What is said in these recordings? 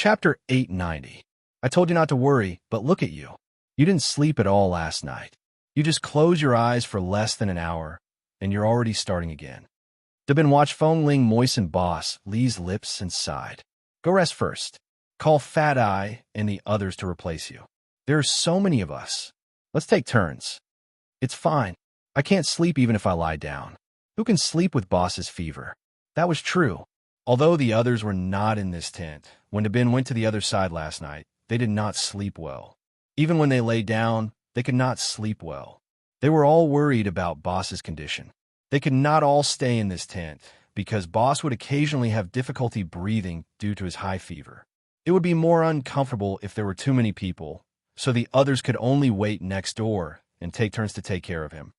Chapter 890. I told you not to worry, but look at you. You didn't sleep at all last night. You just close your eyes for less than an hour, and you're already starting again. Dabin watched Feng Ling moisten Boss Li's lips and sighed. Go rest first. Call Fat Eye and the others to replace you. There are so many of us. Let's take turns. It's fine. I can't sleep even if I lie down. Who can sleep with Boss's fever? That was true. Although the others were not in this tent, when Dabin went to the other side last night, they did not sleep well. Even when they lay down, they could not sleep well. They were all worried about Boss's condition. They could not all stay in this tent, because Boss would occasionally have difficulty breathing due to his high fever. It would be more uncomfortable if there were too many people, so the others could only wait next door and take turns to take care of him.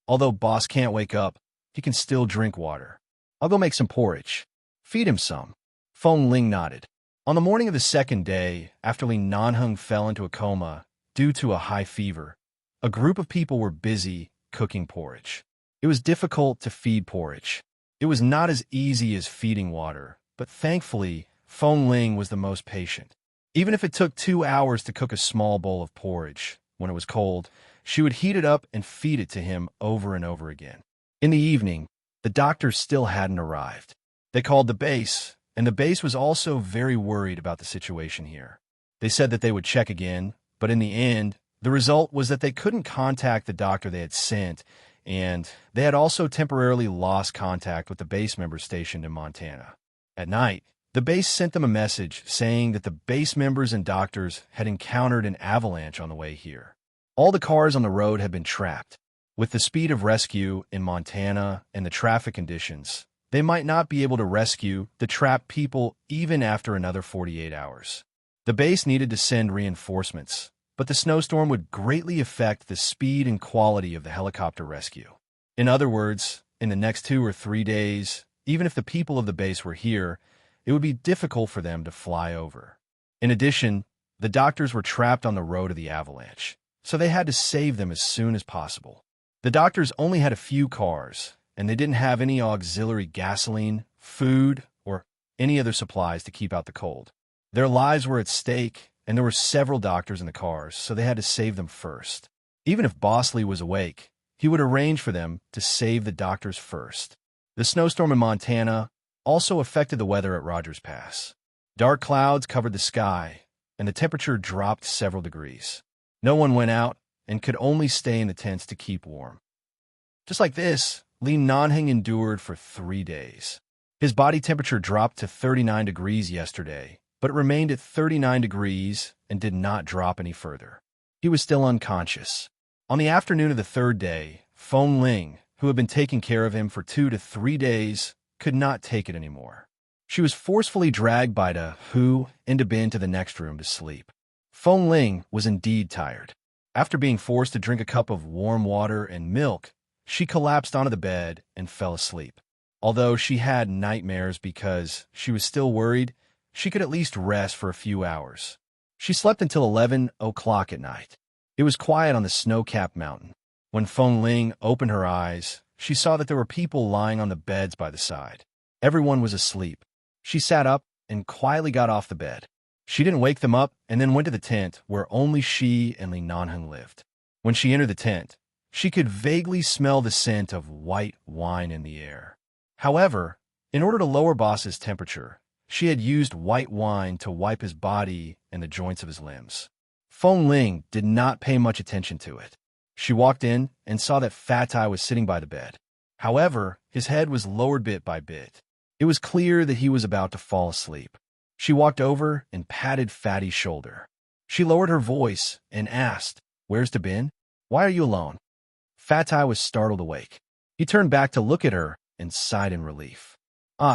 Although Boss can't wake up, he can still drink water. I'll go make some porridge. Feed him some. Feng Ling nodded. On the morning of the second day, after Li Nanheng fell into a coma due to a high fever, a group of people were busy cooking porridge. It was difficult to feed porridge. It was not as easy as feeding water, but thankfully, Feng Ling was the most patient. Even if it took 2 hours to cook a small bowl of porridge, when it was cold, she would heat it up and feed it to him over and over again. In the evening, the doctors still hadn't arrived. They called the base, and the base was also very worried about the situation here. They said that they would check again, but in the end, the result was that they couldn't contact the doctor they had sent, and they had also temporarily lost contact with the base members stationed in Montana. At night, the base sent them a message saying that the base members and doctors had encountered an avalanche on the way here. All the cars on the road had been trapped. With the speed of rescue in Montana and the traffic conditions, they might not be able to rescue the trapped people even after another 48 hours. The base needed to send reinforcements, but the snowstorm would greatly affect the speed and quality of the helicopter rescue. In other words, in the next 2 or 3 days, even if the people of the base were here, it would be difficult for them to fly over. In addition, the doctors were trapped on the road of the avalanche, so they had to save them as soon as possible. The doctors only had a few cars, and they didn't have any auxiliary gasoline, food, or any other supplies to keep out the cold. Their lives were at stake, and there were several doctors in the cars, so they had to save them first. Even if Boss Li was awake, he would arrange for them to save the doctors first. The snowstorm in Montana also affected the weather at Rogers Pass. Dark clouds covered the sky, and the temperature dropped several degrees. No one went out and could only stay in the tents to keep warm. Just like this, Li Nanheng endured for 3 days. His body temperature dropped to 39 degrees yesterday, but it remained at 39 degrees and did not drop any further. He was still unconscious. On the afternoon of the third day, Feng Ling, who had been taking care of him for 2 to 3 days, could not take it anymore. She was forcefully dragged by Da Hu and Dabin to the next room to sleep. Feng Ling was indeed tired. After being forced to drink a cup of warm water and milk, she collapsed onto the bed and fell asleep. Although she had nightmares because she was still worried, she could at least rest for a few hours. She slept until 11 o'clock at night. It was quiet on the snow-capped mountain. When Feng Ling opened her eyes, she saw that there were people lying on the beds by the side. Everyone was asleep. She sat up and quietly got off the bed. She didn't wake them up and then went to the tent where only she and Li Nanheng lived. When she entered the tent, she could vaguely smell the scent of white wine in the air. However, in order to lower Boss's temperature, she had used white wine to wipe his body and the joints of his limbs. Feng Ling did not pay much attention to it. She walked in and saw that Fat Eye was sitting by the bed. However, his head was lowered bit by bit. It was clear that he was about to fall asleep. She walked over and patted Fatty's shoulder. She lowered her voice and asked, "Where's Dabin? Why are you alone?" Fat Eye was startled awake. He turned back to look at her and sighed in relief.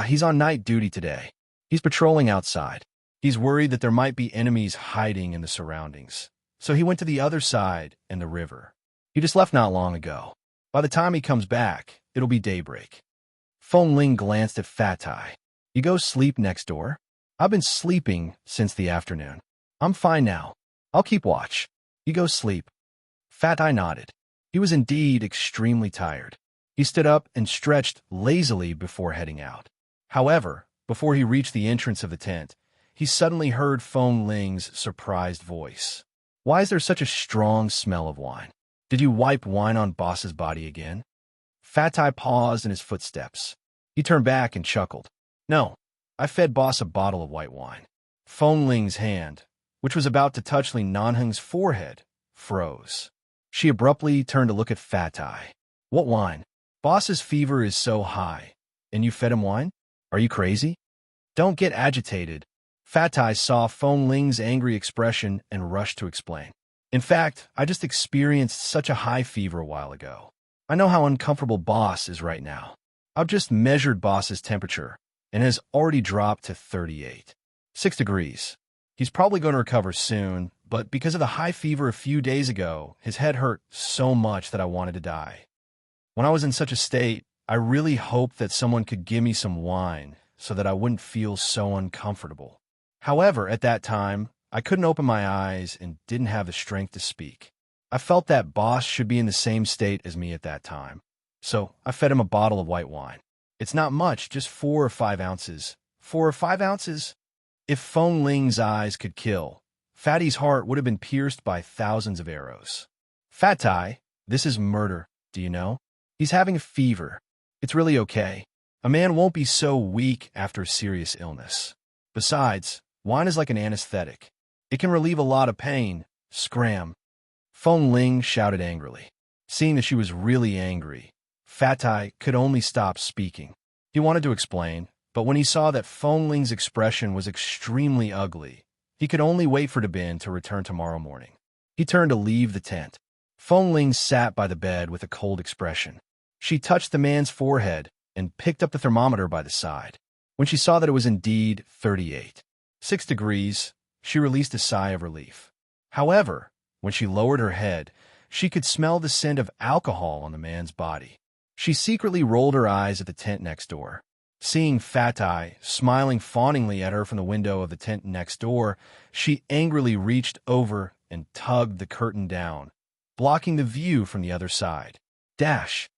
He's on night duty today. He's patrolling outside. He's worried that there might be enemies hiding in the surroundings. So he went to the other side and the river. He just left not long ago. By the time he comes back, it'll be daybreak. Feng Ling glanced at Fat Eye. You go sleep next door? I've been sleeping since the afternoon. I'm fine now. I'll keep watch. You go sleep. Fat Eye nodded. He was indeed extremely tired. He stood up and stretched lazily before heading out. However, before he reached the entrance of the tent, he suddenly heard Feng Ling's surprised voice. Why is there such a strong smell of wine? Did you wipe wine on Boss's body again? Fatai paused in his footsteps. He turned back and chuckled. No, I fed Boss a bottle of white wine. Feng Ling's hand, which was about to touch Li Nanheng's forehead, froze. She abruptly turned to look at Fatai. What wine? Boss's fever is so high. And you fed him wine? Are you crazy? Don't get agitated. Fatai saw Feng Ling's angry expression and rushed to explain. In fact, I just experienced such a high fever a while ago. I know how uncomfortable Boss is right now. I've just measured Boss's temperature and has already dropped to 38. 6 degrees. He's probably going to recover soon, but because of the high fever a few days ago, his head hurt so much that I wanted to die. When I was in such a state, I really hoped that someone could give me some wine so that I wouldn't feel so uncomfortable. However, at that time, I couldn't open my eyes and didn't have the strength to speak. I felt that Boss should be in the same state as me at that time. So I fed him a bottle of white wine. It's not much, just 4 or 5 ounces. 4 or 5 ounces? If Feng Ling's eyes could kill, Fatty's heart would have been pierced by thousands of arrows. Fatai, this is murder, do you know? He's having a fever. It's really okay. A man won't be so weak after a serious illness. Besides, wine is like an anesthetic. It can relieve a lot of pain. Scram. Feng Ling shouted angrily. Seeing that she was really angry, Fatai could only stop speaking. He wanted to explain, but when he saw that Feng Ling's expression was extremely ugly, he could only wait for Dabin to return tomorrow morning. He turned to leave the tent. Feng Ling sat by the bed with a cold expression. She touched the man's forehead and picked up the thermometer by the side. When she saw that it was indeed 38. 6 degrees, she released a sigh of relief. However, when she lowered her head, she could smell the scent of alcohol on the man's body. She secretly rolled her eyes at the tent next door. Seeing Fatai smiling fawningly at her from the window of the tent next door, she angrily reached over and tugged the curtain down, blocking the view from the other side. Dash.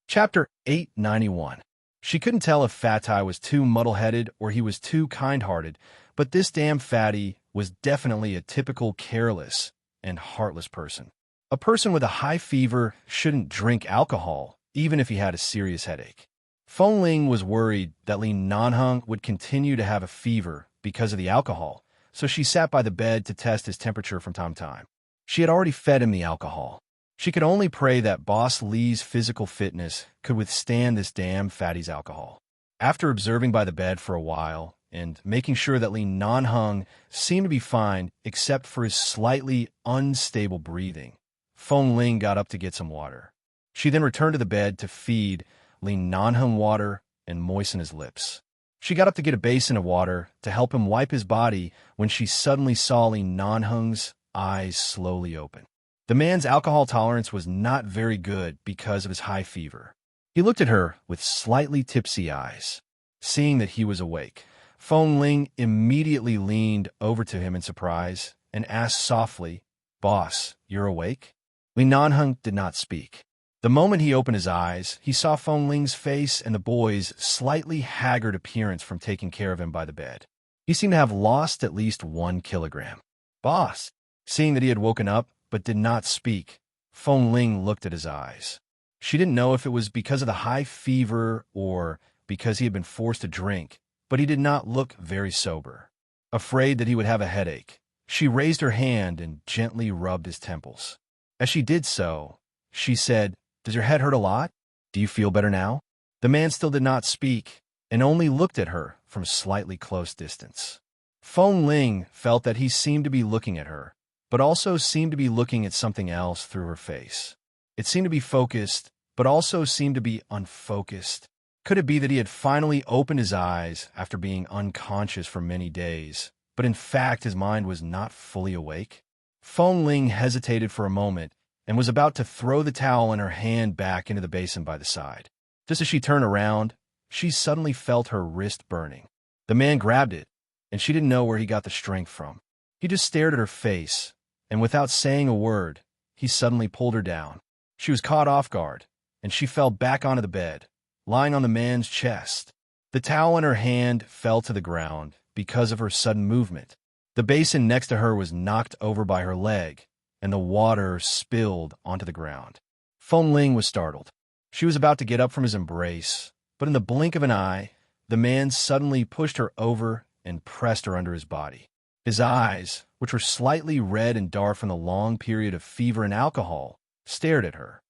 Chapter 891. She couldn't tell if Fatai was too muddle-headed or he was too kind-hearted, but this damn fatty was definitely a typical careless and heartless person. A person with a high fever shouldn't drink alcohol, even if he had a serious headache. Feng Ling was worried that Li Nanheng would continue to have a fever because of the alcohol, so she sat by the bed to test his temperature from time to time. She had already fed him the alcohol. She could only pray that Boss Li's physical fitness could withstand this damn fatty's alcohol. After observing by the bed for a while and making sure that Li Nanheng seemed to be fine except for his slightly unstable breathing, Feng Ling got up to get some water. She then returned to the bed to feed Li Nanheng water and moisten his lips. She got up to get a basin of water to help him wipe his body when she suddenly saw Li Nanheng's eyes slowly open. The man's alcohol tolerance was not very good because of his high fever. He looked at her with slightly tipsy eyes. Seeing that he was awake, Feng Ling immediately leaned over to him in surprise and asked softly, "Boss, you're awake?" Li Nanheng did not speak. The moment he opened his eyes, he saw Feng Ling's face and the boy's slightly haggard appearance from taking care of him by the bed. He seemed to have lost at least 1 kilogram. "Boss!" Seeing that he had woken up but did not speak, Feng Ling looked at his eyes. She didn't know if it was because of the high fever or because he had been forced to drink, but he did not look very sober. Afraid that he would have a headache, she raised her hand and gently rubbed his temples. As she did so, she said, "Does your head hurt a lot? Do you feel better now?" The man still did not speak and only looked at her from slightly close distance. Feng Ling felt that he seemed to be looking at her, but also seemed to be looking at something else through her face. It seemed to be focused, but also seemed to be unfocused. Could it be that he had finally opened his eyes after being unconscious for many days, but in fact his mind was not fully awake? Feng Ling hesitated for a moment and was about to throw the towel and her hand back into the basin by the side. Just as she turned around, she suddenly felt her wrist burning. The man grabbed it, and she didn't know where he got the strength from. He just stared at her face, and without saying a word, he suddenly pulled her down. She was caught off guard, and she fell back onto the bed, lying on the man's chest. The towel in her hand fell to the ground, because of her sudden movement. The basin next to her was knocked over by her leg, and the water spilled onto the ground. Feng Ling was startled. She was about to get up from his embrace, but in the blink of an eye, the man suddenly pushed her over and pressed her under his body. His eyes, which were slightly red and dark from the long period of fever and alcohol, stared at her.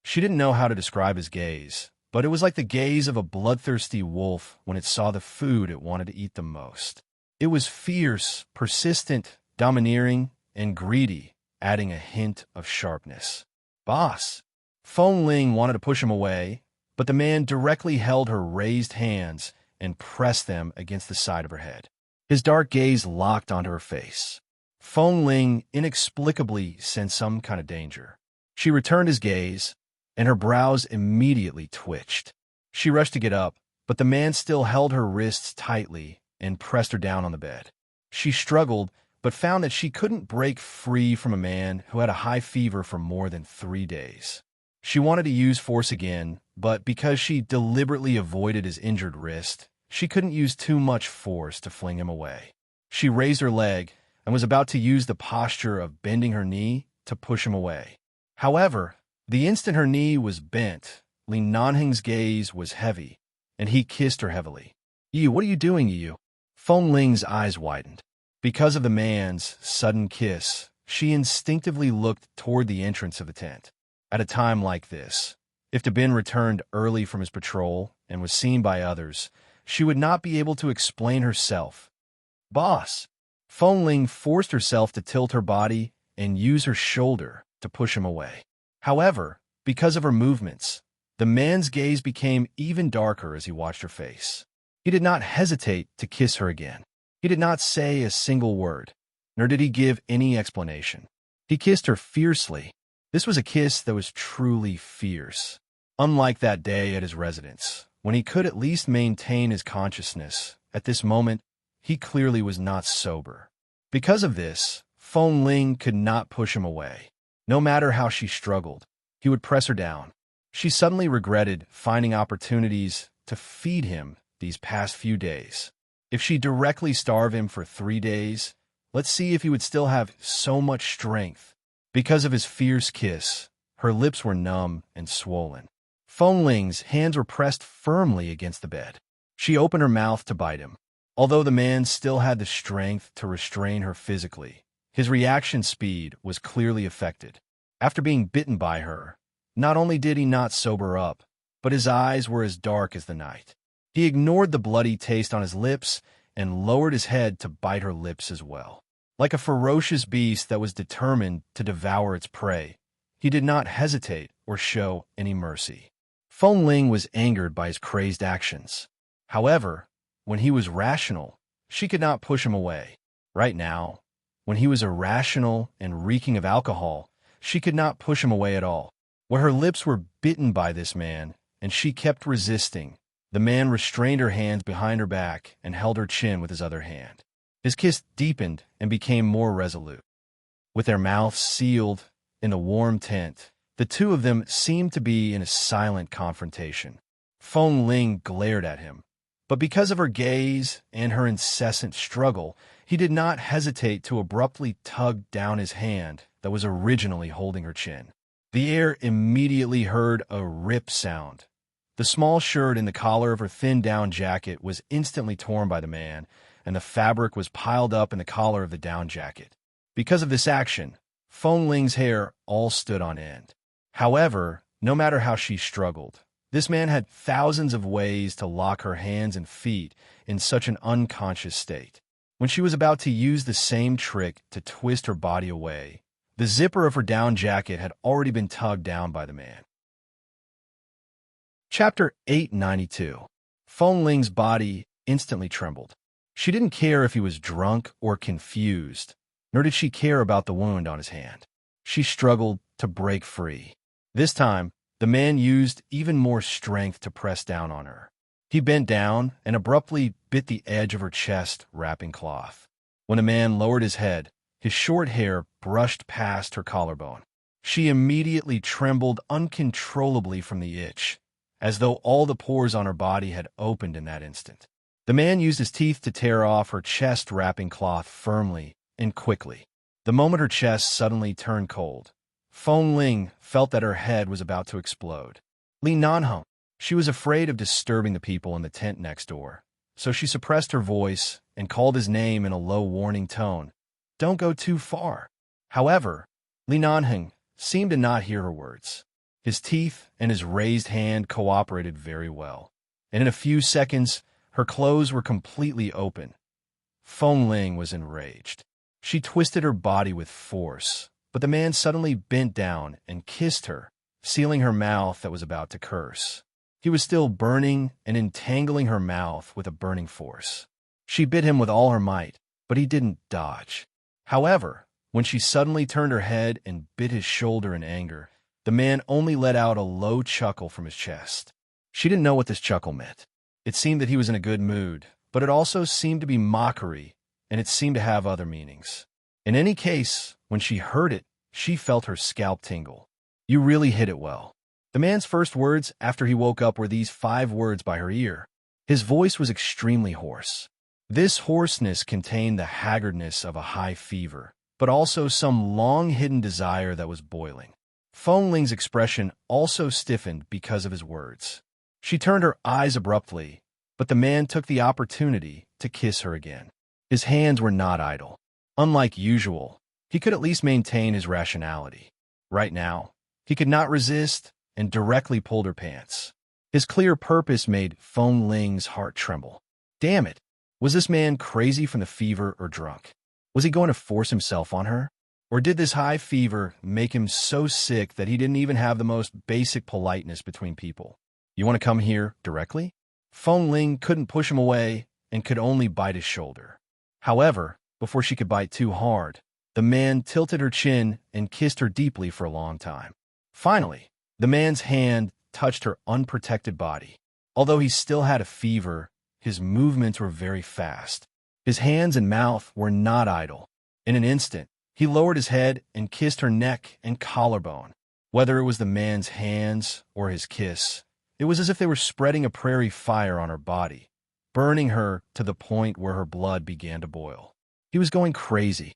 She didn't know how to describe his gaze, but it was like the gaze of a bloodthirsty wolf when it saw the food it wanted to eat the most. It was fierce, persistent, domineering, and greedy, adding a hint of sharpness. "Boss!" Feng Ling wanted to push him away, but the man directly held her raised hands and pressed them against the side of her head. His dark gaze locked onto her face. Feng Ling inexplicably sensed some kind of danger. She returned his gaze, and her brows immediately twitched. She rushed to get up, but the man still held her wrists tightly and pressed her down on the bed. She struggled, but found that she couldn't break free from a man who had a high fever for more than 3 days. She wanted to use force again, but because she deliberately avoided his injured wrist, she couldn't use too much force to fling him away. She raised her leg and was about to use the posture of bending her knee to push him away. However, the instant her knee was bent, Li Nanheng's gaze was heavy, and he kissed her heavily. "You, what are you doing, you?" Feng Ling's eyes widened. Because of the man's sudden kiss, she instinctively looked toward the entrance of the tent. At a time like this, if Dabin returned early from his patrol and was seen by others, she would not be able to explain herself. "Boss!" Feng Ling forced herself to tilt her body and use her shoulder to push him away. However, because of her movements, the man's gaze became even darker as he watched her face. He did not hesitate to kiss her again. He did not say a single word, nor did he give any explanation. He kissed her fiercely. This was a kiss that was truly fierce. Unlike that day at his residence, when he could at least maintain his consciousness, at this moment, he clearly was not sober. Because of this, Feng Ling could not push him away. No matter how she struggled, he would press her down. She suddenly regretted finding opportunities to feed him these past few days. If she directly starved him for 3 days, let's see if he would still have so much strength. Because of his fierce kiss, her lips were numb and swollen. Feng Ling's hands were pressed firmly against the bed. She opened her mouth to bite him. Although the man still had the strength to restrain her physically, his reaction speed was clearly affected. After being bitten by her, not only did he not sober up, but his eyes were as dark as the night. He ignored the bloody taste on his lips and lowered his head to bite her lips as well. Like a ferocious beast that was determined to devour its prey, he did not hesitate or show any mercy. Feng Ling was angered by his crazed actions. However, when he was rational, she could not push him away. Right now, when he was irrational and reeking of alcohol, she could not push him away at all. Where her lips were bitten by this man, and she kept resisting, the man restrained her hands behind her back and held her chin with his other hand. His kiss deepened and became more resolute. With their mouths sealed in the warm tent, the two of them seemed to be in a silent confrontation. Feng Ling glared at him, but because of her gaze and her incessant struggle, he did not hesitate to abruptly tug down his hand that was originally holding her chin. The air immediately heard a rip sound. The small shirt and the collar of her thin down jacket was instantly torn by the man, and the fabric was piled up in the collar of the down jacket. Because of this action, Feng Ling's hair all stood on end. However, no matter how she struggled, this man had thousands of ways to lock her hands and feet in such an unconscious state. When she was about to use the same trick to twist her body away, the zipper of her down jacket had already been tugged down by the man. Chapter 892. Feng Ling's body instantly trembled. She didn't care if he was drunk or confused, nor did she care about the wound on his hand. She struggled to break free. This time, the man used even more strength to press down on her. He bent down and abruptly bit the edge of her chest wrapping cloth. When the man lowered his head, his short hair brushed past her collarbone. She immediately trembled uncontrollably from the itch, as though all the pores on her body had opened in that instant. The man used his teeth to tear off her chest-wrapping cloth firmly and quickly. The moment her chest suddenly turned cold, Feng Ling felt that her head was about to explode. Li Nanheng. She was afraid of disturbing the people in the tent next door, so she suppressed her voice and called his name in a low warning tone. Don't go too far. However, Li Nanheng seemed to not hear her words. His teeth and his raised hand cooperated very well, and in a few seconds, her clothes were completely open. Feng Ling was enraged. She twisted her body with force, but the man suddenly bent down and kissed her, sealing her mouth that was about to curse. He was still burning and entangling her mouth with a burning force. She bit him with all her might, but he didn't dodge. However, when she suddenly turned her head and bit his shoulder in anger, the man only let out a low chuckle from his chest. She didn't know what this chuckle meant. It seemed that he was in a good mood, but it also seemed to be mockery, and it seemed to have other meanings. In any case, when she heard it, she felt her scalp tingle. You really hit it well. The man's first words after he woke up were these 5 words by her ear. His voice was extremely hoarse. This hoarseness contained the haggardness of a high fever, but also some long-hidden desire that was boiling. Feng Ling's expression also stiffened because of his words. She turned her eyes abruptly, but the man took the opportunity to kiss her again. His hands were not idle. Unlike usual, he could at least maintain his rationality. Right now, he could not resist and directly pulled her pants. His clear purpose made Feng Ling's heart tremble. Damn it! Was this man crazy from the fever or drunk? Was he going to force himself on her? Or did this high fever make him so sick that he didn't even have the most basic politeness between people? You want to come here directly? Feng Ling couldn't push him away and could only bite his shoulder. However, before she could bite too hard, the man tilted her chin and kissed her deeply for a long time. Finally, the man's hand touched her unprotected body. Although he still had a fever, his movements were very fast. His hands and mouth were not idle. In an instant, he lowered his head and kissed her neck and collarbone. Whether it was the man's hands or his kiss, it was as if they were spreading a prairie fire on her body, burning her to the point where her blood began to boil. He was going crazy.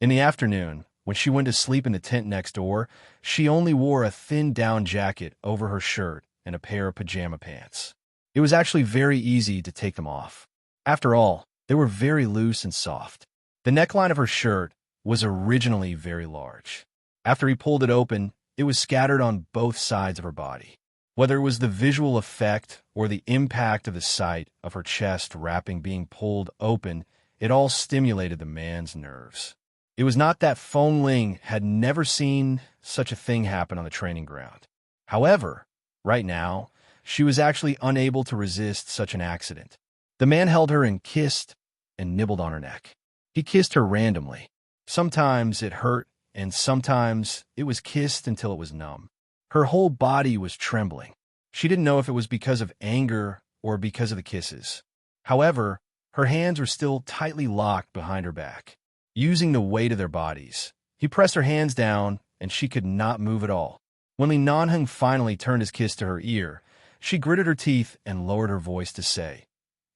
In the afternoon, when she went to sleep in the tent next door, she only wore a thin down jacket over her shirt and a pair of pajama pants. It was actually very easy to take them off. After all, they were very loose and soft. The neckline of her shirt was originally very large. After he pulled it open, it was scattered on both sides of her body. Whether it was the visual effect or the impact of the sight of her chest wrapping being pulled open, it all stimulated the man's nerves. It was not that Feng Ling had never seen such a thing happen on the training ground. However, right now, she was actually unable to resist such an accident. The man held her and kissed and nibbled on her neck. He kissed her randomly. Sometimes it hurt, and sometimes it was kissed until it was numb. Her whole body was trembling. She didn't know if it was because of anger or because of the kisses. However, her hands were still tightly locked behind her back. Using the weight of their bodies, he pressed her hands down, and she could not move at all. When Li Nanheng finally turned his kiss to her ear, she gritted her teeth and lowered her voice to say,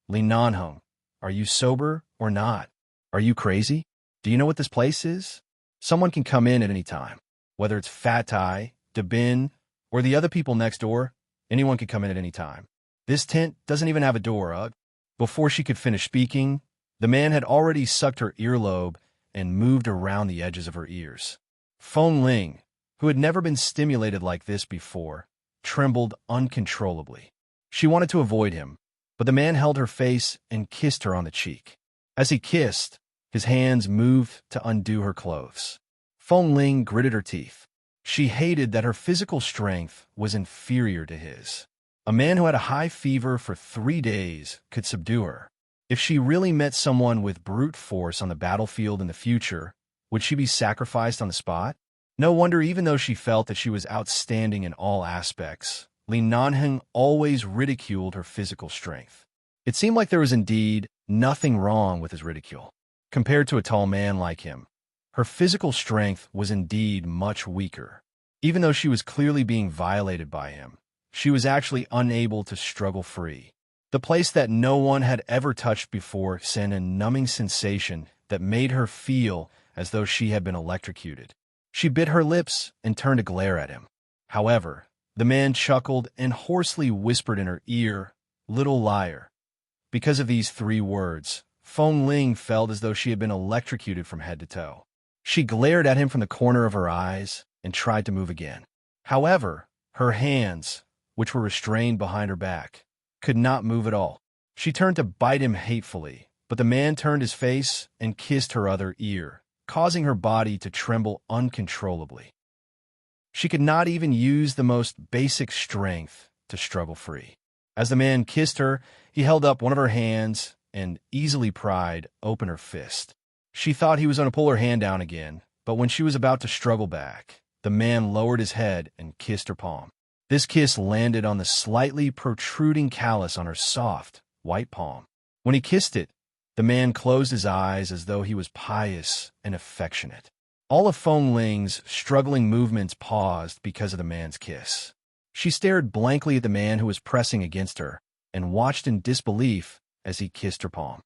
Li Nanheng, are you sober or not? Are you crazy? Do you know what this place is? Someone can come in at any time. Whether it's Fat Tai, Dabin, or the other people next door, anyone can come in at any time. This tent doesn't even have a door. Before she could finish speaking, the man had already sucked her earlobe and moved around the edges of her ears. Feng Ling, who had never been stimulated like this before, trembled uncontrollably. She wanted to avoid him, but the man held her face and kissed her on the cheek. As he kissed, his hands moved to undo her clothes. Feng Ling gritted her teeth. She hated that her physical strength was inferior to his. A man who had a high fever for 3 days could subdue her. If she really met someone with brute force on the battlefield in the future, would she be sacrificed on the spot? No wonder, even though she felt that she was outstanding in all aspects, Li Nanheng always ridiculed her physical strength. It seemed like there was indeed nothing wrong with his ridicule. Compared to a tall man like him, her physical strength was indeed much weaker. Even though she was clearly being violated by him, she was actually unable to struggle free. The place that no one had ever touched before sent a numbing sensation that made her feel as though she had been electrocuted. She bit her lips and turned to glare at him. However, the man chuckled and hoarsely whispered in her ear, "Little liar." Because of these 3 words, Feng Ling felt as though she had been electrocuted from head to toe. She glared at him from the corner of her eyes and tried to move again. However, her hands, which were restrained behind her back, could not move at all. She turned to bite him hatefully, but the man turned his face and kissed her other ear, causing her body to tremble uncontrollably. She could not even use the most basic strength to struggle free. As the man kissed her, he held up one of her hands and easily pried open her fist. She thought he was going to pull her hand down again, but when she was about to struggle back, the man lowered his head and kissed her palm. This kiss landed on the slightly protruding callus on her soft, white palm. When he kissed it, the man closed his eyes as though he was pious and affectionate. All of Feng Ling's struggling movements paused because of the man's kiss. She stared blankly at the man who was pressing against her and watched in disbelief as he kissed her palm.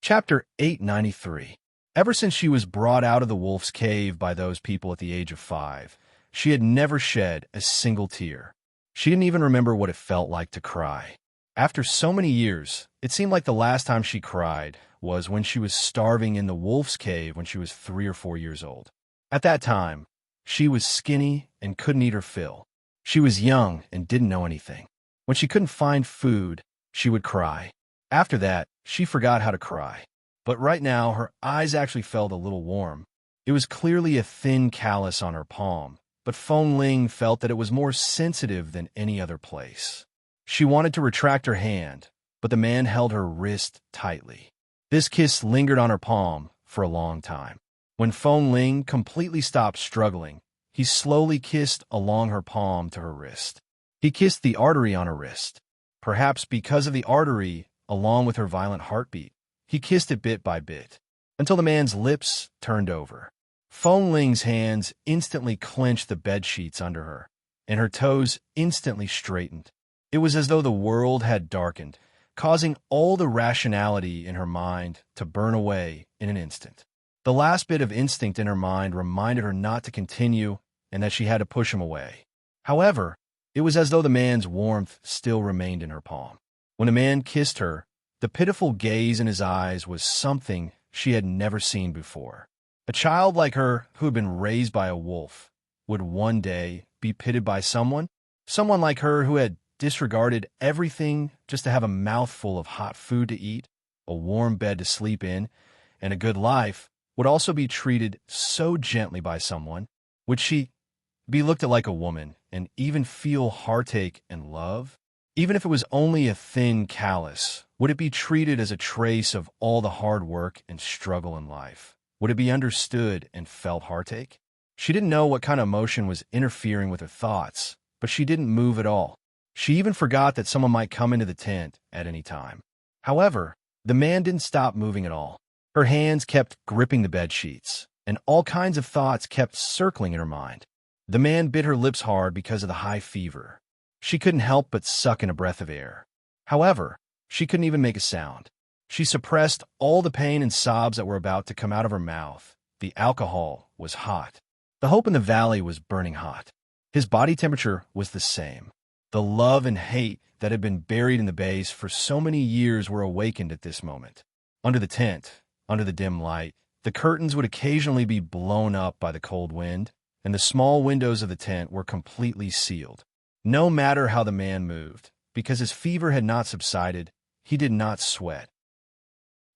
Chapter 893. Ever since she was brought out of the wolf's cave by those people at the age of 5, she had never shed a single tear. She didn't even remember what it felt like to cry. After so many years, it seemed like the last time she cried was when she was starving in the wolf's cave when she was 3 or 4 years old. At that time, she was skinny and couldn't eat her fill. She was young and didn't know anything. When she couldn't find food, she would cry. After that, she forgot how to cry. But right now, her eyes actually felt a little warm. It was clearly a thin callus on her palm, but Feng Ling felt that it was more sensitive than any other place. She wanted to retract her hand, but the man held her wrist tightly. This kiss lingered on her palm for a long time. When Feng Ling completely stopped struggling, he slowly kissed along her palm to her wrist. He kissed the artery on her wrist. Perhaps because of the artery, along with her violent heartbeat, he kissed it bit by bit, until the man's lips turned over. Feng Ling's hands instantly clenched the bedsheets under her, and her toes instantly straightened. It was as though the world had darkened, causing all the rationality in her mind to burn away in an instant. The last bit of instinct in her mind reminded her not to continue and that she had to push him away. However, it was as though the man's warmth still remained in her palm. When the man kissed her, the pitiful gaze in his eyes was something she had never seen before. A child like her, who had been raised by a wolf, would one day be pitied by someone like her who had disregarded everything just to have a mouthful of hot food to eat, a warm bed to sleep in, and a good life, would also be treated so gently by someone. Would she be looked at like a woman and even feel heartache and love? Even if it was only a thin callus, would it be treated as a trace of all the hard work and struggle in life? Would it be understood and felt heartache? She didn't know what kind of emotion was interfering with her thoughts, but she didn't move at all. She even forgot that someone might come into the tent at any time. However, the man didn't stop moving at all. Her hands kept gripping the bed sheets, and all kinds of thoughts kept circling in her mind. The man bit her lips hard because of the high fever. She couldn't help but suck in a breath of air. However, she couldn't even make a sound. She suppressed all the pain and sobs that were about to come out of her mouth. The alcohol was hot. The hope in the valley was burning hot. His body temperature was the same. The love and hate that had been buried in the base for so many years were awakened at this moment. Under the tent, under the dim light, the curtains would occasionally be blown up by the cold wind, and the small windows of the tent were completely sealed. No matter how the man moved, because his fever had not subsided, he did not sweat.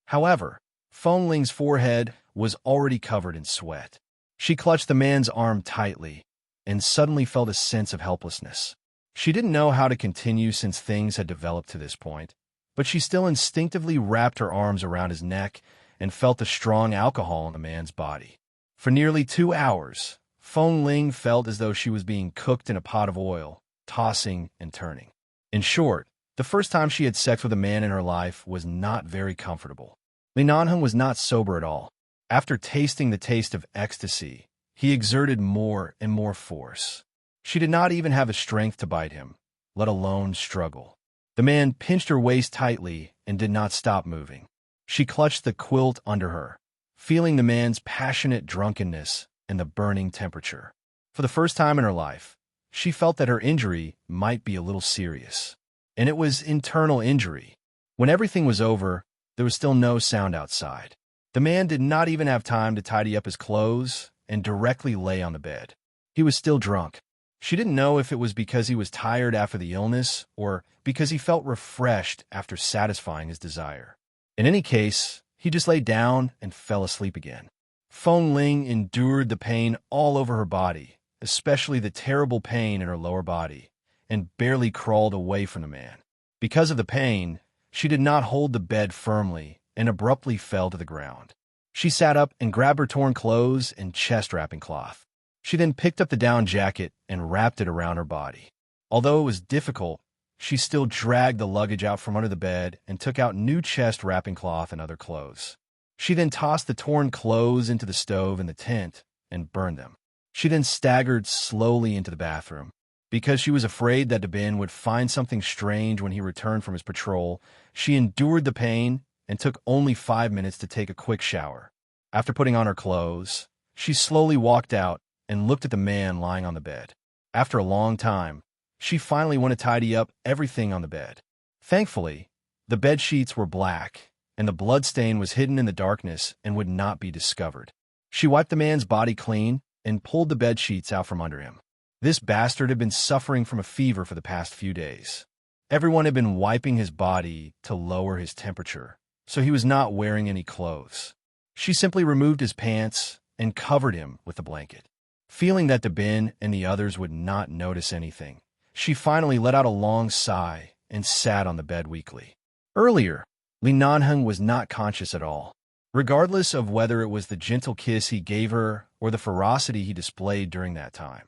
However, Feng Ling's forehead was already covered in sweat. She clutched the man's arm tightly and suddenly felt a sense of helplessness. She didn't know how to continue since things had developed to this point, but she still instinctively wrapped her arms around his neck and felt the strong alcohol in the man's body. For nearly 2 hours, Feng Ling felt as though she was being cooked in a pot of oil, tossing and turning. In short, the first time she had sex with a man in her life was not very comfortable. Li Nanheng was not sober at all. After tasting the taste of ecstasy, he exerted more and more force. She did not even have the strength to bite him, let alone struggle. The man pinched her waist tightly and did not stop moving. She clutched the quilt under her, feeling the man's passionate drunkenness and the burning temperature. For the first time in her life, she felt that her injury might be a little serious. And it was internal injury. When everything was over, there was still no sound outside. The man did not even have time to tidy up his clothes and directly lay on the bed. He was still drunk. She didn't know if it was because he was tired after the illness or because he felt refreshed after satisfying his desire. In any case, he just lay down and fell asleep again. Feng Ling endured the pain all over her body, especially the terrible pain in her lower body, and barely crawled away from the man. Because of the pain, she did not hold the bed firmly and abruptly fell to the ground. She sat up and grabbed her torn clothes and chest wrapping cloth. She then picked up the down jacket and wrapped it around her body. Although it was difficult, she still dragged the luggage out from under the bed and took out new chest wrapping cloth and other clothes. She then tossed the torn clothes into the stove in the tent and burned them. She then staggered slowly into the bathroom. Because she was afraid that Dabin would find something strange when he returned from his patrol, she endured the pain and took only 5 minutes to take a quick shower. After putting on her clothes, she slowly walked out and looked at the man lying on the bed. After a long time, she finally went to tidy up everything on the bed. Thankfully, the bed sheets were black, and the blood stain was hidden in the darkness and would not be discovered. She wiped the man's body clean and pulled the bed sheets out from under him. This bastard had been suffering from a fever for the past few days. Everyone had been wiping his body to lower his temperature, so he was not wearing any clothes. She simply removed his pants and covered him with the blanket. Feeling that Dabin and the others would not notice anything, she finally let out a long sigh and sat on the bed weakly. Earlier, Li Nanheng was not conscious at all. Regardless of whether it was the gentle kiss he gave her or the ferocity he displayed during that time,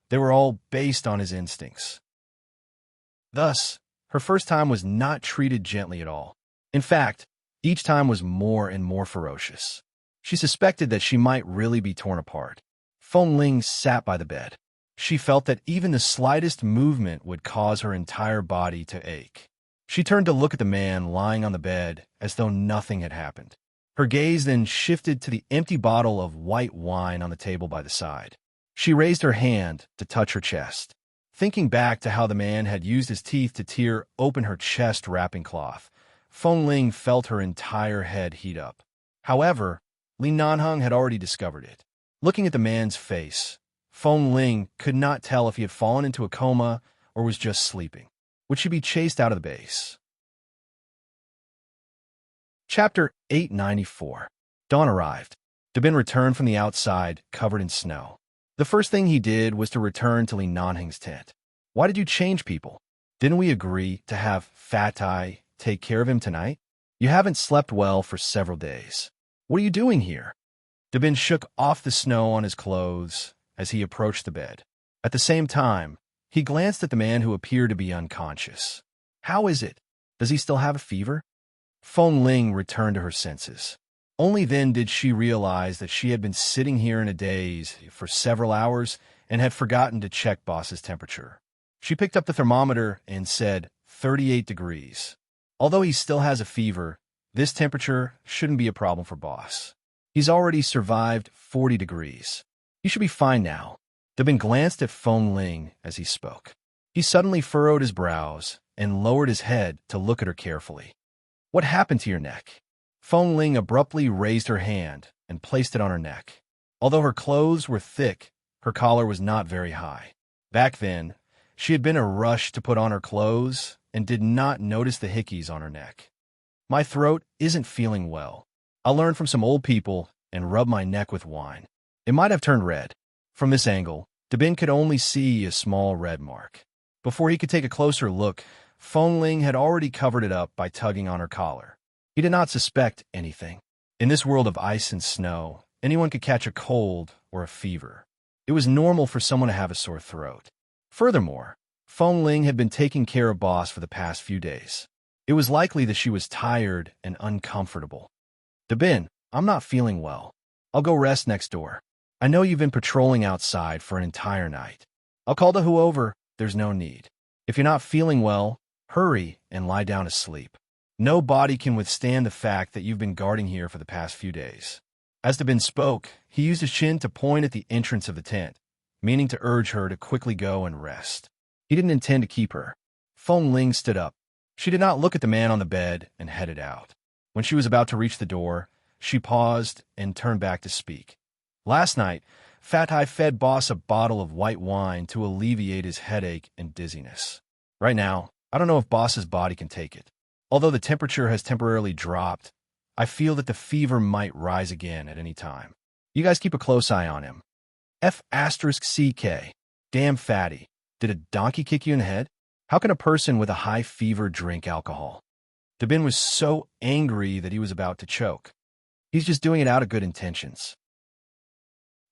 they were all based on his instincts. Thus, her first time was not treated gently at all. In fact, each time was more and more ferocious. She suspected that she might really be torn apart. Feng Ling sat by the bed. She felt that even the slightest movement would cause her entire body to ache. She turned to look at the man lying on the bed as though nothing had happened. Her gaze then shifted to the empty bottle of white wine on the table by the side. She raised her hand to touch her chest. Thinking back to how the man had used his teeth to tear open her chest wrapping cloth, Feng Ling felt her entire head heat up. However, Li Nanheng had already discovered it. Looking at the man's face, Feng Ling could not tell if he had fallen into a coma or was just sleeping. Would she be chased out of the base? Chapter 894. Dawn arrived. Dabin returned from the outside, covered in snow. The first thing he did was to return to Li Nanheng's tent. Why did you change people? Didn't we agree to have Fatai take care of him tonight? You haven't slept well for several days. What are you doing here? Dabin shook off the snow on his clothes as he approached the bed. At the same time, he glanced at the man who appeared to be unconscious. How is it? Does he still have a fever? Feng Ling returned to her senses. Only then did she realize that she had been sitting here in a daze for several hours and had forgotten to check Boss's temperature. She picked up the thermometer and said 38 degrees. Although he still has a fever, this temperature shouldn't be a problem for Boss. He's already survived 40 degrees. He should be fine now. Dabin glanced at Feng Ling as he spoke. He suddenly furrowed his brows and lowered his head to look at her carefully. What happened to your neck? Feng Ling abruptly raised her hand and placed it on her neck. Although her clothes were thick, her collar was not very high. Back then, she had been in a rush to put on her clothes and did not notice the hickeys on her neck. My throat isn't feeling well. I'll learn from some old people and rub my neck with wine. It might have turned red. From this angle, Dabin could only see a small red mark. Before he could take a closer look, Feng Ling had already covered it up by tugging on her collar. He did not suspect anything. In this world of ice and snow, anyone could catch a cold or a fever. It was normal for someone to have a sore throat. Furthermore, Feng Ling had been taking care of Boss for the past few days. It was likely that she was tired and uncomfortable. Dabin, I'm not feeling well. I'll go rest next door. I know you've been patrolling outside for an entire night. I'll call the whoever. There's no need. If you're not feeling well, hurry and lie down to sleep. No body can withstand the fact that you've been guarding here for the past few days. As Dabin spoke, he used his chin to point at the entrance of the tent, meaning to urge her to quickly go and rest. He didn't intend to keep her. Feng Ling stood up. She did not look at the man on the bed and headed out. When she was about to reach the door, she paused and turned back to speak. Last night, Fatai fed Boss a bottle of white wine to alleviate his headache and dizziness. Right now, I don't know if Boss's body can take it. Although the temperature has temporarily dropped, I feel that the fever might rise again at any time. You guys keep a close eye on him. F***CK. Damn fatty. Did a donkey kick you in the head? How can a person with a high fever drink alcohol? Dabin was so angry that he was about to choke. He's just doing it out of good intentions.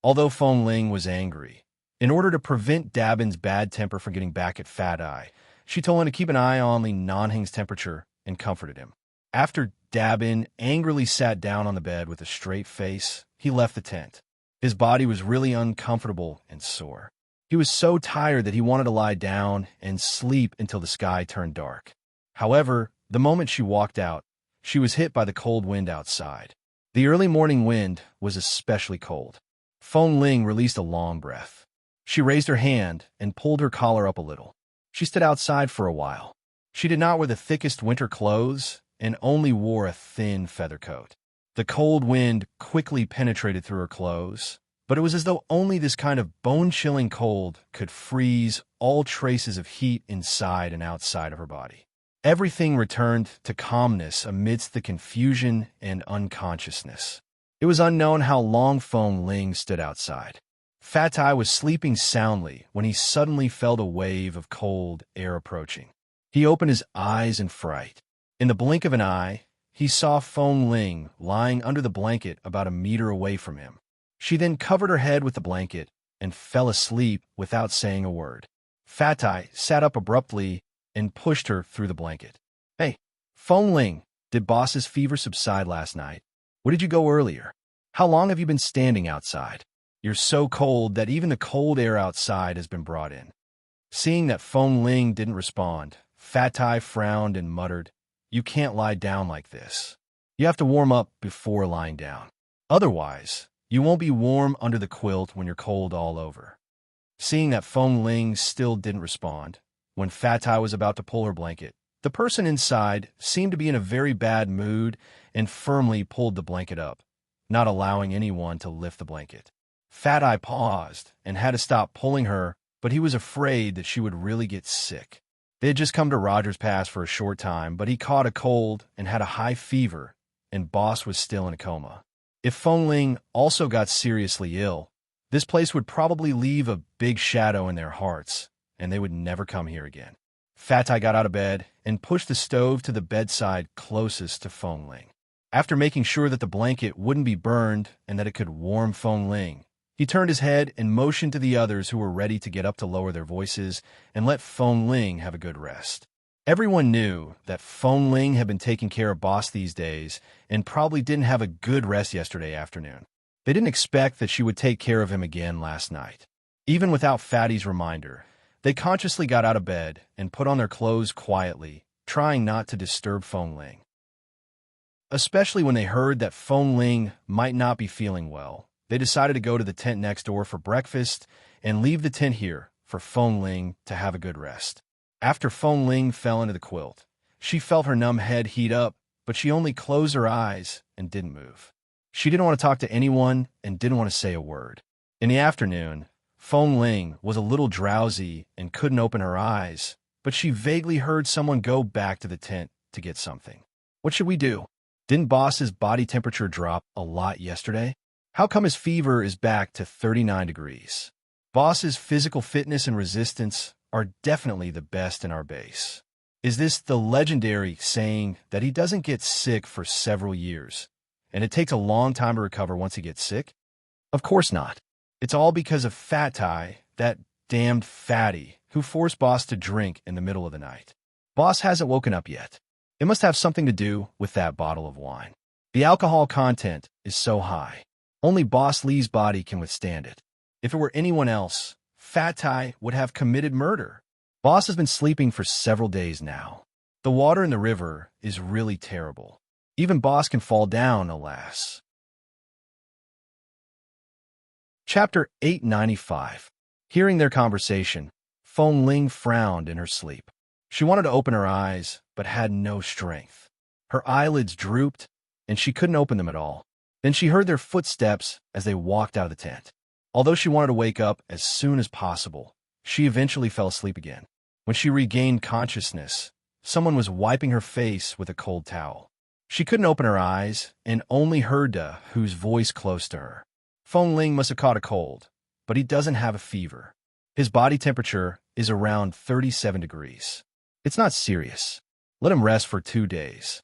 Although Feng Ling was angry, in order to prevent Dabin's bad temper from getting back at Fat Eye, she told him to keep an eye on Li Nanhing's temperature and comforted him. After Dabin angrily sat down on the bed with a straight face, he left the tent. His body was really uncomfortable and sore. He was so tired that he wanted to lie down and sleep until the sky turned dark. However, the moment she walked out, she was hit by the cold wind outside. The early morning wind was especially cold. Feng Ling released a long breath. She raised her hand and pulled her collar up a little. She stood outside for a while. She did not wear the thickest winter clothes and only wore a thin feather coat. The cold wind quickly penetrated through her clothes, but it was as though only this kind of bone-chilling cold could freeze all traces of heat inside and outside of her body. Everything returned to calmness amidst the confusion and unconsciousness. It was unknown how long Feng Ling stood outside. Fatai was sleeping soundly when he suddenly felt a wave of cold air approaching. He opened his eyes in fright. In the blink of an eye, he saw Feng Ling lying under the blanket about a meter away from him. She then covered her head with the blanket and fell asleep without saying a word. Fatai sat up abruptly and pushed her through the blanket. Hey, Feng Ling, did Boss's fever subside last night? Where did you go earlier? How long have you been standing outside? You're so cold that even the cold air outside has been brought in. Seeing that Feng Ling didn't respond, Fatai frowned and muttered, You can't lie down like this. You have to warm up before lying down. Otherwise, you won't be warm under the quilt when you're cold all over. Seeing that Feng Ling still didn't respond, when Fatai was about to pull her blanket, the person inside seemed to be in a very bad mood and firmly pulled the blanket up, not allowing anyone to lift the blanket. Fatai paused and had to stop pulling her, but he was afraid that she would really get sick. They had just come to Rogers Pass for a short time, but he caught a cold and had a high fever, and Boss was still in a coma. If Feng Ling also got seriously ill, this place would probably leave a big shadow in their hearts, and they would never come here again. Fatai got out of bed and pushed the stove to the bedside closest to Feng Ling. After making sure that the blanket wouldn't be burned and that it could warm Feng Ling, he turned his head and motioned to the others who were ready to get up to lower their voices and let Feng Ling have a good rest. Everyone knew that Feng Ling had been taking care of Boss these days and probably didn't have a good rest yesterday afternoon. They didn't expect that she would take care of him again last night. Even without Fatty's reminder, they consciously got out of bed and put on their clothes quietly, trying not to disturb Feng Ling. Especially when they heard that Feng Ling might not be feeling well, they decided to go to the tent next door for breakfast and leave the tent here for Feng Ling to have a good rest. After Feng Ling fell into the quilt, she felt her numb head heat up, but she only closed her eyes and didn't move. She didn't want to talk to anyone and didn't want to say a word. In the afternoon, Feng Ling was a little drowsy and couldn't open her eyes, but she vaguely heard someone go back to the tent to get something. What should we do? Didn't Boss's body temperature drop a lot yesterday? How come his fever is back to 39 degrees? Boss's physical fitness and resistance are definitely the best in our base. Is this the legendary saying that he doesn't get sick for several years, and it takes a long time to recover once he gets sick? Of course not. It's all because of Fatai, that damned fatty, who forced Boss to drink in the middle of the night. Boss hasn't woken up yet. It must have something to do with that bottle of wine. The alcohol content is so high. Only Boss Lee's body can withstand it. If it were anyone else, Fatai would have committed murder. Boss has been sleeping for several days now. The water in the river is really terrible. Even Boss can fall down, alas. Chapter 895. Hearing their conversation, Feng Ling frowned in her sleep. She wanted to open her eyes, but had no strength. Her eyelids drooped, and she couldn't open them at all. Then she heard their footsteps as they walked out of the tent. Although she wanted to wake up as soon as possible, she eventually fell asleep again. When she regained consciousness, someone was wiping her face with a cold towel. She couldn't open her eyes and only heard Da, whose voice close to her. Feng Ling must have caught a cold, but he doesn't have a fever. His body temperature is around 37 degrees. It's not serious. Let him rest for 2 days.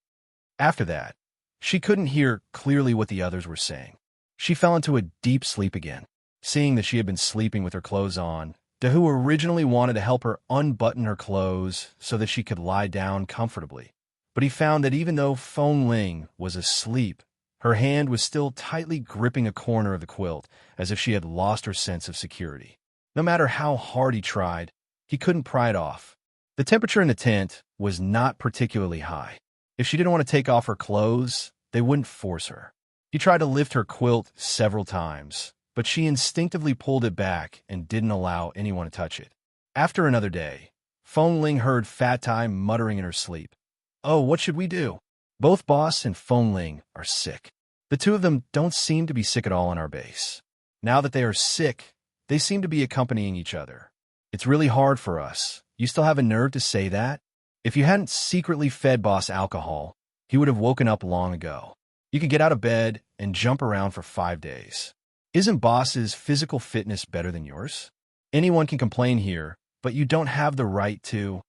After that, she couldn't hear clearly what the others were saying. She fell into a deep sleep again. Seeing that she had been sleeping with her clothes on, Dahu originally wanted to help her unbutton her clothes so that she could lie down comfortably. But he found that even though Feng Ling was asleep, her hand was still tightly gripping a corner of the quilt, as if she had lost her sense of security. No matter how hard he tried, he couldn't pry it off. The temperature in the tent was not particularly high. If she didn't want to take off her clothes, they wouldn't force her. He tried to lift her quilt several times, but she instinctively pulled it back and didn't allow anyone to touch it. After another day, Feng Ling heard Fat Tai muttering in her sleep. "Oh, what should we do? Both Boss and Feng Ling are sick. The two of them don't seem to be sick at all on our base. Now that they are sick, they seem to be accompanying each other. It's really hard for us. You still have a nerve to say that? If you hadn't secretly fed Boss alcohol, he would have woken up long ago. You could get out of bed and jump around for 5 days. Isn't Boss's physical fitness better than yours? Anyone can complain here, but you don't have the right to."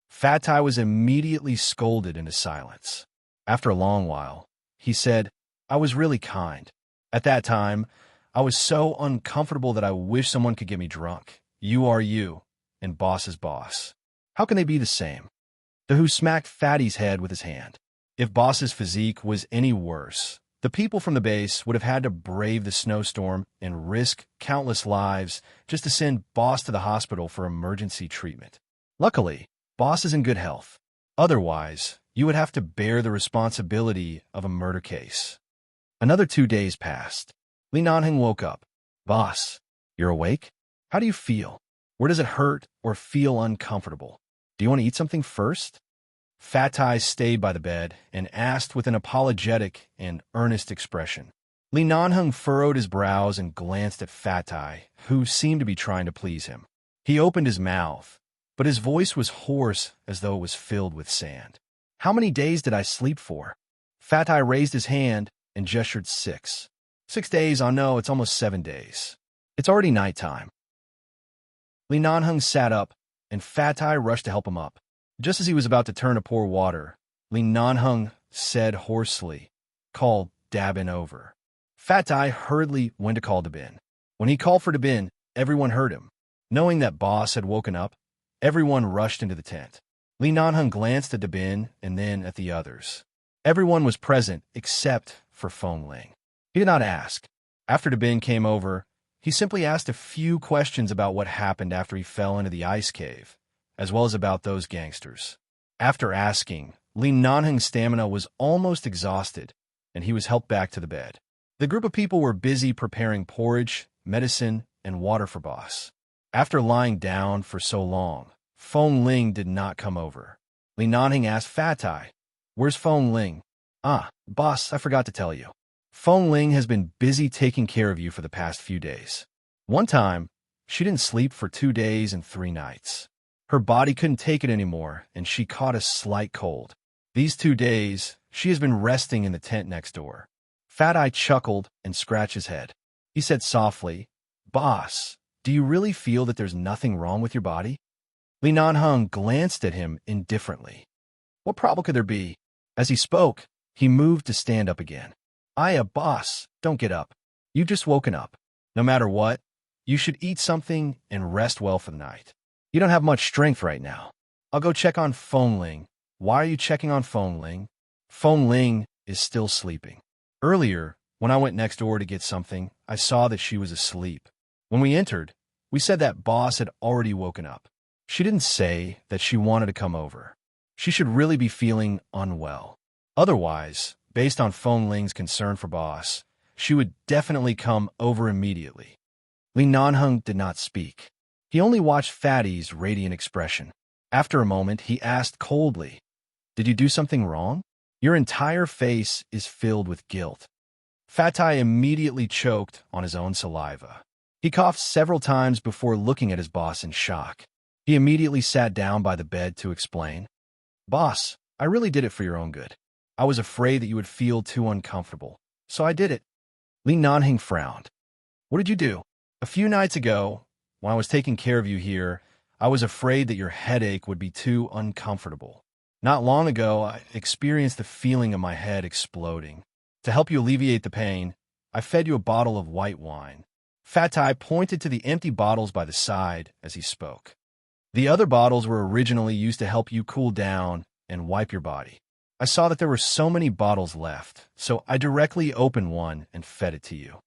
Fat Tai was immediately scolded into silence. After a long while, he said, "I was really kind. At that time, I was so uncomfortable that I wish someone could get me drunk. You are you, and Boss is Boss. How can they be the same?" Dahu smacked Fatty's head with his hand. If Boss's physique was any worse, the people from the base would have had to brave the snowstorm and risk countless lives just to send Boss to the hospital for emergency treatment. Luckily, Boss is in good health. Otherwise, you would have to bear the responsibility of a murder case. Another 2 days passed. Li Nanheng woke up. "Boss, you're awake? How do you feel? Where does it hurt or feel uncomfortable? Do you want to eat something first?" Fat Tai stayed by the bed and asked with an apologetic and earnest expression. Li Nanheng furrowed his brows and glanced at Fat Tai, who seemed to be trying to please him. He opened his mouth, but his voice was hoarse as though it was filled with sand. "How many days did I sleep for?" Fat Tai raised his hand and gestured 6. 6 days, oh no, it's almost 7 days. It's already nighttime. Li Nanheng sat up, and Fat Tai rushed to help him up. Just as he was about to turn to pour water, Li Nanheng said hoarsely, "Call Dabin over." Fat Tai hurriedly went to call Dabin. When he called for Dabin, everyone heard him. Knowing that Boss had woken up, everyone rushed into the tent. Li Nanheng glanced at Dabin and then at the others. Everyone was present except for Feng Ling. He did not ask. After Dabin came over, he simply asked a few questions about what happened after he fell into the ice cave, as well as about those gangsters. After asking, Li Nanheng's stamina was almost exhausted, and he was helped back to the bed. The group of people were busy preparing porridge, medicine, and water for Boss. After lying down for so long, Feng Ling did not come over. Li Nanheng asked Fat Tai, "Where's Feng Ling?" "Ah, Boss, I forgot to tell you. Feng Ling has been busy taking care of you for the past few days. One time, she didn't sleep for 2 days and 3 nights. Her body couldn't take it anymore, and she caught a slight cold. These 2 days, she has been resting in the tent next door." Fat Eye chuckled and scratched his head. He said softly, "Boss, do you really feel that there's nothing wrong with your body?" Li Nanheng glanced at him indifferently. What problem could there be? As he spoke, he moved to stand up again. Boss, don't get up. You've just woken up. No matter what, you should eat something and rest well for the night. You don't have much strength right now. I'll go check on Feng Ling." "Why are you checking on Feng Ling?" "Feng Ling is still sleeping. Earlier, when I went next door to get something, I saw that she was asleep. When we entered, we said that Boss had already woken up. She didn't say that she wanted to come over. She should really be feeling unwell. Otherwise, based on Feng Ling's concern for Boss, she would definitely come over immediately. Li Nanheng did not speak. He only watched Fatty's radiant expression. After a moment, he asked coldly, "Did you do something wrong? Your entire face is filled with guilt." Fatai immediately choked on his own saliva. He coughed several times before looking at his boss in shock. He immediately sat down by the bed to explain. "Boss, I really did it for your own good. I was afraid that you would feel too uncomfortable, so I did it." Li Nanheng frowned. "What did you do?" "A few nights ago, when I was taking care of you here, I was afraid that your headache would be too uncomfortable. Not long ago, I experienced the feeling of my head exploding. To help you alleviate the pain, I fed you a bottle of white wine." Fatai pointed to the empty bottles by the side as he spoke. "The other bottles were originally used to help you cool down and wipe your body. I saw that there were so many bottles left, so I directly opened one and fed it to you."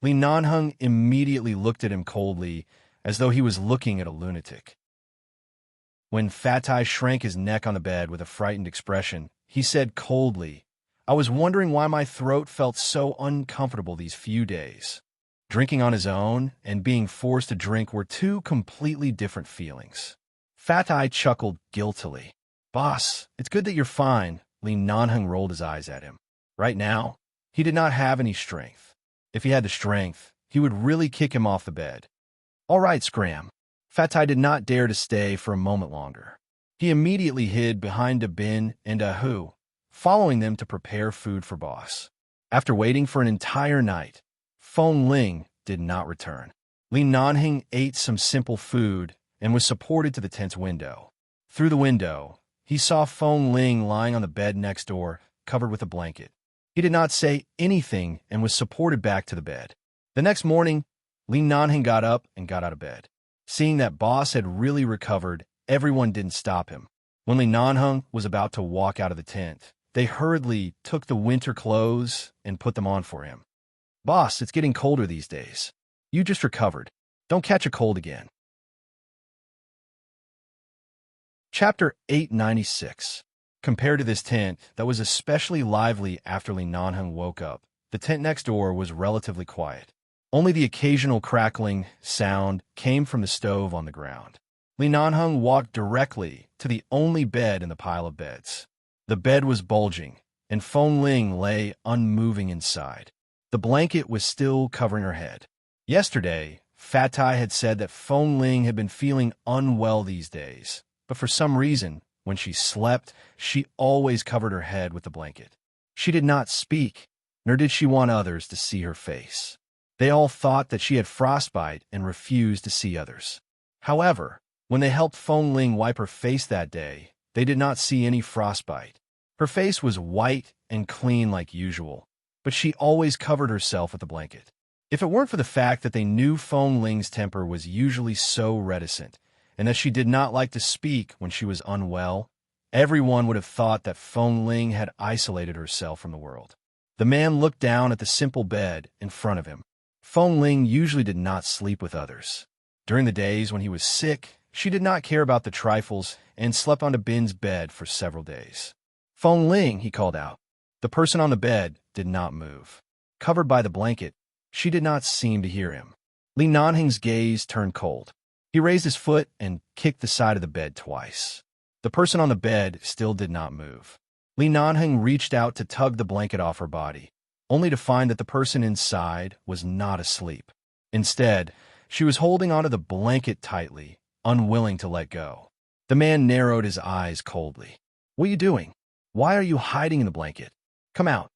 Li Nanheng immediately looked at him coldly, as though he was looking at a lunatic. When Fatai shrank his neck on the bed with a frightened expression, he said coldly, "I was wondering why my throat felt so uncomfortable these few days." Drinking on his own and being forced to drink were two completely different feelings. Fatai chuckled guiltily. "Boss, it's good that you're fine." Li Nanheng rolled his eyes at him. Right now, he did not have any strength. If he had the strength, he would really kick him off the bed. "All right, Scram." Fatai did not dare to stay for a moment longer. He immediately hid behind a bin and a hu, following them to prepare food for Boss. After waiting for an entire night, Feng Ling did not return. Li Nanheng ate some simple food and was supported to the tent's window. Through the window, he saw Feng Ling lying on the bed next door, covered with a blanket. He did not say anything and was supported back to the bed. The next morning, Li Nanheng got up and got out of bed. Seeing that Boss had really recovered, everyone didn't stop him. When Li Nanheng was about to walk out of the tent, they hurriedly took the winter clothes and put them on for him. "Boss, it's getting colder these days. You just recovered. Don't catch a cold again." Chapter 896. Compared to this tent that was especially lively after Li Nanheng woke up, the tent next door was relatively quiet. Only the occasional crackling sound came from the stove on the ground. Li Nanheng walked directly to the only bed in the pile of beds. The bed was bulging, and Feng Ling lay unmoving inside. The blanket was still covering her head. Yesterday, Fatai had said that Feng Ling had been feeling unwell these days, but for some reason, when she slept, she always covered her head with the blanket. She did not speak, nor did she want others to see her face. They all thought that she had frostbite and refused to see others. However, when they helped Feng Ling wipe her face that day, they did not see any frostbite. Her face was white and clean like usual, but she always covered herself with the blanket. If it weren't for the fact that they knew Feng Ling's temper was usually so reticent, and that she did not like to speak when she was unwell, everyone would have thought that Feng Ling had isolated herself from the world. The man looked down at the simple bed in front of him. Feng Ling usually did not sleep with others. During the days when he was sick, she did not care about the trifles and slept on Bin's bed for several days. "Feng Ling," he called out. The person on the bed did not move. Covered by the blanket, she did not seem to hear him. Li Nanheng's gaze turned cold. He raised his foot and kicked the side of the bed twice. The person on the bed still did not move. Li Nanheng reached out to tug the blanket off her body, only to find that the person inside was not asleep. Instead, she was holding onto the blanket tightly, unwilling to let go. The man narrowed his eyes coldly. "What are you doing? Why are you hiding in the blanket? Come out."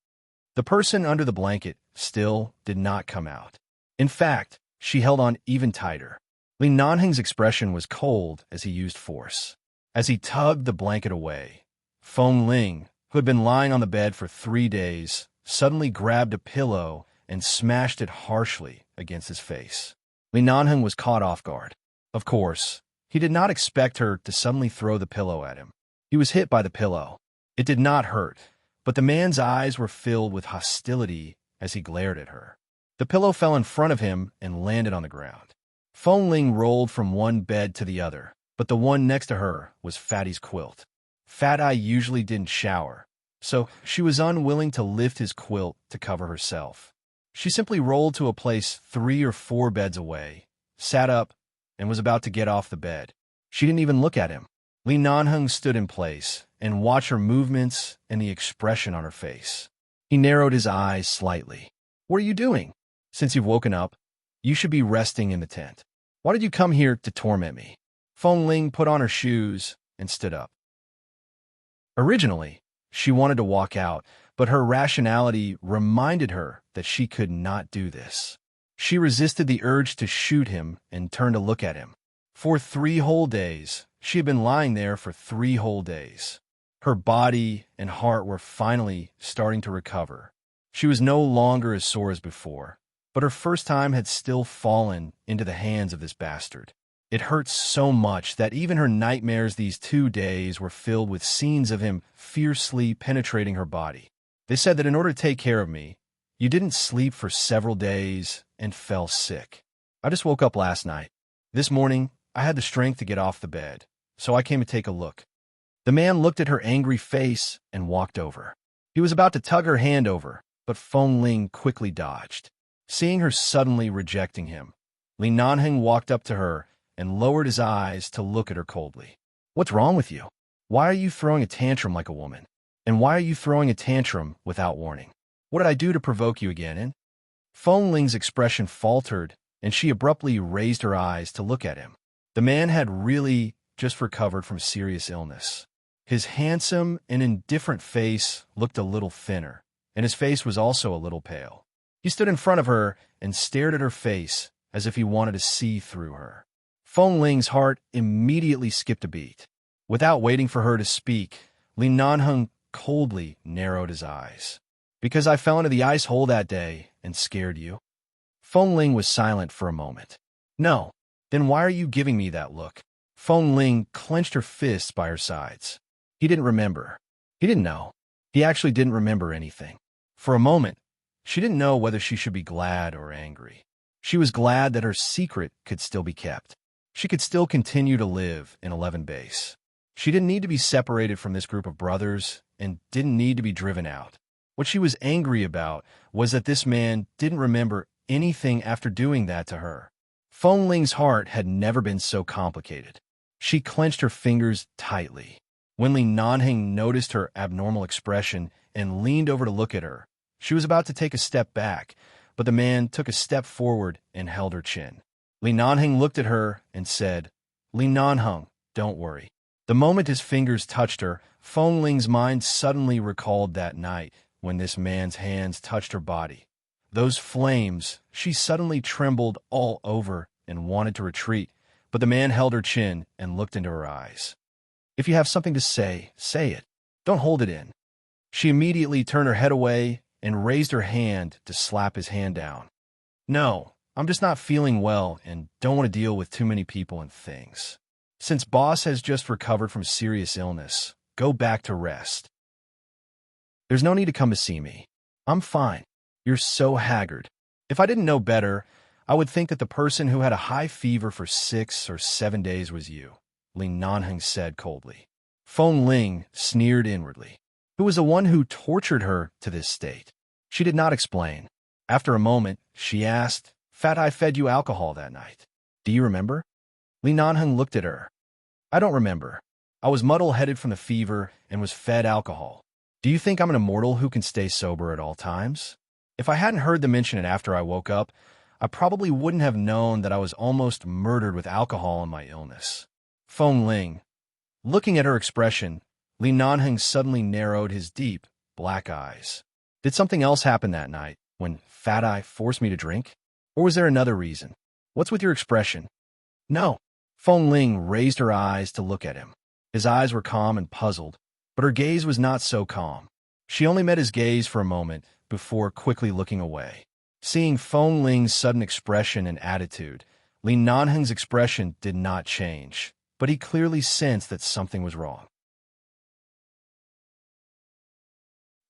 The person under the blanket still did not come out. In fact, she held on even tighter. Li Nanheng's expression was cold as he used force. As he tugged the blanket away, Feng Ling, who had been lying on the bed for 3 days, suddenly grabbed a pillow and smashed it harshly against his face. Li Nanheng was caught off guard. Of course, he did not expect her to suddenly throw the pillow at him. He was hit by the pillow. It did not hurt, but the man's eyes were filled with hostility as he glared at her. The pillow fell in front of him and landed on the ground. Feng Ling rolled from one bed to the other, but the one next to her was Fatty's quilt. Fat Eye usually didn't shower, so she was unwilling to lift his quilt to cover herself. She simply rolled to a place 3 or 4 beds away, sat up, and was about to get off the bed. She didn't even look at him. Lee Nanhung stood in place and watched her movements and the expression on her face. He narrowed his eyes slightly. "What are you doing? Since you've woken up, you should be resting in the tent. Why did you come here to torment me?" Feng Ling put on her shoes and stood up. Originally, she wanted to walk out, but her rationality reminded her that she could not do this. She resisted the urge to shoot him and turned to look at him. For 3 whole days, she had been lying there for 3 whole days. Her body and heart were finally starting to recover. She was no longer as sore as before, but her first time had still fallen into the hands of this bastard. It hurt so much that even her nightmares these 2 days were filled with scenes of him fiercely penetrating her body. They said that in order to take care of me, you didn't sleep for several days and fell sick. I just woke up last night. This morning, I had the strength to get off the bed, so I came to take a look. The man looked at her angry face and walked over. He was about to tug her hand over, but Feng Ling quickly dodged. Seeing her suddenly rejecting him, Li Nanheng walked up to her and lowered his eyes to look at her coldly. "What's wrong with you? Why are you throwing a tantrum like a woman? And why are you throwing a tantrum without warning? What did I do to provoke you again, eh?" Feng Ling's expression faltered, and she abruptly raised her eyes to look at him. The man had really just recovered from serious illness. His handsome and indifferent face looked a little thinner, and his face was also a little pale. He stood in front of her and stared at her face as if he wanted to see through her. Feng Ling's heart immediately skipped a beat. Without waiting for her to speak, Li Nanheng coldly narrowed his eyes. "Because I fell into the ice hole that day and scared you?" Feng Ling was silent for a moment. "No. Then why are you giving me that look?" Feng Ling clenched her fists by her sides. He didn't remember. He didn't know. He actually didn't remember anything. For a moment, she didn't know whether she should be glad or angry. She was glad that her secret could still be kept. She could still continue to live in 11 Base. She didn't need to be separated from this group of brothers and didn't need to be driven out. What she was angry about was that this man didn't remember anything after doing that to her. Feng Ling's heart had never been so complicated. She clenched her fingers tightly. When Li Nanheng noticed her abnormal expression and leaned over to look at her, she was about to take a step back, but the man took a step forward and held her chin. Li Nanheng looked at her and said, "Li Nanheng, don't worry." The moment his fingers touched her, Feng Ling's mind suddenly recalled that night when this man's hands touched her body. Those flames, she suddenly trembled all over and wanted to retreat, but the man held her chin and looked into her eyes. "If you have something to say, say it. Don't hold it in." She immediately turned her head away and raised her hand to slap his hand down. "No, I'm just not feeling well and don't want to deal with too many people and things. Since boss has just recovered from serious illness, go back to rest. There's no need to come to see me. I'm fine. You're so haggard. If I didn't know better, I would think that the person who had a high fever for 6 or 7 days was you," Li Nanheng said coldly. Feng Ling sneered inwardly. Who was the one who tortured her to this state? She did not explain. After a moment, she asked, "Fat Eye fed you alcohol that night. Do you remember?" Li Nanheng looked at her. "I don't remember. I was muddle-headed from the fever and was fed alcohol. Do you think I'm an immortal who can stay sober at all times? If I hadn't heard them mention it after I woke up, I probably wouldn't have known that I was almost murdered with alcohol in my illness." Feng Ling. Looking at her expression, Li Nanheng suddenly narrowed his deep, black eyes. "Did something else happen that night, when Fat Eye forced me to drink? Or was there another reason? What's with your expression?" "No." Feng Ling raised her eyes to look at him. His eyes were calm and puzzled, but her gaze was not so calm. She only met his gaze for a moment before quickly looking away. Seeing Feng Ling's sudden expression and attitude, Li Nanheng's expression did not change, but he clearly sensed that something was wrong.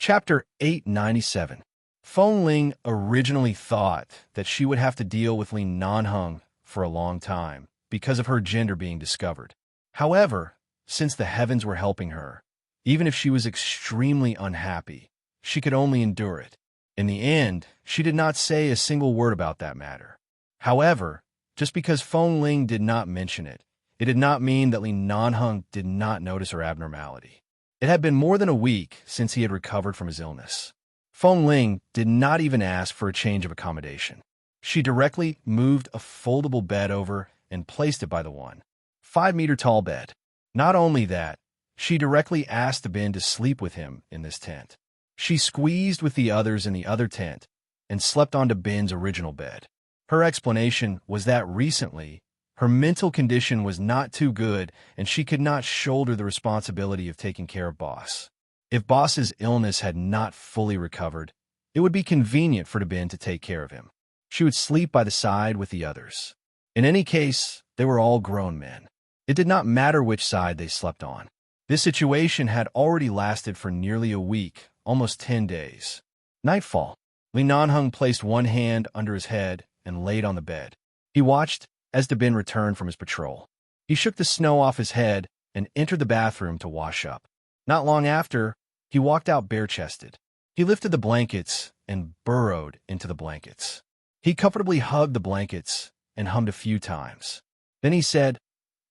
Chapter 897. Feng Ling originally thought that she would have to deal with Li Nanheng for a long time because of her gender being discovered. However, since the heavens were helping her, even if she was extremely unhappy, she could only endure it. In the end, she did not say a single word about that matter. However, just because Feng Ling did not mention it, it did not mean that Li Nanheng did not notice her abnormality. It had been more than a week since he had recovered from his illness. Feng Ling did not even ask for a change of accommodation. She directly moved a foldable bed over and placed it by the 5-meter tall bed. Not only that, she directly asked Dabin to sleep with him in this tent. She squeezed with the others in the other tent and slept on Dabin's original bed. Her explanation was that recently, her mental condition was not too good and she could not shoulder the responsibility of taking care of Boss. If Boss's illness had not fully recovered, it would be convenient for Dabin to take care of him. She would sleep by the side with the others. In any case, they were all grown men. It did not matter which side they slept on. This situation had already lasted for nearly a week, almost 10 days. Nightfall. Li Nanheng placed one hand under his head and laid on the bed. He watched as Dabin returned from his patrol. He shook the snow off his head and entered the bathroom to wash up. Not long after, he walked out bare-chested. He lifted the blankets and burrowed into the blankets. He comfortably hugged the blankets and hummed a few times. Then he said,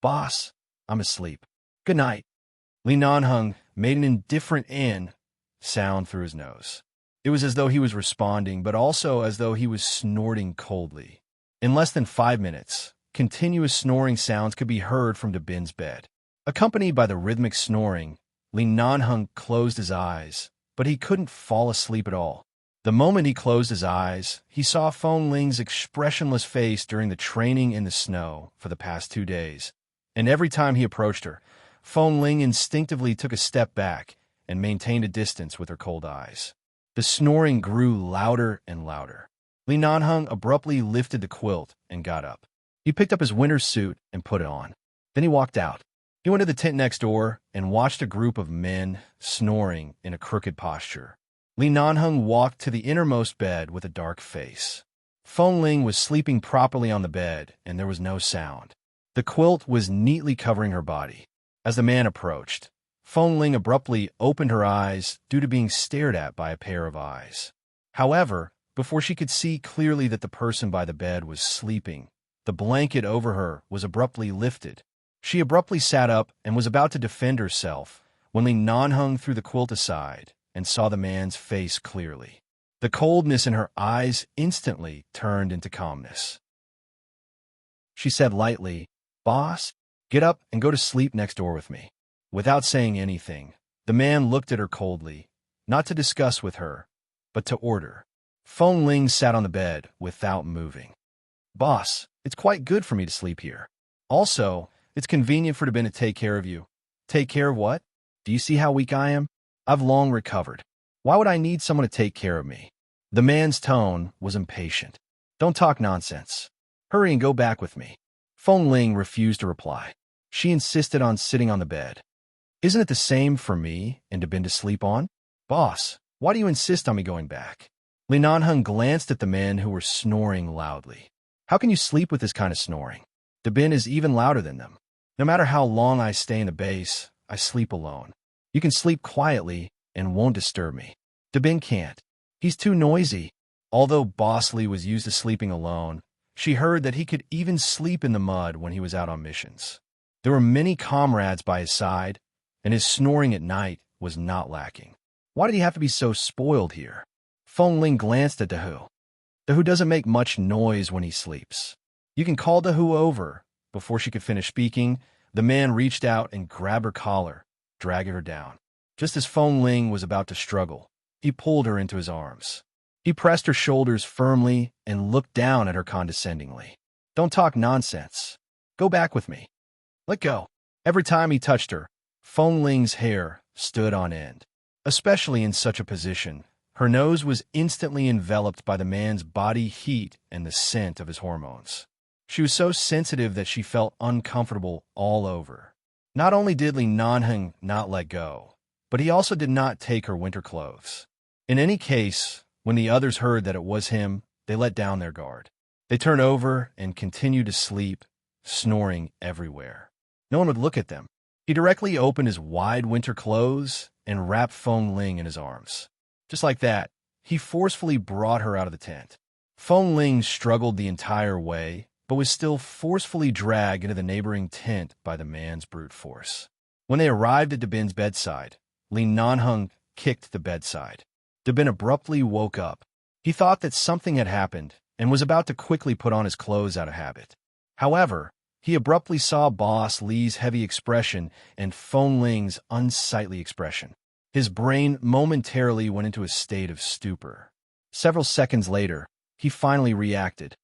"Boss, I'm asleep. Good night." Li Nanheng made an indifferent "in" sound through his nose. It was as though he was responding, but also as though he was snorting coldly. In less than 5 minutes, continuous snoring sounds could be heard from Dabin's bed. Accompanied by the rhythmic snoring, Li Nanheng closed his eyes, but he couldn't fall asleep at all. The moment he closed his eyes, he saw Feng Ling's expressionless face during the training in the snow for the past 2 days, and every time he approached her, Feng Ling instinctively took a step back and maintained a distance with her cold eyes. The snoring grew louder and louder. Li Nanheng abruptly lifted the quilt and got up. He picked up his winter suit and put it on. Then he walked out. He went to the tent next door and watched a group of men snoring in a crooked posture. Li Nanheng walked to the innermost bed with a dark face. Feng Ling was sleeping properly on the bed, and there was no sound. The quilt was neatly covering her body. As the man approached, Feng Ling abruptly opened her eyes due to being stared at by a pair of eyes. However, before she could see clearly that the person by the bed was sleeping, the blanket over her was abruptly lifted. She abruptly sat up and was about to defend herself when Li Nanheng threw the quilt aside and saw the man's face clearly. The coldness in her eyes instantly turned into calmness. She said lightly, "Boss, get up and go to sleep next door with me." Without saying anything, the man looked at her coldly, not to discuss with her, but to order. Feng Ling sat on the bed without moving. "Boss, it's quite good for me to sleep here. Also, it's convenient for Dabin to take care of you." "Take care of what? Do you see how weak I am? I've long recovered. Why would I need someone to take care of me?" The man's tone was impatient. "Don't talk nonsense. Hurry and go back with me." Feng Ling refused to reply. She insisted on sitting on the bed. "Isn't it the same for me and Dabin to sleep on?" "Boss, why do you insist on me going back?" Li Nanheng glanced at the men who were snoring loudly. "How can you sleep with this kind of snoring? Dabin is even louder than them. No matter how long I stay in the base, I sleep alone. You can sleep quietly and won't disturb me. Dabin can't. He's too noisy." Although Boss Li was used to sleeping alone, she heard that he could even sleep in the mud when he was out on missions. There were many comrades by his side, and his snoring at night was not lacking. Why did he have to be so spoiled here? Feng Ling glanced at Dahu. Dahu doesn't make much noise when he sleeps. "You can call Dahu over." Before she could finish speaking, the man reached out and grabbed her collar, dragging her down. Just as Feng Ling was about to struggle, he pulled her into his arms. He pressed her shoulders firmly and looked down at her condescendingly. "Don't talk nonsense. Go back with me. Let go." Every time he touched her, Feng Ling's hair stood on end. Especially in such a position, her nose was instantly enveloped by the man's body heat and the scent of his hormones. She was so sensitive that she felt uncomfortable all over. Not only did Li Nanheng not let go, but he also did not take her winter clothes. In any case, when the others heard that it was him, they let down their guard. They turned over and continued to sleep, snoring everywhere. No one would look at them. He directly opened his wide winter clothes and wrapped Feng Ling in his arms. Just like that, he forcefully brought her out of the tent. Feng Ling struggled the entire way, but was still forcefully dragged into the neighboring tent by the man's brute force. When they arrived at Dabin's bedside, Li Nanheng kicked the bedside. Dabin abruptly woke up. He thought that something had happened and was about to quickly put on his clothes out of habit. However, he abruptly saw Boss Li's heavy expression and Feng Ling's unsightly expression. His brain momentarily went into a state of stupor. Several seconds later, he finally reacted.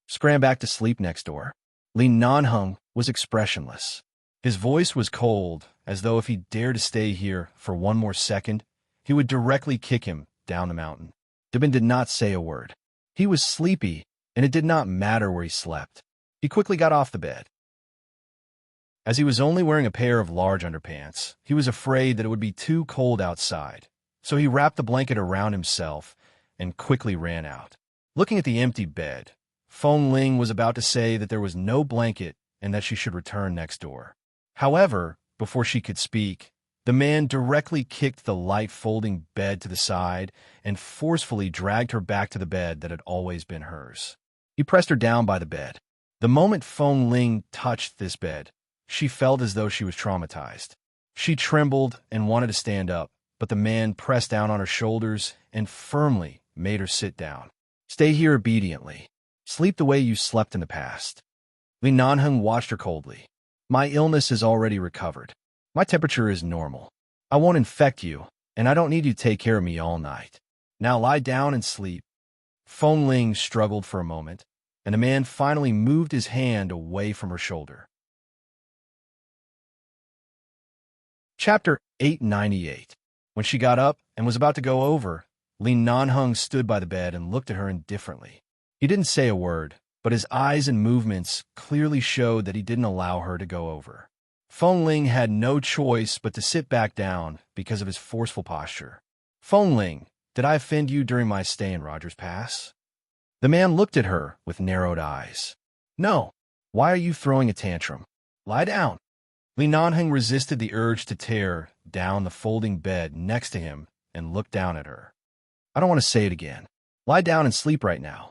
Scram back to sleep next door. Li Nanheng was expressionless. His voice was cold, as though if he dared to stay here for one more second, he would directly kick him down the mountain. Dabin did not say a word. He was sleepy, and it did not matter where he slept. He quickly got off the bed. As he was only wearing a pair of large underpants, he was afraid that it would be too cold outside, so he wrapped the blanket around himself and quickly ran out. Looking at the empty bed, Feng Ling was about to say that there was no blanket and that she should return next door. However, before she could speak, the man directly kicked the light folding bed to the side and forcefully dragged her back to the bed that had always been hers. He pressed her down by the bed. The moment Feng Ling touched this bed, she felt as though she was traumatized. She trembled and wanted to stand up, but the man pressed down on her shoulders and firmly made her sit down. Stay here obediently. Sleep the way you slept in the past. Li Nanheng watched her coldly. My illness is already recovered. My temperature is normal. I won't infect you, and I don't need you to take care of me all night. Now lie down and sleep. Feng Ling struggled for a moment, and the man finally moved his hand away from her shoulder. Chapter 898. When she got up and was about to go over, Li Nanheng stood by the bed and looked at her indifferently. He didn't say a word, but his eyes and movements clearly showed that he didn't allow her to go over. Feng Ling had no choice but to sit back down because of his forceful posture. Feng Ling, did I offend you during my stay in Rogers Pass? The man looked at her with narrowed eyes. No. Why are you throwing a tantrum? Lie down. Li Nanheng resisted the urge to tear down the folding bed next to him and looked down at her. I don't want to say it again. Lie down and sleep right now.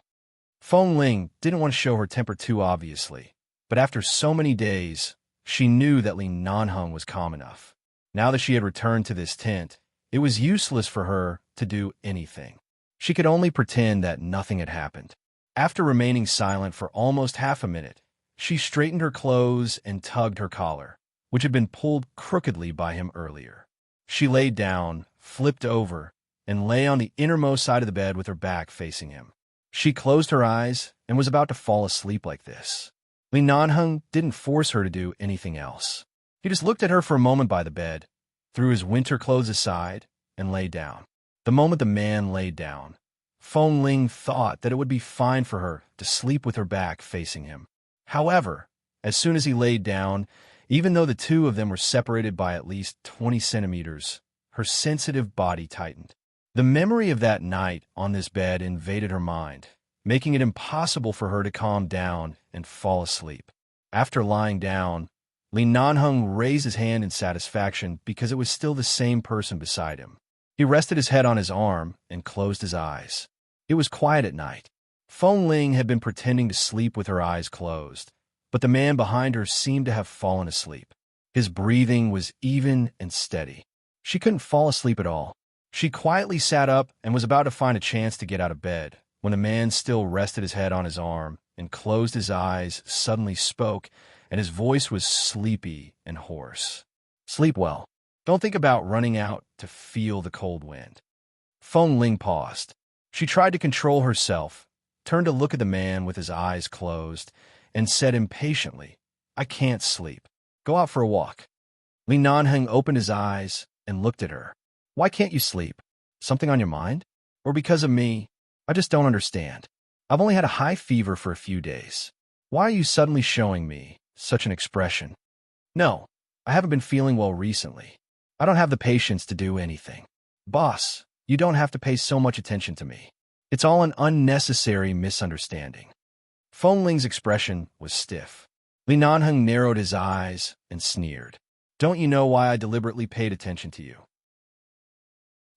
Feng Ling didn't want to show her temper too obviously, but after so many days, she knew that Li Nanheng was calm enough. Now that she had returned to this tent, it was useless for her to do anything. She could only pretend that nothing had happened. After remaining silent for almost half a minute, she straightened her clothes and tugged her collar, which had been pulled crookedly by him earlier. She laid down, flipped over, and lay on the innermost side of the bed with her back facing him. She closed her eyes and was about to fall asleep like this. Li Nanheng didn't force her to do anything else. He just looked at her for a moment by the bed, threw his winter clothes aside, and lay down. The moment the man laid down, Feng Ling thought that it would be fine for her to sleep with her back facing him. However, as soon as he laid down, even though the two of them were separated by at least 20 centimeters, her sensitive body tightened. The memory of that night on this bed invaded her mind, making it impossible for her to calm down and fall asleep. After lying down, Li Nanheng raised his hand in satisfaction because it was still the same person beside him. He rested his head on his arm and closed his eyes. It was quiet at night. Feng Ling had been pretending to sleep with her eyes closed, but the man behind her seemed to have fallen asleep. His breathing was even and steady. She couldn't fall asleep at all. She quietly sat up and was about to find a chance to get out of bed when the man still rested his head on his arm and closed his eyes, suddenly spoke, and his voice was sleepy and hoarse. Sleep well. Don't think about running out to feel the cold wind. Feng Ling paused. She tried to control herself, turned to look at the man with his eyes closed, and said impatiently, I can't sleep. Go out for a walk. Li Nanheng opened his eyes and looked at her. Why can't you sleep? Something on your mind? Or because of me? I just don't understand. I've only had a high fever for a few days. Why are you suddenly showing me such an expression? No, I haven't been feeling well recently. I don't have the patience to do anything. Boss, you don't have to pay so much attention to me. It's all an unnecessary misunderstanding. Feng Ling's expression was stiff. Li Nanheng narrowed his eyes and sneered. Don't you know why I deliberately paid attention to you?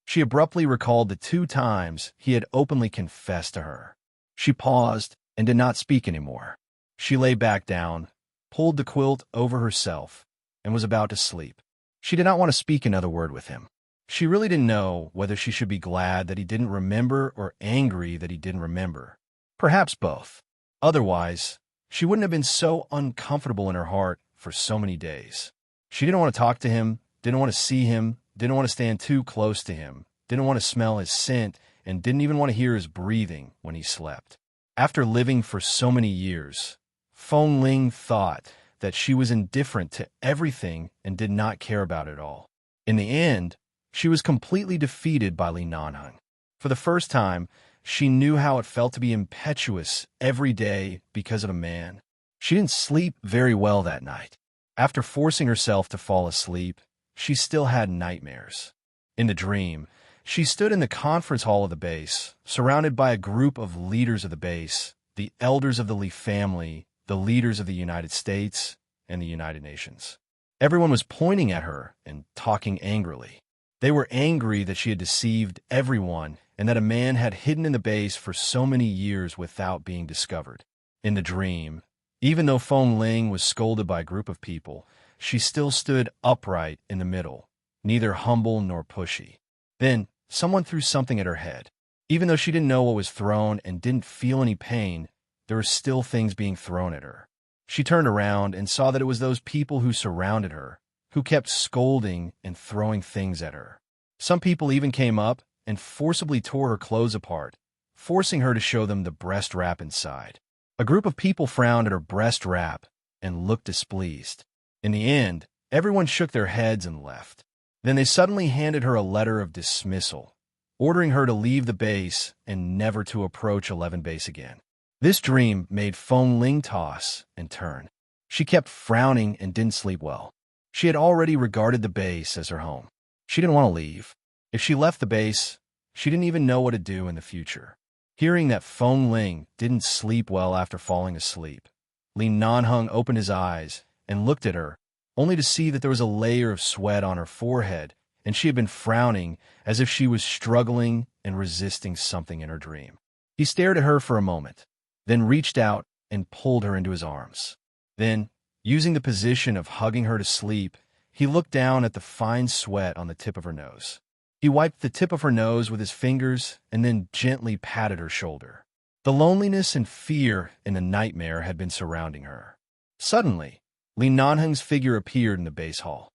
She abruptly recalled the 2 times he had openly confessed to her. She paused and did not speak anymore. She lay back down, pulled the quilt over herself, and was about to sleep. She did not want to speak another word with him. She really didn't know whether she should be glad that he didn't remember or angry that he didn't remember. Perhaps both. Otherwise, she wouldn't have been so uncomfortable in her heart for so many days. She didn't want to talk to him, didn't want to see him, didn't want to stand too close to him, didn't want to smell his scent, and didn't even want to hear his breathing when he slept. After living for so many years, Feng Ling thought that she was indifferent to everything and did not care about it all. In the end, she was completely defeated by Li Nanheng. For the first time, she knew how it felt to be impetuous every day because of a man. She didn't sleep very well that night. After forcing herself to fall asleep, she still had nightmares. In the dream, she stood in the conference hall of the base, surrounded by a group of leaders of the base, the elders of the Li family, the leaders of the United States, and the United Nations. Everyone was pointing at her and talking angrily. They were angry that she had deceived everyone and that a man had hidden in the base for so many years without being discovered. In the dream, even though Feng Ling was scolded by a group of people, she still stood upright in the middle, neither humble nor pushy. Then, someone threw something at her head. Even though she didn't know what was thrown and didn't feel any pain, there were still things being thrown at her. She turned around and saw that it was those people who surrounded her, who kept scolding and throwing things at her. Some people even came up and forcibly tore her clothes apart, forcing her to show them the breast wrap inside. A group of people frowned at her breast wrap and looked displeased. In the end, everyone shook their heads and left. Then they suddenly handed her a letter of dismissal, ordering her to leave the base and never to approach 11 Base again. This dream made Feng Ling toss and turn. She kept frowning and didn't sleep well. She had already regarded the base as her home. She didn't want to leave. If she left the base, she didn't even know what to do in the future. Hearing that Feng Ling didn't sleep well after falling asleep, Li Nanheng opened his eyes and looked at her, only to see that there was a layer of sweat on her forehead, and she had been frowning as if she was struggling and resisting something in her dream. He stared at her for a moment, then reached out and pulled her into his arms. Then, using the position of hugging her to sleep, he looked down at the fine sweat on the tip of her nose. He wiped the tip of her nose with his fingers and then gently patted her shoulder. The loneliness and fear in the nightmare had been surrounding her. Suddenly, Li Nanheng's figure appeared in the base hall.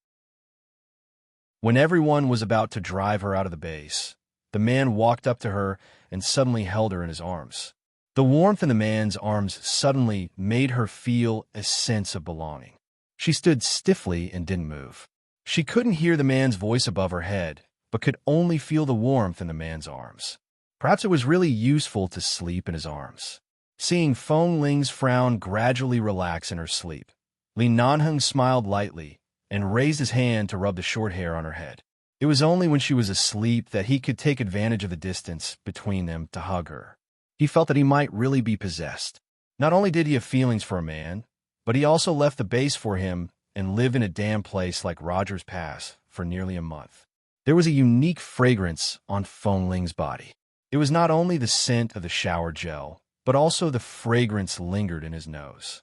When everyone was about to drive her out of the base, the man walked up to her and suddenly held her in his arms. The warmth in the man's arms suddenly made her feel a sense of belonging. She stood stiffly and didn't move. She couldn't hear the man's voice above her head, but could only feel the warmth in the man's arms. Perhaps it was really useful to sleep in his arms. Seeing Feng Ling's frown gradually relax in her sleep, Li Nanheng smiled lightly and raised his hand to rub the short hair on her head. It was only when she was asleep that he could take advantage of the distance between them to hug her. He felt that he might really be possessed. Not only did he have feelings for a man, but he also left the base for him and lived in a damn place like Rogers Pass for nearly a month. There was a unique fragrance on Feng Ling's body. It was not only the scent of the shower gel, but also the fragrance lingered in his nose.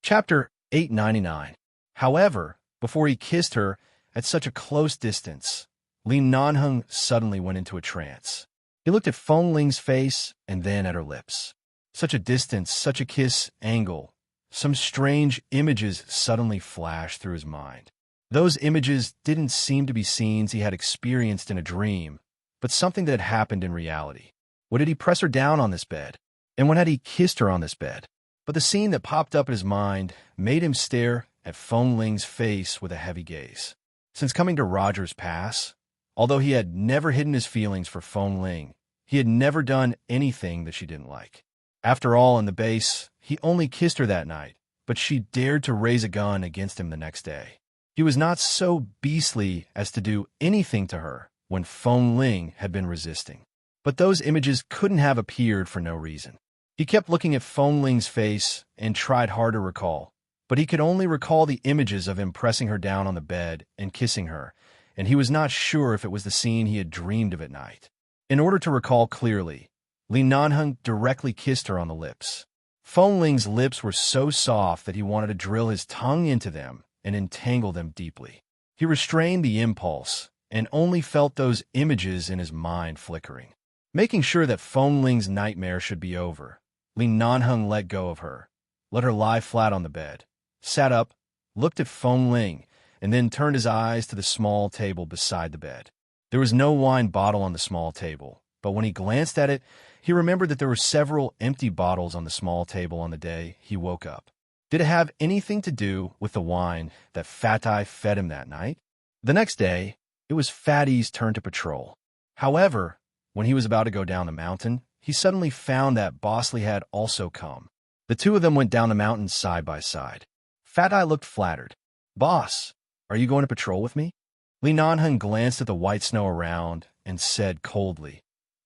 Chapter 899. However, before he kissed her at such a close distance, Li Nanheng suddenly went into a trance. He looked at Feng Ling's face and then at her lips. Such a distance, such a kiss angle. Some strange images suddenly flashed through his mind. Those images didn't seem to be scenes he had experienced in a dream, but something that had happened in reality. When did he press her down on this bed? And when had he kissed her on this bed? But the scene that popped up in his mind made him stare at Feng Ling's face with a heavy gaze. Since coming to Rogers Pass, although he had never hidden his feelings for Feng Ling, he had never done anything that she didn't like. After all, in the base, he only kissed her that night, but she dared to raise a gun against him the next day. He was not so beastly as to do anything to her when Feng Ling had been resisting. But those images couldn't have appeared for no reason. He kept looking at Feng Ling's face and tried hard to recall, but he could only recall the images of him pressing her down on the bed and kissing her, and he was not sure if it was the scene he had dreamed of at night. In order to recall clearly, Li Nanheng directly kissed her on the lips. Feng Ling's lips were so soft that he wanted to drill his tongue into them and entangle them deeply. He restrained the impulse and only felt those images in his mind flickering. Making sure that Feng Ling's nightmare should be over, Li Nanheng let go of her, let her lie flat on the bed, sat up, looked at Feng Ling, and then turned his eyes to the small table beside the bed. There was no wine bottle on the small table, but when he glanced at it, he remembered that there were several empty bottles on the small table on the day he woke up. Did it have anything to do with the wine that Fatai fed him that night? The next day, it was Fatty's turn to patrol. However, when he was about to go down the mountain, he suddenly found that Bosley had also come. The two of them went down the mountain side by side. Fatai looked flattered. "Boss, are you going to patrol with me?" Li Nanheng glanced at the white snow around and said coldly,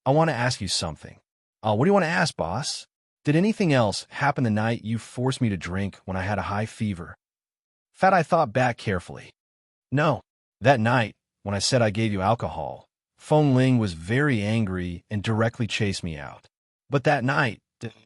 "I want to ask you something." What do you want to ask, boss?" "Did anything else happen the night you forced me to drink when I had a high fever?" Fatai thought back carefully. "No. That night, when I said I gave you alcohol, Feng Ling was very angry and directly chased me out. But that night,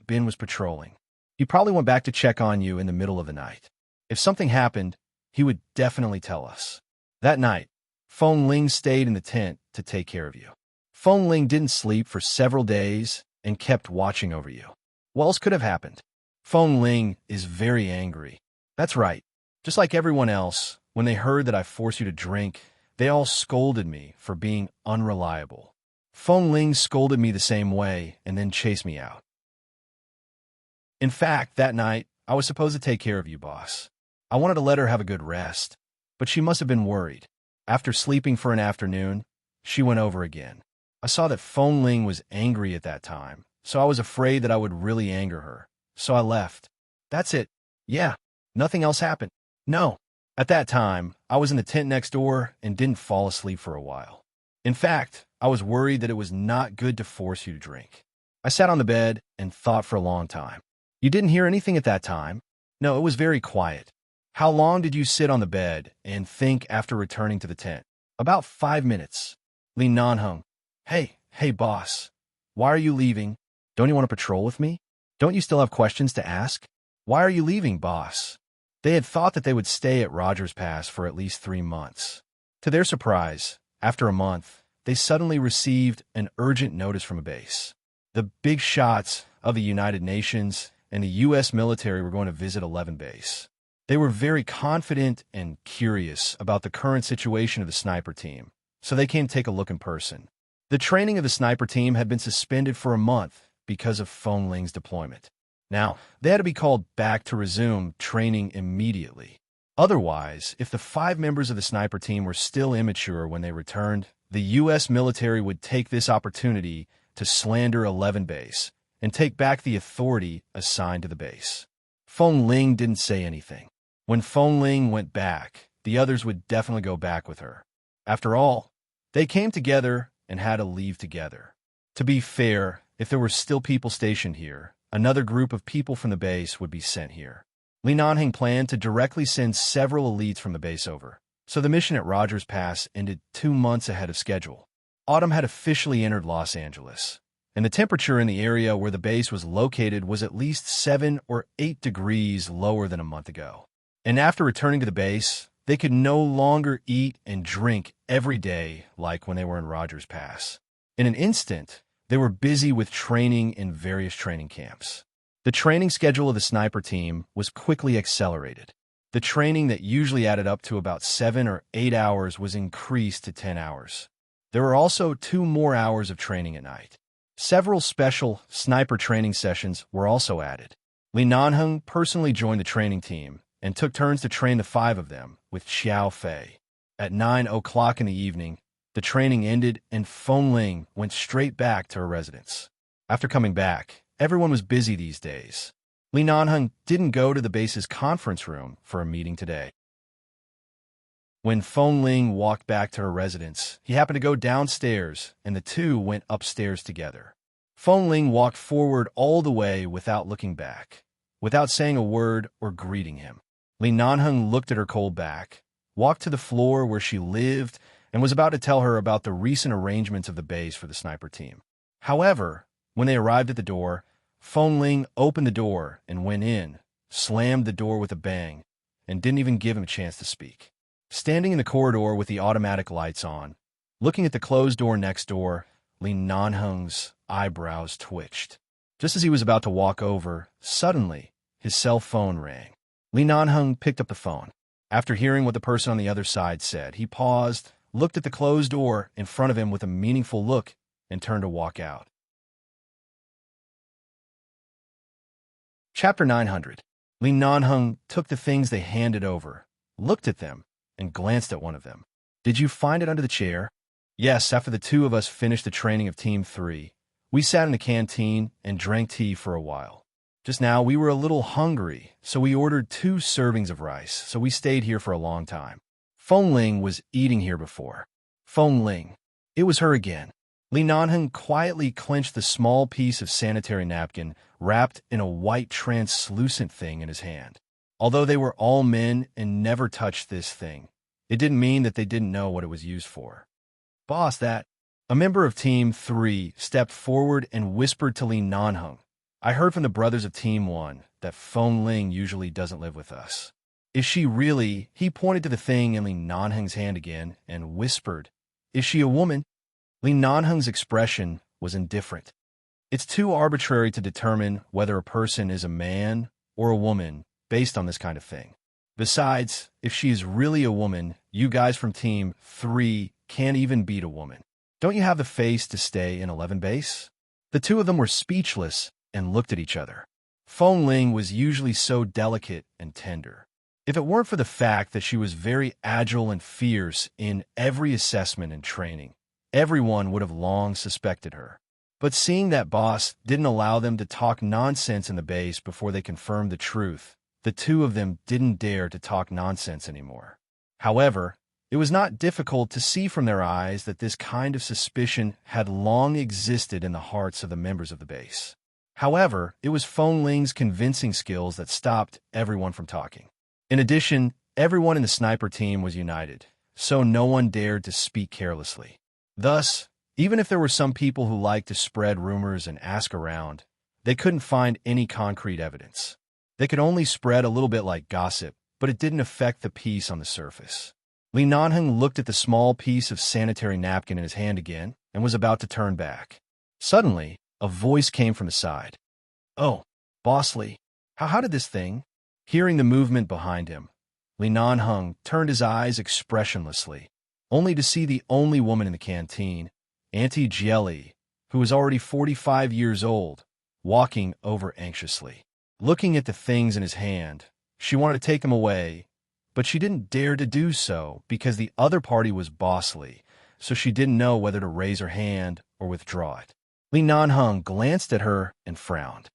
Bin was patrolling. He probably went back to check on you in the middle of the night. If something happened, he would definitely tell us. That night, Feng Ling stayed in the tent to take care of you. Feng Ling didn't sleep for several days and kept watching over you. What else could have happened? Feng Ling is very angry. That's right. Just like everyone else, when they heard that I forced you to drink, they all scolded me for being unreliable. Feng Ling scolded me the same way and then chased me out. In fact, that night, I was supposed to take care of you, boss. I wanted to let her have a good rest, but she must have been worried. After sleeping for an afternoon, she went over again. I saw that Feng Ling was angry at that time, so I was afraid that I would really anger her. So I left. That's it. Yeah, nothing else happened. No. At that time, I was in the tent next door and didn't fall asleep for a while. In fact, I was worried that it was not good to force you to drink. I sat on the bed and thought for a long time. You didn't hear anything at that time? No, it was very quiet. How long did you sit on the bed and think after returning to the tent? About 5 minutes. Li Nanheng. Hey, boss. Why are you leaving? Don't you want to patrol with me? Don't you still have questions to ask? Why are you leaving, boss? They had thought that they would stay at Rogers Pass for at least 3 months. To their surprise, after a month, they suddenly received an urgent notice from a base. The big shots of the United Nations and the U.S. military were going to visit 11 base. They were very confident and curious about the current situation of the sniper team, so they came to take a look in person. The training of the sniper team had been suspended for a month because of Feng Ling's deployment. Now, they had to be called back to resume training immediately. Otherwise, if the 5 members of the sniper team were still immature when they returned, the U.S. military would take this opportunity to slander 11 base and take back the authority assigned to the base. Feng Ling didn't say anything. When Feng Ling went back, the others would definitely go back with her. After all, they came together and had to leave together. To be fair, if there were still people stationed here, another group of people from the base would be sent here. Li Nanheng planned to directly send several elites from the base over, so the mission at Rogers Pass ended 2 months ahead of schedule. Autumn had officially entered Los Angeles, and the temperature in the area where the base was located was at least 7 or 8 degrees lower than a month ago. And after returning to the base, they could no longer eat and drink every day like when they were in Rogers Pass. In an instant, they were busy with training in various training camps. The training schedule of the sniper team was quickly accelerated. The training that usually added up to about 7 or 8 hours was increased to 10 hours. There were also 2 more hours of training at night. Several special sniper training sessions were also added. Li Nanheng personally joined the training team and took turns to train the 5 of them with Xiao Fei. At 9 o'clock in the evening, the training ended and Feng Ling went straight back to her residence. After coming back, everyone was busy these days. Li Nanheng didn't go to the base's conference room for a meeting today. When Feng Ling walked back to her residence, he happened to go downstairs, and the two went upstairs together. Feng Ling walked forward all the way without looking back, without saying a word or greeting him. Li Nanheng looked at her cold back, walked to the floor where she lived, and was about to tell her about the recent arrangements of the base for the sniper team. However, when they arrived at the door, Feng Ling opened the door and went in, slammed the door with a bang, and didn't even give him a chance to speak. Standing in the corridor with the automatic lights on, looking at the closed door next door, Li Nanheng's eyebrows twitched. Just as he was about to walk over, suddenly, his cell phone rang. Li Nanheng picked up the phone. After hearing what the person on the other side said, he paused, looked at the closed door in front of him with a meaningful look, and turned to walk out. Chapter 900. Li Nanheng took the things they handed over, looked at them, and glanced at one of them. Did you find it under the chair? Yes, after the two of us finished the training of Team 3, we sat in the canteen and drank tea for a while. Just now, we were a little hungry, so we ordered 2 servings of rice, so we stayed here for a long time. Feng Ling was eating here before. Feng Ling. It was her again. Li Nanheng quietly clenched the small piece of sanitary napkin wrapped in a white translucent thing in his hand. Although they were all men and never touched this thing, it didn't mean that they didn't know what it was used for. Boss, that... A member of Team 3 stepped forward and whispered to Li Nanheng, I heard from the brothers of Team 1 that Feng Ling usually doesn't live with us. Is she really? He pointed to the thing in Li Nanheng's hand again and whispered, Is she a woman? Li Nanheng's expression was indifferent. It's too arbitrary to determine whether a person is a man or a woman based on this kind of thing. Besides, if she is really a woman, you guys from Team 3 can't even beat a woman. Don't you have the face to stay in 11 base? The two of them were speechless and looked at each other. Feng Ling was usually so delicate and tender. If it weren't for the fact that she was very agile and fierce in every assessment and training, everyone would have long suspected her. But seeing that boss didn't allow them to talk nonsense in the base before they confirmed the truth, the two of them didn't dare to talk nonsense anymore. However, it was not difficult to see from their eyes that this kind of suspicion had long existed in the hearts of the members of the base. However, it was Feng Ling's convincing skills that stopped everyone from talking. In addition, everyone in the sniper team was united, so no one dared to speak carelessly. Thus, even if there were some people who liked to spread rumors and ask around, they couldn't find any concrete evidence. They could only spread a little bit like gossip, but it didn't affect the peace on the surface. Li Nanheng looked at the small piece of sanitary napkin in his hand again and was about to turn back. Suddenly, a voice came from the side. Oh, Boss Li, how did this thing? Hearing the movement behind him, Li Nanheng turned his eyes expressionlessly, only to see the only woman in the canteen, Auntie Jelly, who was already 45 years old, walking over anxiously. Looking at the things in his hand, she wanted to take them away, but she didn't dare to do so because the other party was Boss Li, so she didn't know whether to raise her hand or withdraw it. Li Nanheng glanced at her and frowned.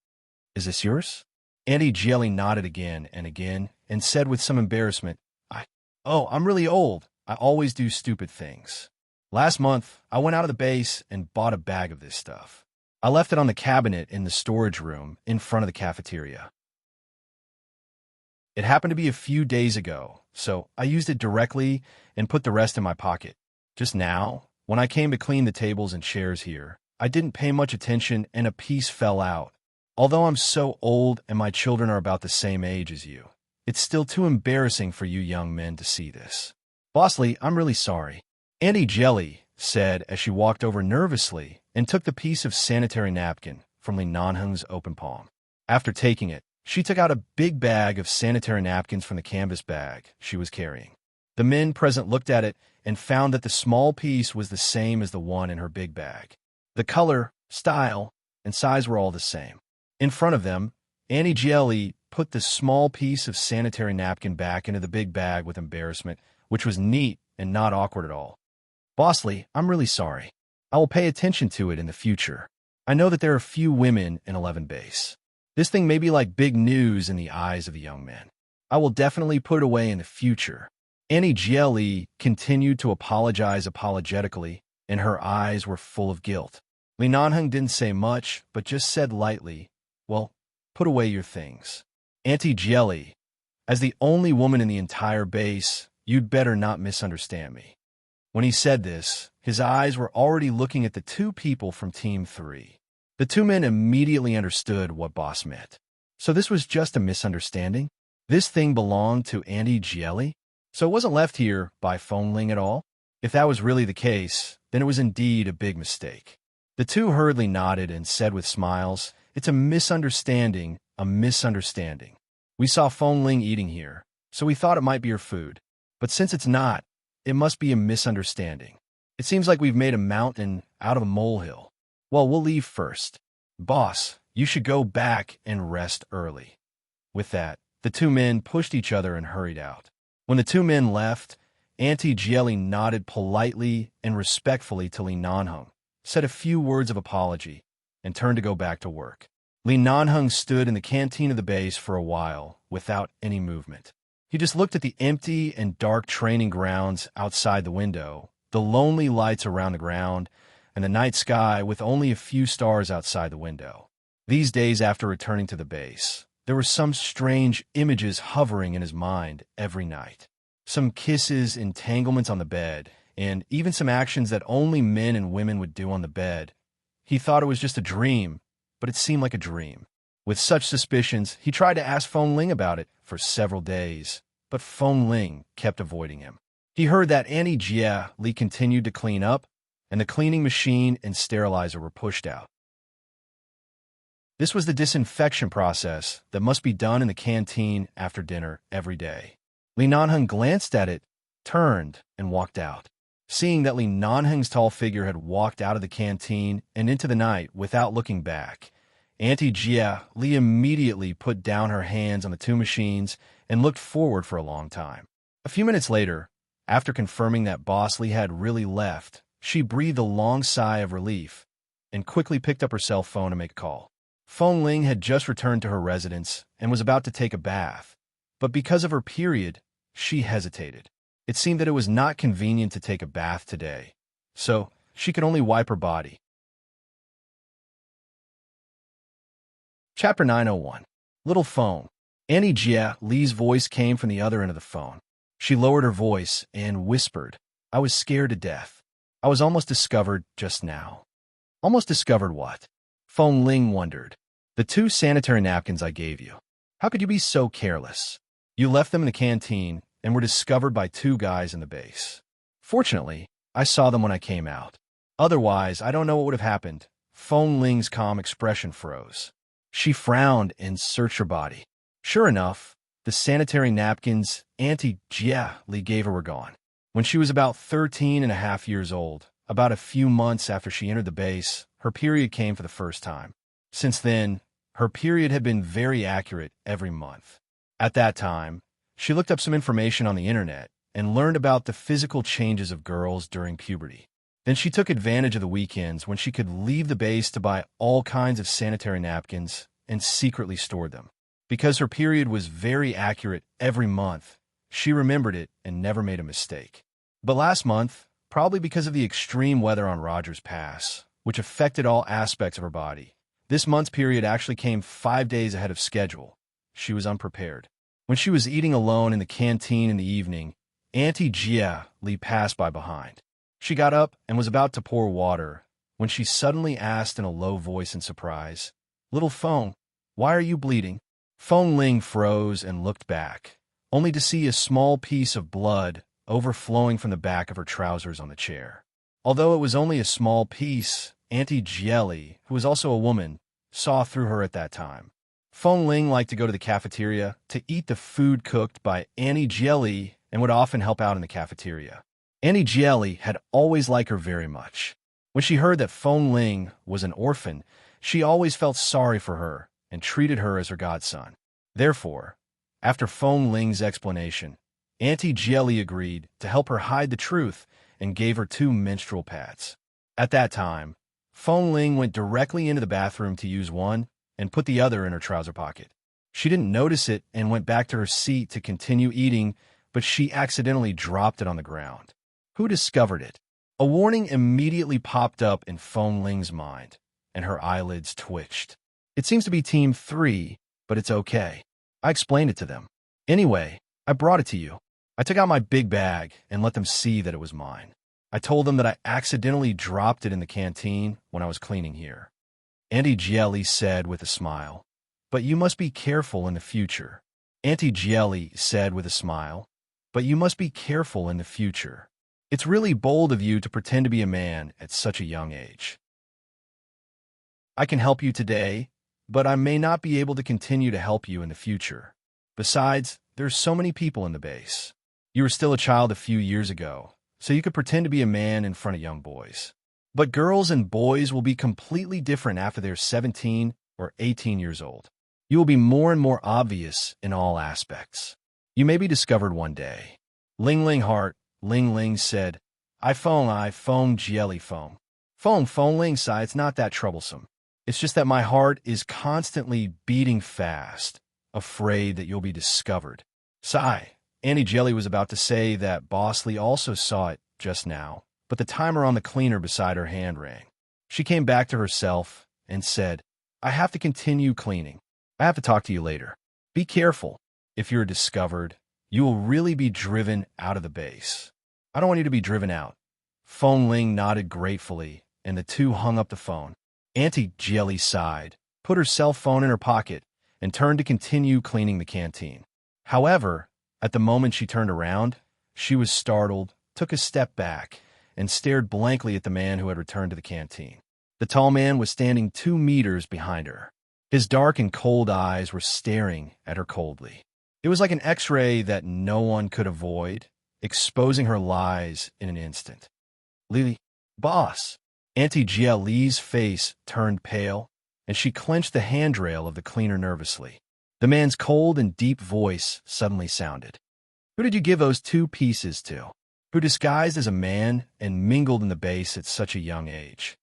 Is this yours? Auntie Jelly nodded again and said with some embarrassment, I'm really old. I always do stupid things. Last month, I went out of the base and bought a bag of this stuff. I left it on the cabinet in the storage room in front of the cafeteria. It happened to be a few days ago, so I used it directly and put the rest in my pocket. Just now, when I came to clean the tables and chairs here, I didn't pay much attention and a piece fell out. Although I'm so old and my children are about the same age as you, it's still too embarrassing for you young men to see this. Boss Li, I'm really sorry. Auntie Jelly said as she walked over nervously and took the piece of sanitary napkin from Li Nanheng's open palm. After taking it, she took out a big bag of sanitary napkins from the canvas bag she was carrying. The men present looked at it and found that the small piece was the same as the one in her big bag. The color, style, and size were all the same. In front of them, Auntie Jelly put the small piece of sanitary napkin back into the big bag with embarrassment, which was neat and not awkward at all. Boss Li, I'm really sorry. I will pay attention to it in the future. I know that there are few women in 11 base. This thing may be like big news in the eyes of the young men. I will definitely put it away in the future. Auntie Jelly continued to apologize apologetically, and her eyes were full of guilt. Li Nanheng didn't say much, but just said lightly, "Well, put away your things. Auntie Jelly, as the only woman in the entire base, you'd better not misunderstand me." When he said this, his eyes were already looking at the two people from Team 3. The two men immediately understood what Boss meant. So this was just a misunderstanding? This thing belonged to Auntie Jelly? So it wasn't left here by Feng Ling at all? If that was really the case, then it was indeed a big mistake. The two hurriedly nodded and said with smiles, "It's a misunderstanding, a misunderstanding. We saw Feng Ling eating here, so we thought it might be her food. But since it's not, it must be a misunderstanding. It seems like we've made a mountain out of a molehill. Well, we'll leave first. Boss, you should go back and rest early." With that, the two men pushed each other and hurried out. When the two men left, Auntie Jelly nodded politely and respectfully to Li Nanheng, said a few words of apology, and turned to go back to work. Li Nanheng stood in the canteen of the base for a while without any movement. He just looked at the empty and dark training grounds outside the window, the lonely lights around the ground, and the night sky with only a few stars outside the window. These days after returning to the base, there were some strange images hovering in his mind every night. Some kisses, entanglements on the bed, and even some actions that only men and women would do on the bed. He thought it was just a dream, but it seemed like a dream. With such suspicions, he tried to ask Feng Ling about it for several days, but Feng Ling kept avoiding him. He heard that Auntie Jelly continued to clean up, and the cleaning machine and sterilizer were pushed out. This was the disinfection process that must be done in the canteen after dinner every day. Li Nanheng glanced at it, turned, and walked out. Seeing that Li Nanheng's tall figure had walked out of the canteen and into the night without looking back, Auntie Jelly immediately put down her hands on the two machines and looked forward for a long time. A few minutes later, after confirming that Boss Li had really left, she breathed a long sigh of relief and quickly picked up her cell phone to make a call. Feng Ling had just returned to her residence and was about to take a bath, but because of her period, she hesitated. It seemed that it was not convenient to take a bath today, so she could only wipe her body. Chapter 901. Little Phone. Auntie Jelly's voice came from the other end of the phone. She lowered her voice and whispered, "I was scared to death. I was almost discovered just now." Almost discovered what? Feng Ling wondered. "The 2 sanitary napkins I gave you. How could you be so careless? You left them in the canteen and were discovered by 2 guys in the base. Fortunately, I saw them when I came out. Otherwise, I don't know what would have happened." Feng Ling's calm expression froze. She frowned and searched her body. Sure enough, the sanitary napkins Auntie Jelly gave her were gone. When she was about 13.5 years old, about a few months after she entered the base, her period came for the first time. Since then, her period had been very accurate every month. At that time, she looked up some information on the internet and learned about the physical changes of girls during puberty. Then she took advantage of the weekends when she could leave the base to buy all kinds of sanitary napkins and secretly stored them. Because her period was very accurate every month, she remembered it and never made a mistake. But last month, probably because of the extreme weather on Rogers Pass, which affected all aspects of her body, this month's period actually came 5 days ahead of schedule. She was unprepared. When she was eating alone in the canteen in the evening, Auntie Jelly passed by behind. She got up and was about to pour water when she suddenly asked in a low voice in surprise, "Little Feng, why are you bleeding?" Feng Ling froze and looked back, only to see a small piece of blood overflowing from the back of her trousers on the chair. Although it was only a small piece, Auntie Jelly, who was also a woman, saw through her at that time. Feng Ling liked to go to the cafeteria to eat the food cooked by Auntie Jelly and would often help out in the cafeteria. Auntie Jelly had always liked her very much. When she heard that Feng Ling was an orphan, she always felt sorry for her and treated her as her godson. Therefore, after Feng Ling's explanation, Auntie Jelly agreed to help her hide the truth and gave her 2 menstrual pads. At that time, Feng Ling went directly into the bathroom to use one and put the other in her trouser pocket. She didn't notice it and went back to her seat to continue eating, but she accidentally dropped it on the ground. Who discovered it? A warning immediately popped up in Feng Ling's mind, and her eyelids twitched. It seems to be Team 3, but it's okay. I explained it to them. Anyway, I brought it to you. I took out my big bag and let them see that it was mine. I told them that I accidentally dropped it in the canteen when I was cleaning here. Auntie Jelly said with a smile, "But you must be careful in the future." Auntie Jelly said with a smile, "But you must be careful in the future. It's really bold of you to pretend to be a man at such a young age. I can help you today, but I may not be able to continue to help you in the future. Besides, there's so many people in the base. You were still a child a few years ago, so you could pretend to be a man in front of young boys. But girls and boys will be completely different after they're 17 or 18 years old. You will be more and more obvious in all aspects. You may be discovered one day." Ling Ling Heart, Ling Ling said, I phone jelly foam. Phone Ling sigh, "It's not that troublesome. It's just that my heart is constantly beating fast, afraid that you'll be discovered." Sigh. Annie Jelly was about to say that Bosley also saw it just now, but the timer on the cleaner beside her hand rang. She came back to herself and said, "I have to continue cleaning. I have to talk to you later. Be careful. If you're discovered, you will really be driven out of the base. I don't want you to be driven out." Feng Ling nodded gratefully, and the two hung up the phone. Auntie Jelly sighed, put her cell phone in her pocket, and turned to continue cleaning the canteen. However, at the moment she turned around, she was startled, took a step back, and stared blankly at the man who had returned to the canteen. The tall man was standing 2 meters behind her. His dark and cold eyes were staring at her coldly. It was like an X-ray that no one could avoid, exposing her lies in an instant. "Lily, boss." Auntie Jia Li's face turned pale, and she clenched the handrail of the cleaner nervously. The man's cold and deep voice suddenly sounded. "Who did you give those 2 pieces to? Who disguised as a man and mingled in the base at such a young age?"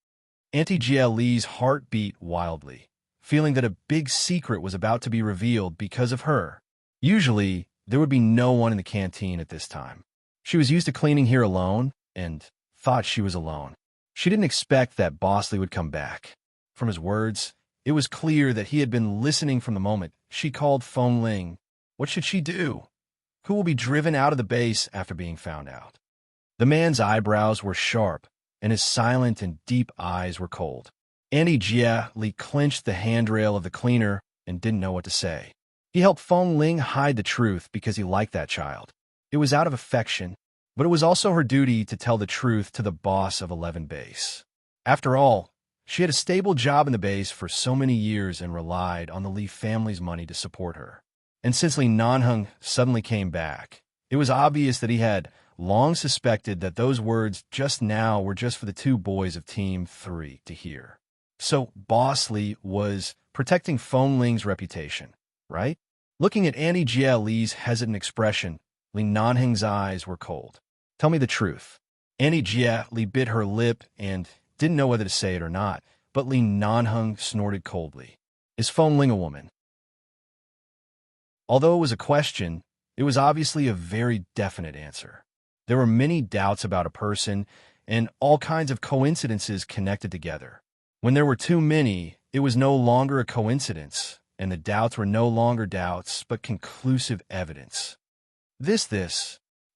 Auntie Jia Li's heart beat wildly, feeling that a big secret was about to be revealed because of her. Usually, there would be no one in the canteen at this time. She was used to cleaning here alone and thought she was alone. She didn't expect that Bosley would come back. From his words, it was clear that he had been listening from the moment she called Feng Ling. What should she do? Who will be driven out of the base after being found out? The man's eyebrows were sharp, and his silent and deep eyes were cold. Auntie Jia Li clenched the handrail of the cleaner and didn't know what to say. He helped Feng Ling hide the truth because he liked that child. It was out of affection, but it was also her duty to tell the truth to the boss of 11 Base. After all, she had a stable job in the base for so many years and relied on the Li family's money to support her. And since Li Nanheng suddenly came back, it was obvious that he had long suspected that those words just now were just for the 2 boys of Team 3 to hear. So Boss Li was protecting Feng Ling's reputation, right? Looking at Auntie Jia Li's hesitant expression, Li Nanheng's eyes were cold. "Tell me the truth." Auntie Jia Li bit her lip and didn't know whether to say it or not, but Li Nanheng snorted coldly. "Is Feng Ling a woman?" Although it was a question, it was obviously a very definite answer. There were many doubts about a person and all kinds of coincidences connected together. When there were too many, it was no longer a coincidence, and the doubts were no longer doubts, but conclusive evidence.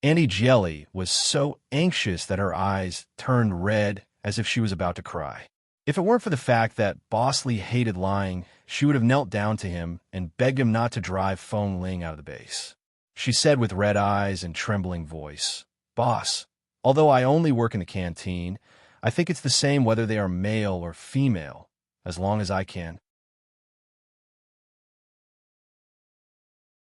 Auntie Jelly was so anxious that her eyes turned red as if she was about to cry. If it weren't for the fact that Boss Lee hated lying, she would have knelt down to him and begged him not to drive Feng Ling out of the base. She said with red eyes and trembling voice, "Boss, although I only work in the canteen, I think it's the same whether they are male or female, as long as I can."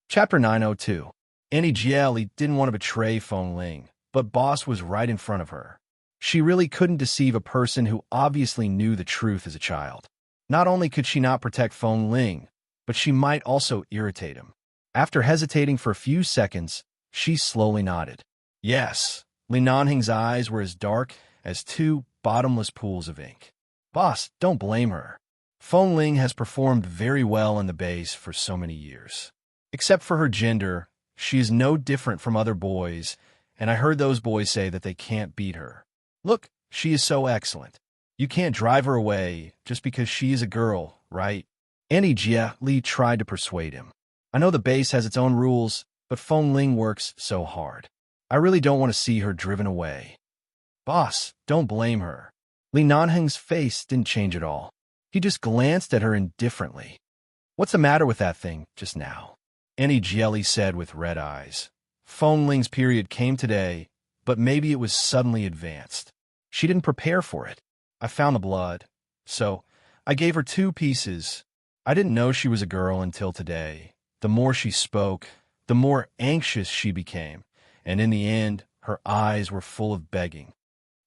Chapter 902. Auntie Jelly didn't want to betray Feng Ling, but Boss was right in front of her. She really couldn't deceive a person who obviously knew the truth as a child. Not only could she not protect Feng Ling, but she might also irritate him. After hesitating for a few seconds, she slowly nodded. Yes, Li Nanheng's eyes were as dark as 2 bottomless pools of ink. Boss, don't blame her. Feng Ling has performed very well in the base for so many years. Except for her gender, she is no different from other boys, and I heard those boys say that they can't beat her. Look, she is so excellent. You can't drive her away just because she is a girl, right? Annie Jia Li tried to persuade him. I know the base has its own rules, but Feng Ling works so hard. I really don't want to see her driven away. Boss, don't blame her. Li Nanheng's face didn't change at all. He just glanced at her indifferently. What's the matter with that thing just now? Annie Jia said with red eyes. Feng Ling's period came today, but maybe it was suddenly advanced. She didn't prepare for it. I found the blood, so I gave her 2 pieces. I didn't know she was a girl until today. The more she spoke, the more anxious she became, and in the end, her eyes were full of begging.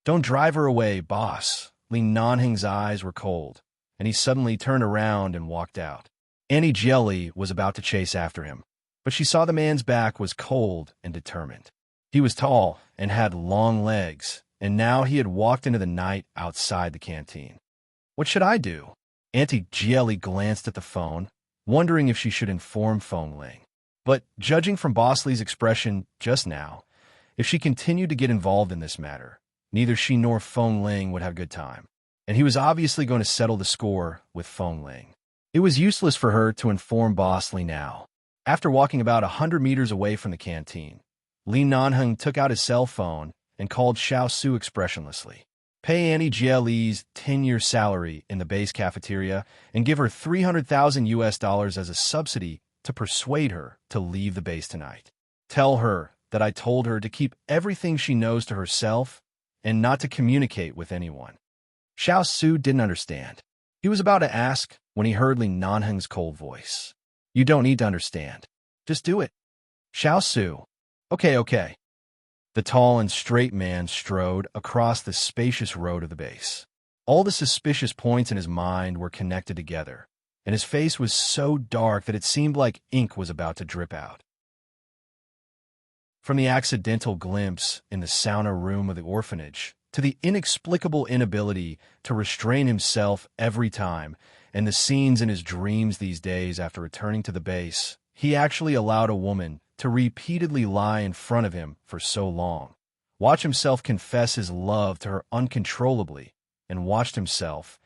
Don't drive her away, boss. Li Nanheng's eyes were cold, and he suddenly turned around and walked out. Annie Jia was about to chase after him, but she saw the man's back was cold and determined. He was tall and had long legs, and now he had walked into the night outside the canteen. What should I do? Auntie Jia glanced at the phone, wondering if she should inform Feng Ling. But judging from Boss Li's expression just now, if she continued to get involved in this matter, neither she nor Feng Ling would have a good time, and he was obviously going to settle the score with Feng Ling. It was useless for her to inform Boss Li now. After walking about 100 meters away from the canteen, Li Nanheng took out his cell phone and called Xiao Su expressionlessly. Pay Annie Jia Li's 10-year salary in the base cafeteria and give her $300,000 as a subsidy to persuade her to leave the base tonight. Tell her that I told her to keep everything she knows to herself and not to communicate with anyone. Xiao Su didn't understand. He was about to ask when he heard Li Nanheng's cold voice. You don't need to understand. Just do it. Xiao Su. Okay. The tall and straight man strode across the spacious road of the base. All the suspicious points in his mind were connected together, and his face was so dark that it seemed like ink was about to drip out. From the accidental glimpse in the sauna room of the orphanage, to the inexplicable inability to restrain himself every time, and the scenes in his dreams these days after returning to the base, he actually allowed a woman to repeatedly lie in front of him for so long, watch himself confess his love to her uncontrollably, and watched himself,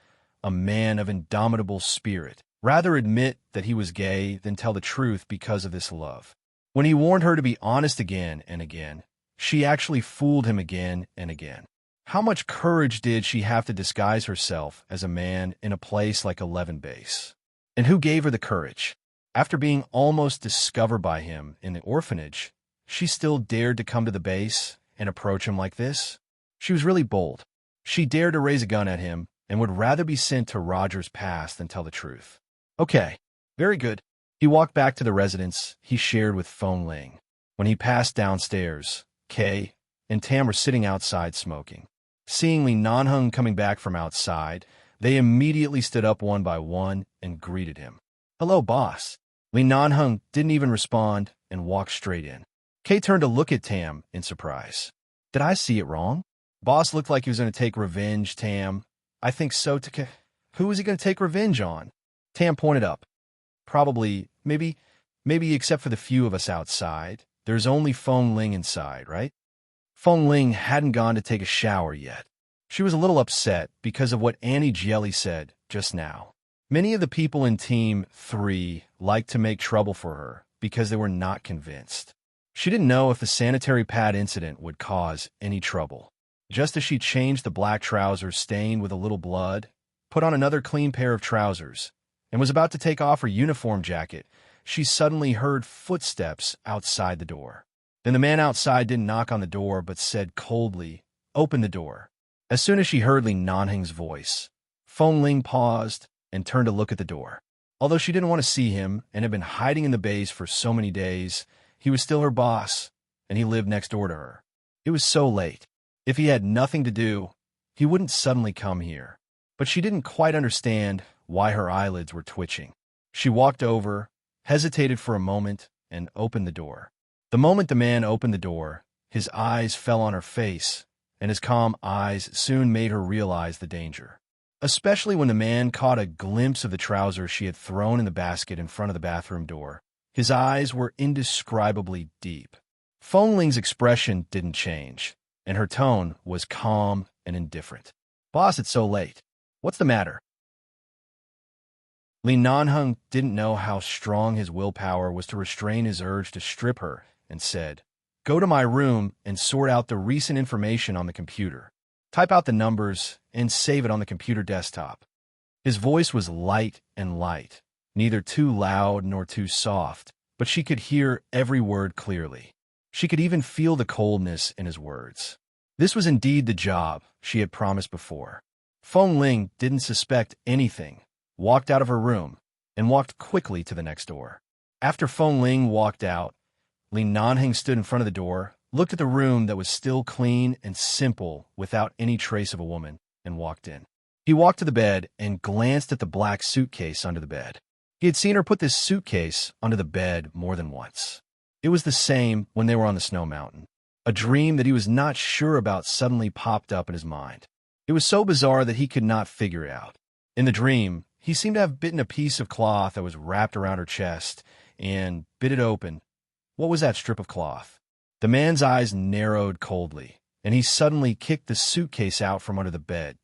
a man of indomitable spirit, rather admit that he was gay than tell the truth because of this love. When he warned her to be honest again and again, she actually fooled him again and again. How much courage did she have to disguise herself as a man in a place like 11 Base? And who gave her the courage? After being almost discovered by him in the orphanage, she still dared to come to the base and approach him like this? She was really bold. She dared to raise a gun at him and would rather be sent to Roger's past than tell the truth. Okay, very good. He walked back to the residence he shared with Feng Ling. When he passed downstairs, Kay and Tam were sitting outside smoking. Seeing Li Nanheng coming back from outside, they immediately stood up one by one and greeted him. Hello, boss. Li Nanheng didn't even respond and walked straight in. Kay turned to look at Tam in surprise. Did I see it wrong? Boss looked like he was going to take revenge, Tam. I think so. Who is he going to take revenge on? Tam pointed up. Probably, maybe except for the few of us outside. There's only Feng Ling inside, right? Feng Ling hadn't gone to take a shower yet. She was a little upset because of what Annie Jia said just now. Many of the people in Team 3 liked to make trouble for her because they were not convinced. She didn't know if the sanitary pad incident would cause any trouble. Just as she changed the black trousers stained with a little blood, put on another clean pair of trousers, and was about to take off her uniform jacket, she suddenly heard footsteps outside the door. Then the man outside didn't knock on the door but said coldly, "Open the door." As soon as she heard Li Nanheng's voice, Feng Ling paused and turned to look at the door. Although she didn't want to see him and had been hiding in the base for so many days, he was still her boss, and he lived next door to her. It was so late. If he had nothing to do, he wouldn't suddenly come here. But she didn't quite understand why her eyelids were twitching. She walked over, hesitated for a moment, and opened the door. The moment the man opened the door, his eyes fell on her face, and his calm eyes soon made her realize the danger. Especially when the man caught a glimpse of the trousers she had thrown in the basket in front of the bathroom door. His eyes were indescribably deep. Feng Ling's expression didn't change. and her tone was calm and indifferent. "Boss, it's so late. What's the matter?" Li Nanheng didn't know how strong his willpower was to restrain his urge to strip her and said, "Go to my room and sort out the recent information on the computer. Type out the numbers and save it on the computer desktop." His voice was light and light, neither too loud nor too soft, but she could hear every word clearly. She could even feel the coldness in his words. This was indeed the job she had promised before. Feng Ling didn't suspect anything, walked out of her room, and walked quickly to the next door. After Feng Ling walked out, Li Nanheng stood in front of the door, looked at the room that was still clean and simple without any trace of a woman, and walked in. He walked to the bed and glanced at the black suitcase under the bed. He had seen her put this suitcase under the bed more than once. It was the same when they were on the snow mountain. A dream that he was not sure about suddenly popped up in his mind. It was so bizarre that he could not figure it out. In the dream, he seemed to have bitten a piece of cloth that was wrapped around her chest and bit it open. What was that strip of cloth? The man's eyes narrowed coldly, and he suddenly kicked the suitcase out from under the bed.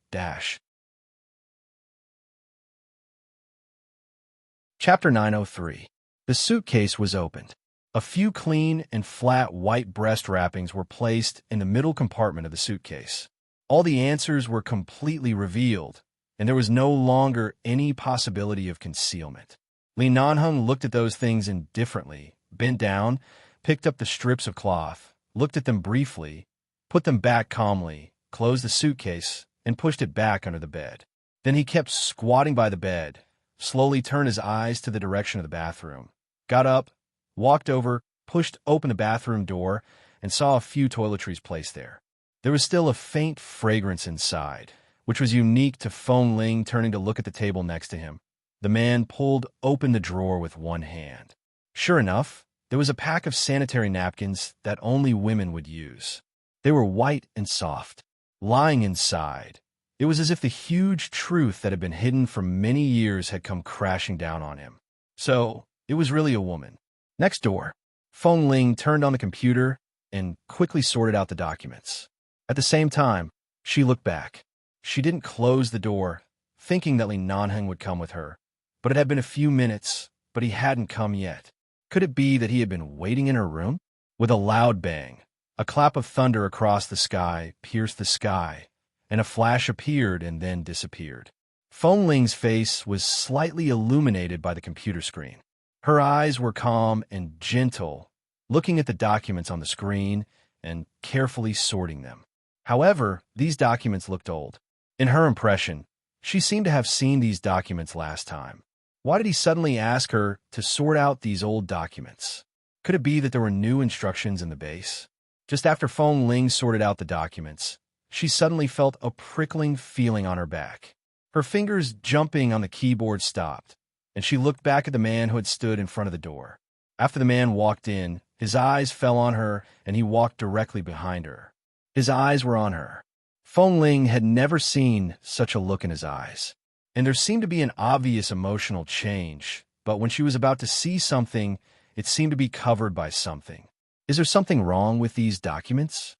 Chapter 903. The suitcase was opened. A few clean and flat white breast wrappings were placed in the middle compartment of the suitcase. All the answers were completely revealed, and there was no longer any possibility of concealment. Li Nanheng looked at those things indifferently, bent down, picked up the strips of cloth, looked at them briefly, put them back calmly, closed the suitcase, and pushed it back under the bed. Then he kept squatting by the bed, slowly turned his eyes to the direction of the bathroom, got up, walked over, pushed open the bathroom door, and saw a few toiletries placed there. There was still a faint fragrance inside, which was unique to Feng Ling turning to look at the table next to him. The man pulled open the drawer with one hand. Sure enough, there was a pack of sanitary napkins that only women would use. They were white and soft. Lying inside, it was as if the huge truth that had been hidden for many years had come crashing down on him. So, it was really a woman. Next door, Feng Ling turned on the computer and quickly sorted out the documents. At the same time, she looked back. She didn't close the door, thinking that Li Nanheng would come with her. But it had been a few minutes, but he hadn't come yet. Could it be that he had been waiting in her room? With a loud bang, a clap of thunder across the sky pierced the sky, and a flash appeared and then disappeared. Feng Ling's face was slightly illuminated by the computer screen. Her eyes were calm and gentle, looking at the documents on the screen and carefully sorting them. However, these documents looked old. In her impression, she seemed to have seen these documents last time. Why did he suddenly ask her to sort out these old documents? Could it be that there were new instructions in the base? Just after Feng Ling sorted out the documents, she suddenly felt a prickling feeling on her back. Her fingers jumping on the keyboard stopped, and she looked back at the man who had stood in front of the door. After the man walked in, his eyes fell on her, and he walked directly behind her. His eyes were on her. Feng Ling had never seen such a look in his eyes, and there seemed to be an obvious emotional change, but when she was about to see something, it seemed to be covered by something. Is there something wrong with these documents?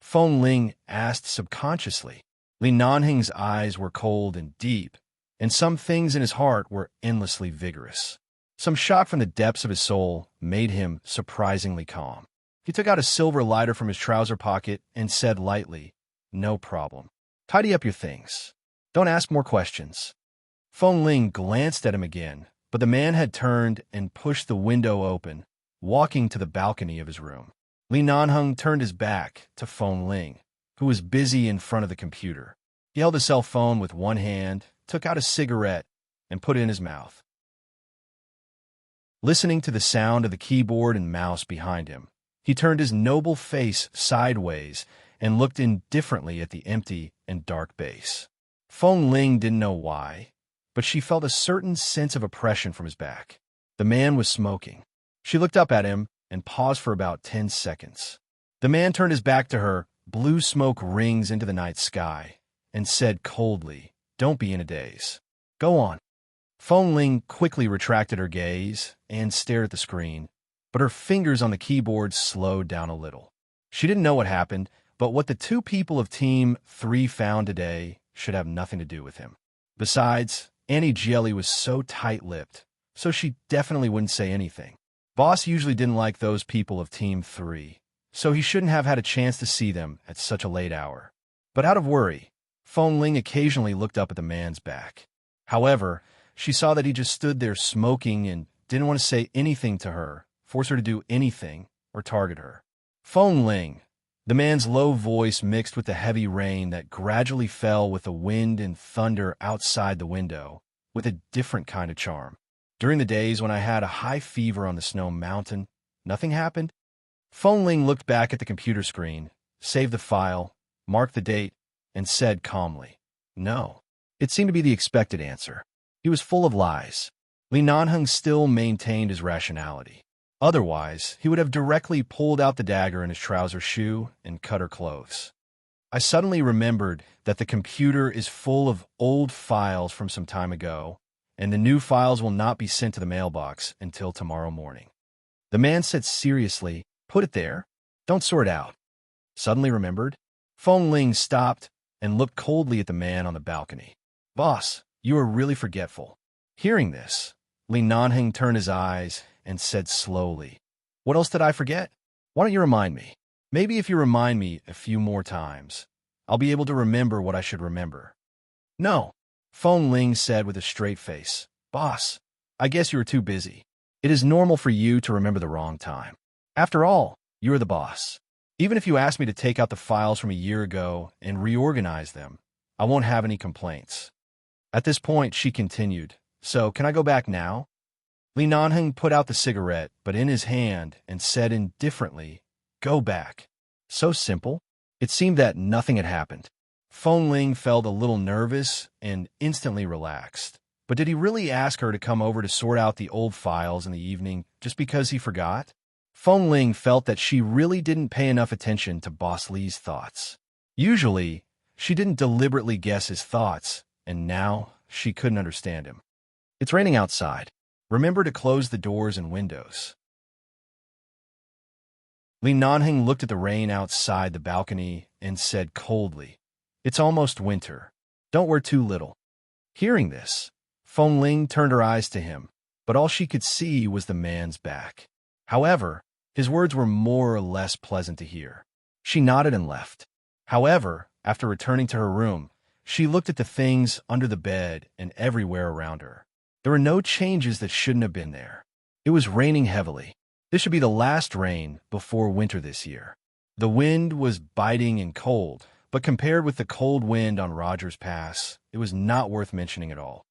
Feng Ling asked subconsciously. Li Nanheng's eyes were cold and deep, and some things in his heart were endlessly vigorous. Some shock from the depths of his soul made him surprisingly calm. He took out a silver lighter from his trouser pocket and said lightly, "No problem. Tidy up your things. Don't ask more questions." Feng Ling glanced at him again, but the man had turned and pushed the window open, walking to the balcony of his room. Li Nanheng turned his back to Feng Ling, who was busy in front of the computer. He held his cell phone with one hand, took out a cigarette, and put it in his mouth. Listening to the sound of the keyboard and mouse behind him, he turned his noble face sideways and looked indifferently at the empty and dark base. Feng Ling didn't know why, but she felt a certain sense of oppression from his back. The man was smoking. She looked up at him and paused for about 10 seconds. The man turned his back to her, blue smoke rings into the night sky, and said coldly, "Don't be in a daze. Go on." Feng Ling quickly retracted her gaze and stared at the screen, but her fingers on the keyboard slowed down a little. She didn't know what happened, but what the two people of Team 3 found today should have nothing to do with him. Besides, Annie Jelly was so tight-lipped, so she definitely wouldn't say anything. Boss usually didn't like those people of Team 3, so he shouldn't have had a chance to see them at such a late hour. But out of worry, Feng Ling occasionally looked up at the man's back. However, she saw that he just stood there smoking and didn't want to say anything to her, force her to do anything, or target her. Feng Ling. The man's low voice mixed with the heavy rain that gradually fell with the wind and thunder outside the window, with a different kind of charm. During the days when I had a high fever on the snow mountain, nothing happened? Feng Ling looked back at the computer screen, saved the file, marked the date, and said calmly, "No." It seemed to be the expected answer. He was full of lies. Li Nanheng still maintained his rationality. Otherwise, he would have directly pulled out the dagger in his trouser shoe and cut her clothes. I suddenly remembered that the computer is full of old files from some time ago, and the new files will not be sent to the mailbox until tomorrow morning. The man said seriously, "Put it there. Don't sort out." Suddenly remembered, Feng Ling stopped and looked coldly at the man on the balcony. "Boss, you are really forgetful." Hearing this, Li Nanheng turned his eyes and said slowly, "What else did I forget? Why don't you remind me? Maybe if you remind me a few more times, I'll be able to remember what I should remember." "No," Feng Ling said with a straight face. "Boss, I guess you were too busy. It is normal for you to remember the wrong time. After all, you are the boss. Even if you ask me to take out the files from a year ago and reorganize them, I won't have any complaints." At this point, she continued, "So, can I go back now?" Li Nanheng put out the cigarette, but in his hand, and said indifferently, "Go back." So simple. It seemed that nothing had happened. Feng Ling felt a little nervous and instantly relaxed. But did he really ask her to come over to sort out the old files in the evening just because he forgot? Feng Ling felt that she really didn't pay enough attention to Boss Li's thoughts. Usually, she didn't deliberately guess his thoughts, and now she couldn't understand him. "It's raining outside. Remember to close the doors and windows." Li Nanheng looked at the rain outside the balcony and said coldly, "It's almost winter. Don't wear too little." Hearing this, Feng Ling turned her eyes to him, but all she could see was the man's back. However, his words were more or less pleasant to hear. She nodded and left. However, after returning to her room, she looked at the things under the bed and everywhere around her. There were no changes that shouldn't have been there. It was raining heavily. This should be the last rain before winter this year. The wind was biting and cold, but compared with the cold wind on Rogers Pass, it was not worth mentioning at all.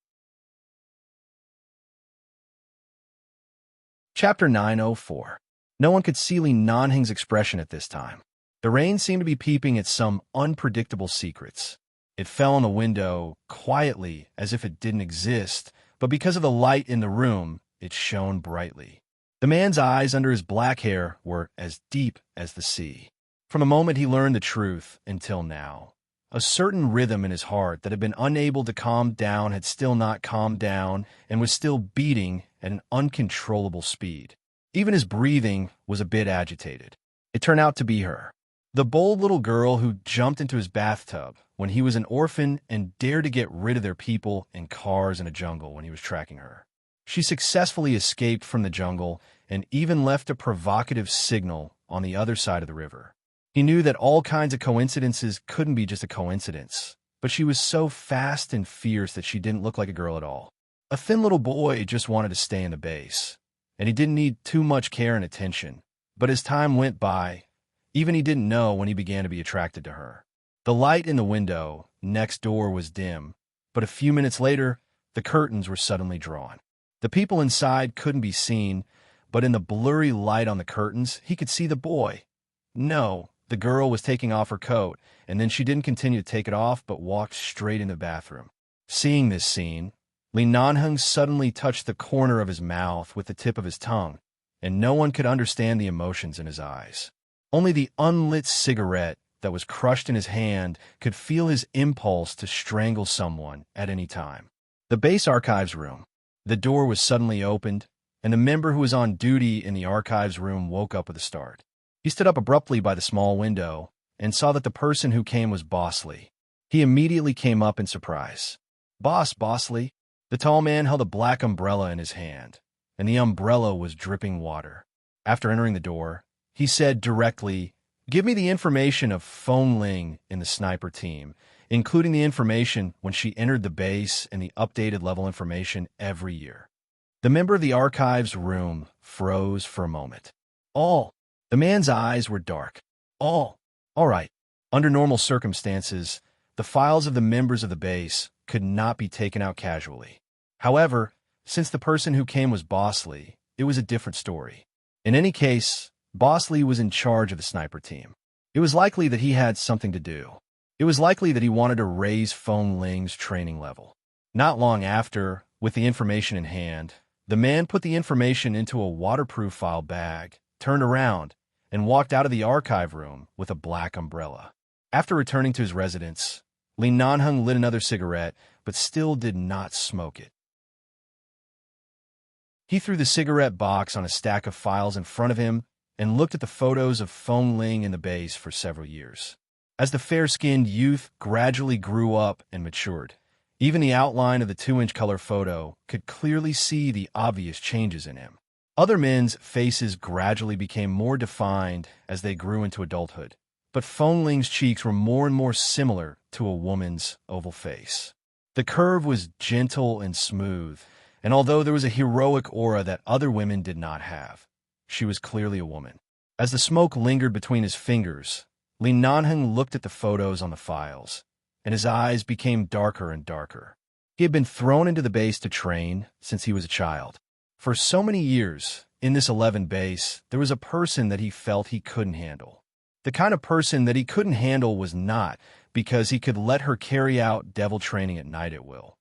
Chapter 904. No one could see Li Nanheng's expression at this time. The rain seemed to be peeping at some unpredictable secrets. It fell on the window quietly as if it didn't exist, but because of the light in the room, it shone brightly. The man's eyes under his black hair were as deep as the sea. From the moment he learned the truth until now, a certain rhythm in his heart that had been unable to calm down had still not calmed down and was still beating at an uncontrollable speed. Even his breathing was a bit agitated. It turned out to be her, the bold little girl who jumped into his bathtub when he was an orphan and dared to get rid of their people and cars in a jungle when he was tracking her. She successfully escaped from the jungle and even left a provocative signal on the other side of the river. He knew that all kinds of coincidences couldn't be just a coincidence, but she was so fast and fierce that she didn't look like a girl at all. A thin little boy just wanted to stay in the base, and he didn't need too much care and attention. But as time went by, even he didn't know when he began to be attracted to her. The light in the window next door was dim, but a few minutes later, the curtains were suddenly drawn. The people inside couldn't be seen, but in the blurry light on the curtains, he could see the boy. No, the girl was taking off her coat, and then she didn't continue to take it off, but walked straight into the bathroom. Seeing this scene, Li Nanheng suddenly touched the corner of his mouth with the tip of his tongue, and no one could understand the emotions in his eyes. Only the unlit cigarette that was crushed in his hand could feel his impulse to strangle someone at any time. The base archives room. The door was suddenly opened, and the member who was on duty in the archives room woke up with a start. He stood up abruptly by the small window and saw that the person who came was Bosley. He immediately came up in surprise. Bosley." The tall man held a black umbrella in his hand, and the umbrella was dripping water. After entering the door, he said directly, "Give me the information of Feng Ling in the sniper team, including the information when she entered the base and the updated level information every year." The member of the archives room froze for a moment. "All." The man's eyes were dark. "All right." Under normal circumstances, the files of the members of the base could not be taken out casually. However, since the person who came was Bosley, it was a different story. In any case, Bosley was in charge of the sniper team. It was likely that he had something to do. It was likely that he wanted to raise Feng Ling's training level. Not long after, with the information in hand, the man put the information into a waterproof file bag, turned around, and walked out of the archive room with a black umbrella. After returning to his residence, Li Nanheng lit another cigarette, but still did not smoke it. He threw the cigarette box on a stack of files in front of him and looked at the photos of Feng Ling in the base for several years. As the fair-skinned youth gradually grew up and matured, even the outline of the 2-inch color photo could clearly see the obvious changes in him. Other men's faces gradually became more defined as they grew into adulthood, but Feng Ling's cheeks were more and more similar to a woman's oval face. The curve was gentle and smooth, and although there was a heroic aura that other women did not have, she was clearly a woman. As the smoke lingered between his fingers, Li Nanheng looked at the photos on the files, and his eyes became darker and darker. He had been thrown into the base to train since he was a child. For so many years, in this 11 base, there was a person that he felt he couldn't handle. The kind of person that he couldn't handle was not because he could let her carry out devil training at night at will,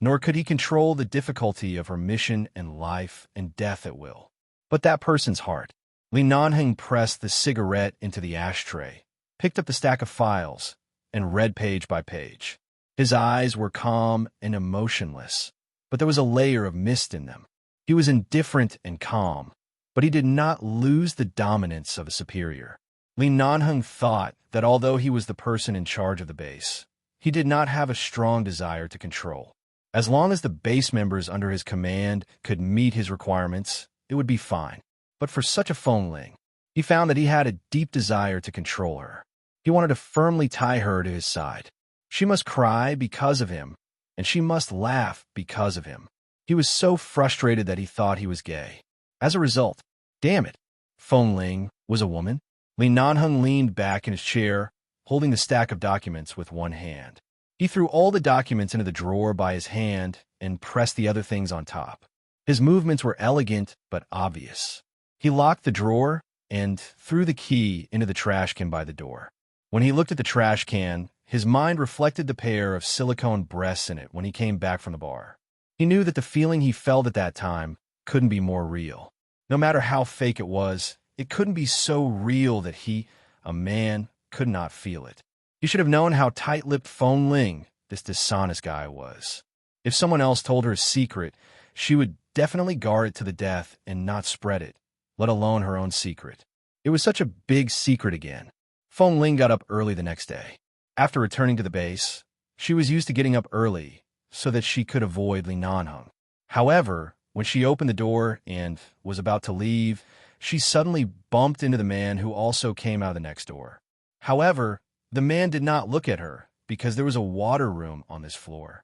nor could he control the difficulty of her mission and life and death at will, but that person's heart. Li Nanheng pressed the cigarette into the ashtray, picked up the stack of files, and read page by page. His eyes were calm and emotionless, but there was a layer of mist in them. He was indifferent and calm, but he did not lose the dominance of a superior. Li Nanheng thought that although he was the person in charge of the base, he did not have a strong desire to control. As long as the base members under his command could meet his requirements, it would be fine. But for such a Feng Ling, he found that he had a deep desire to control her. He wanted to firmly tie her to his side. She must cry because of him, and she must laugh because of him. He was so frustrated that he thought he was gay. As a result, damn it, Feng Ling was a woman. Li Nanheng leaned back in his chair, holding the stack of documents with one hand. He threw all the documents into the drawer by his hand and pressed the other things on top. His movements were elegant but obvious. He locked the drawer and threw the key into the trash can by the door. When he looked at the trash can, his mind reflected the pair of silicone breasts in it when he came back from the bar. He knew that the feeling he felt at that time couldn't be more real. No matter how fake it was, it couldn't be so real that he, a man, could not feel it. He should have known how tight-lipped Feng Ling, this dishonest guy, was. If someone else told her a secret, she would definitely guard it to the death and not spread it, let alone her own secret. It was such a big secret again. Feng Ling got up early the next day. After returning to the base, she was used to getting up early so that she could avoid Li Nanheng. However, when she opened the door and was about to leave, she suddenly bumped into the man who also came out of the next door. However, the man did not look at her because there was a water room on this floor.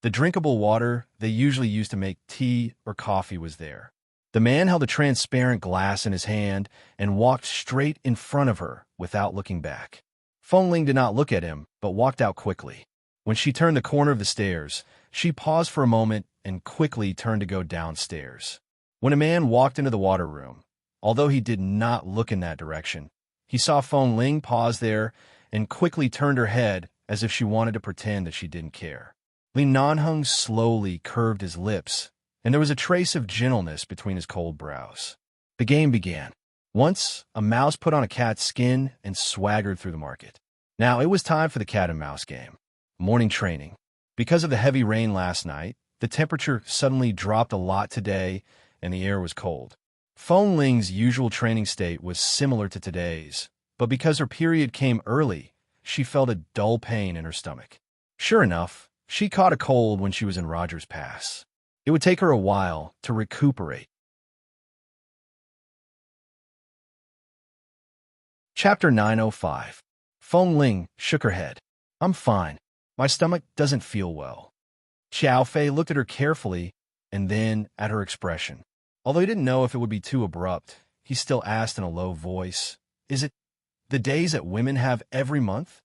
The drinkable water they usually use to make tea or coffee was there. The man held a transparent glass in his hand and walked straight in front of her without looking back. Feng Ling did not look at him, but walked out quickly. When she turned the corner of the stairs, she paused for a moment and quickly turned to go downstairs. When a man walked into the water room, although he did not look in that direction, he saw Feng Ling pause there and quickly turned her head as if she wanted to pretend that she didn't care. Li Nanheng slowly curved his lips, and there was a trace of gentleness between his cold brows. The game began. Once, a mouse put on a cat's skin and swaggered through the market. Now it was time for the cat and mouse game. Morning training. Because of the heavy rain last night, the temperature suddenly dropped a lot today, and the air was cold. Feng Ling's usual training state was similar to today's, but because her period came early, she felt a dull pain in her stomach. Sure enough, she caught a cold when she was in Rogers Pass. It would take her a while to recuperate. Chapter 905. Feng Ling shook her head. I'm fine. My stomach doesn't feel well. Xiao Fei looked at her carefully and then at her expression. Although he didn't know if it would be too abrupt, he still asked in a low voice, Is it the days that women have every month?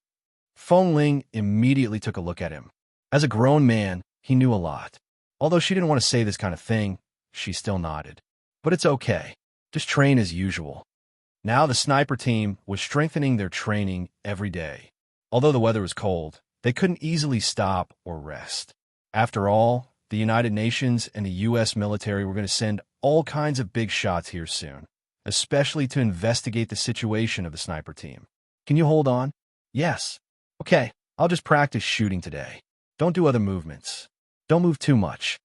Feng Ling immediately took a look at him. As a grown man, he knew a lot. Although she didn't want to say this kind of thing, she still nodded. But it's okay. Just train as usual. Now the sniper team was strengthening their training every day. Although the weather was cold, they couldn't easily stop or rest. After all, the United Nations and the U.S. military were going to send all kinds of big shots here soon, especially to investigate the situation of the sniper team. Can you hold on? Yes. Okay, I'll just practice shooting today. Don't do other movements. Don't move too much.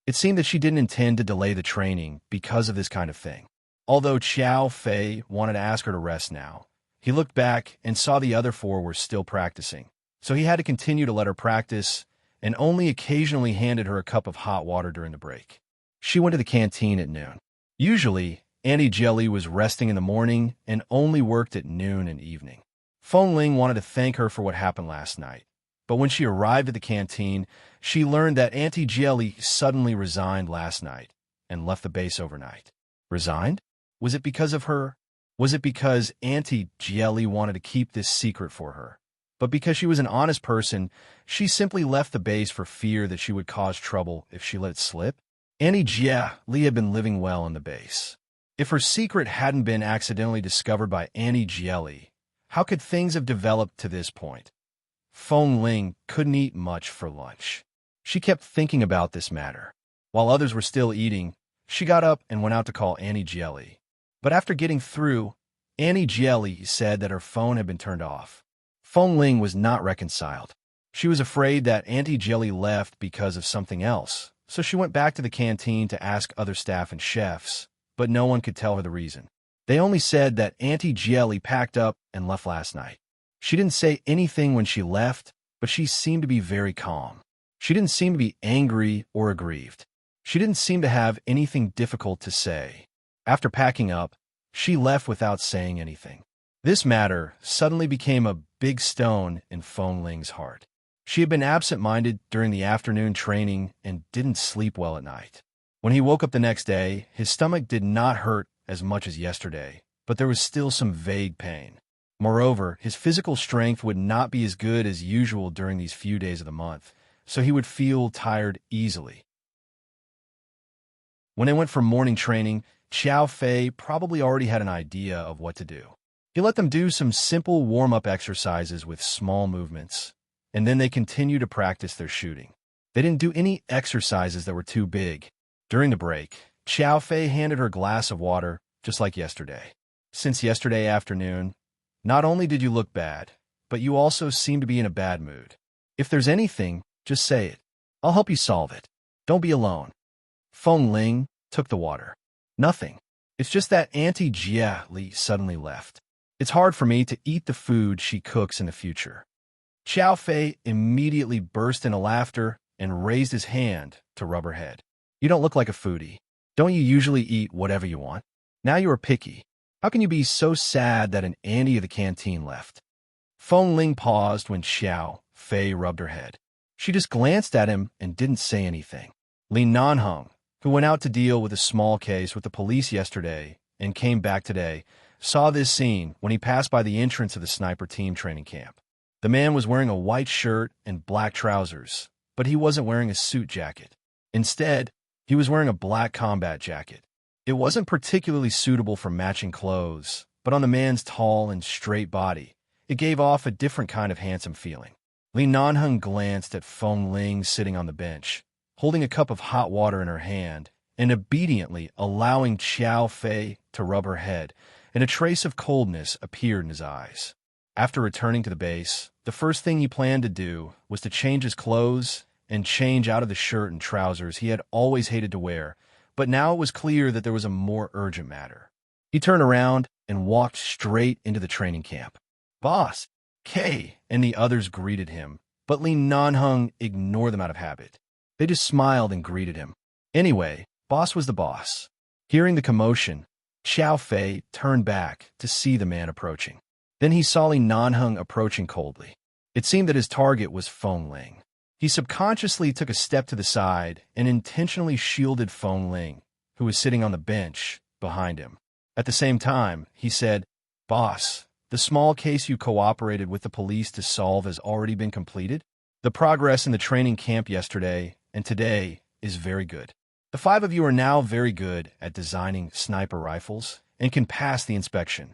It seemed that she didn't intend to delay the training because of this kind of thing. Although Xiao Fei wanted to ask her to rest now, he looked back and saw the other four were still practicing. So he had to continue to let her practice and only occasionally handed her a cup of hot water during the break. She went to the canteen at noon. Usually, Auntie Jelly was resting in the morning and only worked at noon and evening. Feng Ling wanted to thank her for what happened last night, but when she arrived at the canteen, she learned that Auntie Jelly suddenly resigned last night and left the base overnight. Resigned? Was it because of her? Was it because Auntie Jelly wanted to keep this secret for her? But because she was an honest person, she simply left the base for fear that she would cause trouble if she let it slip? Auntie Jelly had been living well on the base. If her secret hadn't been accidentally discovered by Auntie Jelly, how could things have developed to this point? Feng Ling couldn't eat much for lunch. She kept thinking about this matter. While others were still eating, she got up and went out to call Auntie Jelly. But after getting through, Auntie Jelly said that her phone had been turned off. Feng Ling was not reconciled. She was afraid that Auntie Jelly left because of something else, so she went back to the canteen to ask other staff and chefs, but no one could tell her the reason. They only said that Auntie Jelly packed up and left last night. She didn't say anything when she left, but she seemed to be very calm. She didn't seem to be angry or aggrieved. She didn't seem to have anything difficult to say. After packing up, she left without saying anything. This matter suddenly became a big stone in Feng Ling's heart. She had been absent-minded during the afternoon training and didn't sleep well at night. When he woke up the next day, his stomach did not hurt as much as yesterday, but there was still some vague pain. Moreover, his physical strength would not be as good as usual during these few days of the month, so he would feel tired easily. When they went for morning training, Xiao Fei probably already had an idea of what to do. He let them do some simple warm-up exercises with small movements, and then they continued to practice their shooting. They didn't do any exercises that were too big. During the break, Xiao Fei handed her a glass of water, just like yesterday. Since yesterday afternoon, not only did you look bad, but you also seem to be in a bad mood. If there's anything, just say it. I'll help you solve it. Don't be alone. Feng Ling took the water. Nothing. It's just that Auntie Jelly suddenly left. It's hard for me to eat the food she cooks in the future. Xiao Fei immediately burst into laughter and raised his hand to rub her head. You don't look like a foodie. Don't you usually eat whatever you want? Now you are picky. How can you be so sad that an auntie of the canteen left? Feng Ling paused when Xiao Fei rubbed her head. She just glanced at him and didn't say anything. Li Nanheng, who went out to deal with a small case with the police yesterday and came back today, saw this scene when he passed by the entrance of the sniper team training camp. The man was wearing a white shirt and black trousers, but he wasn't wearing a suit jacket. Instead, he was wearing a black combat jacket. It wasn't particularly suitable for matching clothes, but on the man's tall and straight body, it gave off a different kind of handsome feeling. Li Nanheng glanced at Feng Ling sitting on the bench, holding a cup of hot water in her hand, and obediently allowing Xiao Fei to rub her head, and a trace of coldness appeared in his eyes. After returning to the base, the first thing he planned to do was to change his clothes and change out of the shirt and trousers he had always hated to wear, but now it was clear that there was a more urgent matter. He turned around and walked straight into the training camp. Boss, Kay, and the others greeted him, but Li Nanheng ignored them out of habit. They just smiled and greeted him. Anyway, Boss was the boss. Hearing the commotion, Xiao Fei turned back to see the man approaching. Then he saw Li Nanheng approaching coldly. It seemed that his target was Feng Ling. He subconsciously took a step to the side and intentionally shielded Feng Ling, who was sitting on the bench behind him. At the same time, he said, "Boss, the small case you cooperated with the police to solve has already been completed. The progress in the training camp yesterday and today is very good. The 5 of you are now very good at designing sniper rifles and can pass the inspection."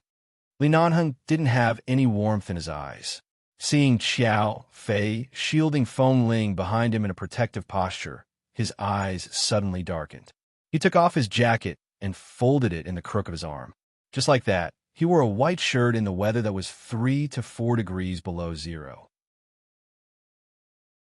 Li Nanheng didn't have any warmth in his eyes. Seeing Xiao Fei shielding Feng Ling behind him in a protective posture, his eyes suddenly darkened. He took off his jacket and folded it in the crook of his arm. Just like that, he wore a white shirt in the weather that was 3 to 4 degrees below zero.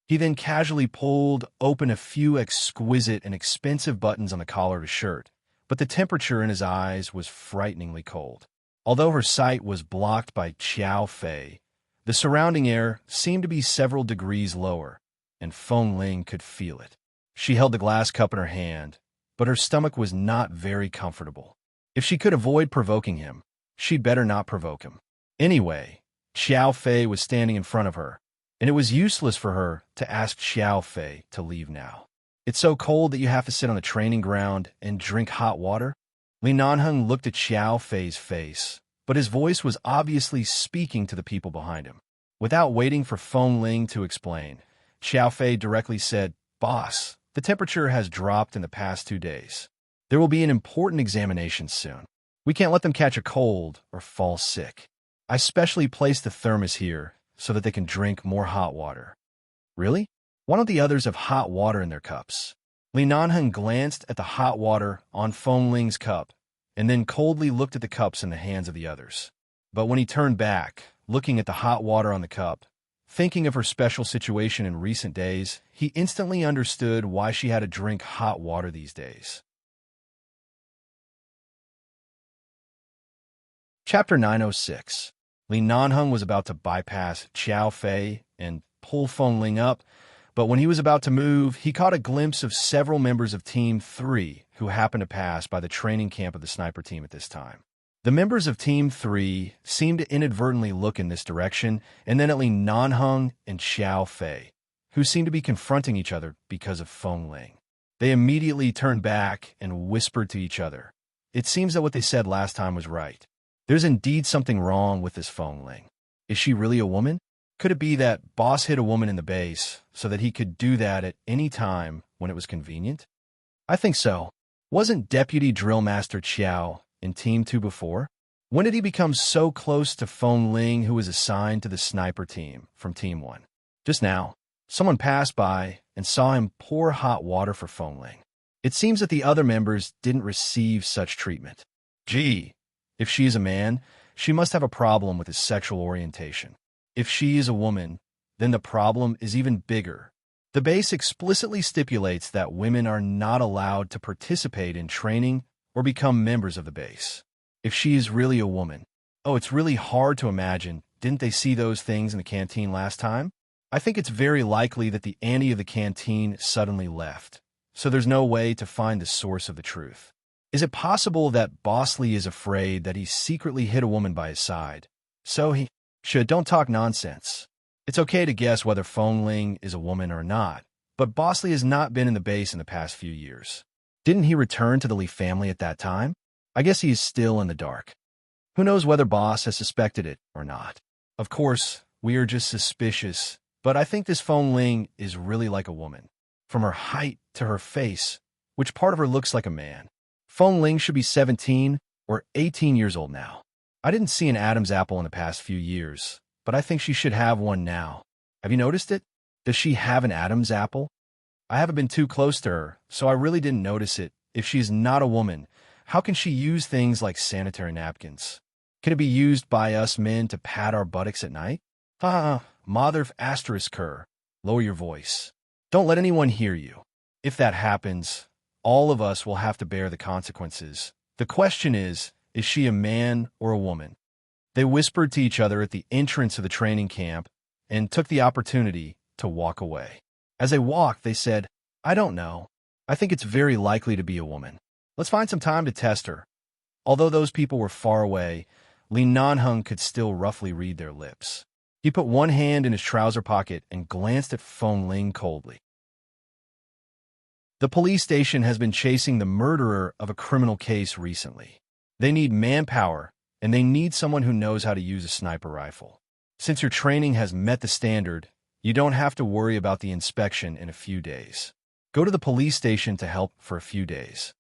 He then casually pulled open a few exquisite and expensive buttons on the collar of his shirt, but the temperature in his eyes was frighteningly cold. Although her sight was blocked by Xiao Fei, the surrounding air seemed to be several degrees lower, and Feng Ling could feel it. She held the glass cup in her hand, but her stomach was not very comfortable. If she could avoid provoking him, she'd better not provoke him. Anyway, Xiao Fei was standing in front of her, and it was useless for her to ask Xiao Fei to leave now. "It's so cold that you have to sit on the training ground and drink hot water?" Li Nanheng looked at Xiao Fei's face, but his voice was obviously speaking to the people behind him. Without waiting for Feng Ling to explain, Xiao Fei directly said, "Boss, the temperature has dropped in the past 2 days. There will be an important examination soon. We can't let them catch a cold or fall sick. I specially placed the thermos here so that they can drink more hot water." "Really? Why don't the others have hot water in their cups?" Li Nanheng glanced at the hot water on Feng Ling's cup and then coldly looked at the cups in the hands of the others. But when he turned back, looking at the hot water on the cup, thinking of her special situation in recent days, he instantly understood why she had to drink hot water these days. Chapter 906. Li Nanheng was about to bypass Xiao Fei and pull Feng Ling up, but when he was about to move, he caught a glimpse of several members of Team 3 who happened to pass by the training camp of the sniper team at this time. The members of Team 3 seemed to inadvertently look in this direction, and then at Li Nanheng and Xiao Fei, who seemed to be confronting each other because of Feng Ling. They immediately turned back and whispered to each other. It seems that what they said last time was right. There's indeed something wrong with this Feng Ling. Is she really a woman? Could it be that Boss hid a woman in the base so that he could do that at any time when it was convenient? I think so. Wasn't Deputy Drill Master Qiao in Team 2 before? When did he become so close to Feng Ling, who was assigned to the sniper team from Team 1? Just now, someone passed by and saw him pour hot water for Feng Ling. It seems that the other members didn't receive such treatment. Gee, if she is a man, she must have a problem with his sexual orientation. If she is a woman, then the problem is even bigger. The base explicitly stipulates that women are not allowed to participate in training or become members of the base. If she is really a woman, it's really hard to imagine. Didn't they see those things in the canteen last time? I think it's very likely that the Annie of the canteen suddenly left, so there's no way to find the source of the truth. Is it possible that Boss Lee is afraid that he secretly hid a woman by his side? So he don't talk nonsense. It's okay to guess whether Feng Ling is a woman or not, but Boss Lee has not been in the base in the past few years. Didn't he return to the Lee family at that time? I guess he is still in the dark. Who knows whether Boss has suspected it or not? Of course, we are just suspicious, but I think this Feng Ling is really like a woman. From her height to her face, which part of her looks like a man? Feng Ling should be 17 or 18 years old now. I didn't see an Adam's apple in the past few years, but I think she should have one now. Have you noticed it? Does she have an Adam's apple? I haven't been too close to her, so I really didn't notice it. If she is not a woman, how can she use things like sanitary napkins? Can it be used by us men to pat our buttocks at night? Mother asterisk her. Lower your voice. Don't let anyone hear you. If that happens, all of us will have to bear the consequences. The question is Is she a man or a woman? They whispered to each other at the entrance of the training camp and took the opportunity to walk away. As they walked, they said, I don't know. I think it's very likely to be a woman. Let's find some time to test her. Although those people were far away, Li Nanheng could still roughly read their lips. He put one hand in his trouser pocket and glanced at Feng Ling coldly. The police station has been chasing the murderer of a criminal case recently. They need manpower, and they need someone who knows how to use a sniper rifle. Since your training has met the standard, you don't have to worry about the inspection in a few days. Go to the police station to help for a few days.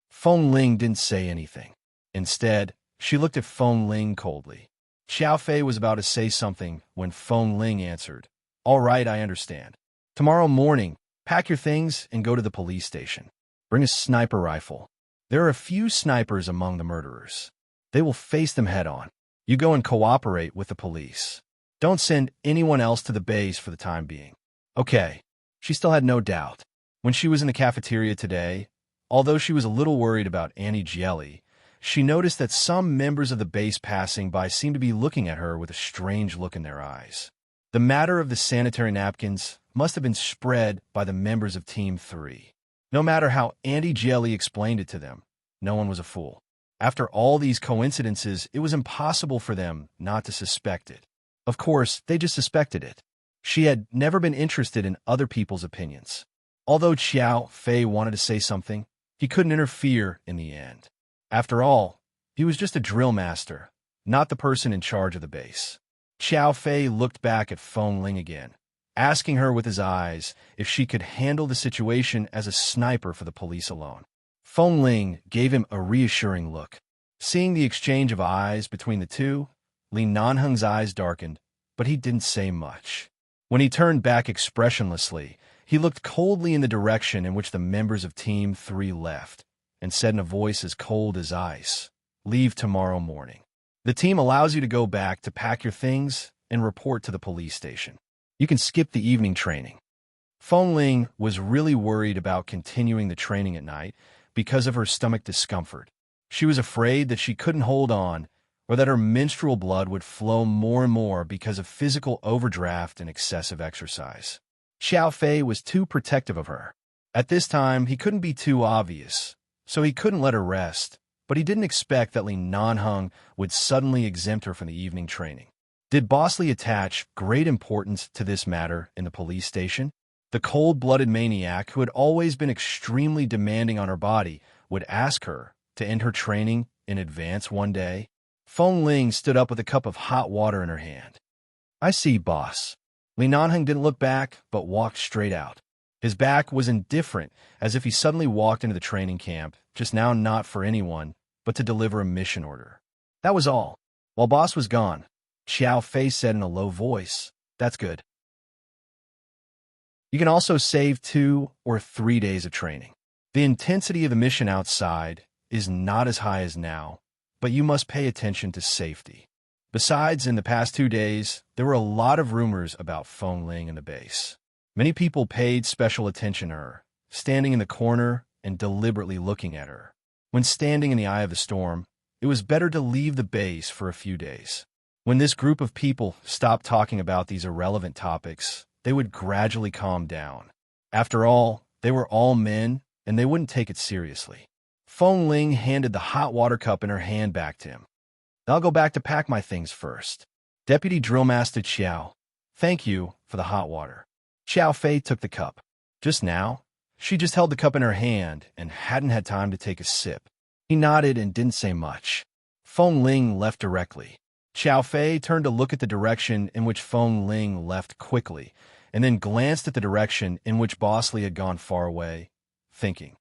Feng Ling didn't say anything. Instead, she looked at Feng Ling coldly. Xiao Fei was about to say something when Feng Ling answered, All right, I understand. Tomorrow morning, pack your things and go to the police station. Bring a sniper rifle. There are a few snipers among the murderers. They will face them head-on. You go and cooperate with the police. Don't send anyone else to the base for the time being. Okay. She still had no doubt. When she was in the cafeteria today, although she was a little worried about Annie Jelly, she noticed that some members of the base passing by seemed to be looking at her with a strange look in their eyes. The matter of the sanitary napkins must have been spread by the members of Team 3. No matter how Annie Jelly explained it to them, no one was a fool. After all these coincidences, it was impossible for them not to suspect it. Of course, they just suspected it. She had never been interested in other people's opinions. Although Xiao Fei wanted to say something, he couldn't interfere in the end. After all, he was just a drill master, not the person in charge of the base. Xiao Fei looked back at Feng Ling again, asking her with his eyes if she could handle the situation as a sniper for the police alone. Feng Ling gave him a reassuring look. Seeing the exchange of eyes between the two, Li Nanheng's eyes darkened, but he didn't say much. When he turned back expressionlessly, he looked coldly in the direction in which the members of Team 3 left, and said in a voice as cold as ice, Leave tomorrow morning. The team allows you to go back to pack your things and report to the police station. You can skip the evening training. Feng Ling was really worried about continuing the training at night because of her stomach discomfort. She was afraid that she couldn't hold on or that her menstrual blood would flow more and more because of physical overdraft and excessive exercise. Xiao Fei was too protective of her. At this time, he couldn't be too obvious, so he couldn't let her rest, but he didn't expect that Li Nanheng would suddenly exempt her from the evening training. Did Boss Li attach great importance to this matter in the police station? The cold-blooded maniac who had always been extremely demanding on her body would ask her to end her training in advance one day? Feng Ling stood up with a cup of hot water in her hand. I see, boss. Li Nanheng didn't look back, but walked straight out. His back was indifferent, as if he suddenly walked into the training camp, just now not for anyone, but to deliver a mission order. That was all. While boss was gone, Xiao Fei said in a low voice, That's good. You can also save 2 or 3 days of training. The intensity of the mission outside is not as high as now, but you must pay attention to safety. Besides, in the past 2 days, there were a lot of rumors about Feng Ling in the base. Many people paid special attention to her, standing in the corner and deliberately looking at her. When standing in the eye of the storm, it was better to leave the base for a few days. When this group of people stopped talking about these irrelevant topics, they would gradually calm down. After all, they were all men, and they wouldn't take it seriously. Feng Ling handed the hot water cup in her hand back to him. I'll go back to pack my things first. Deputy Drill Master Xiao, thank you for the hot water. Xiao Fei took the cup. Just now, she just held the cup in her hand and hadn't had time to take a sip. He nodded and didn't say much. Feng Ling left directly. Xiao Fei turned to look at the direction in which Feng Ling left quickly, and then glanced at the direction in which Boss Li had gone far away, thinking.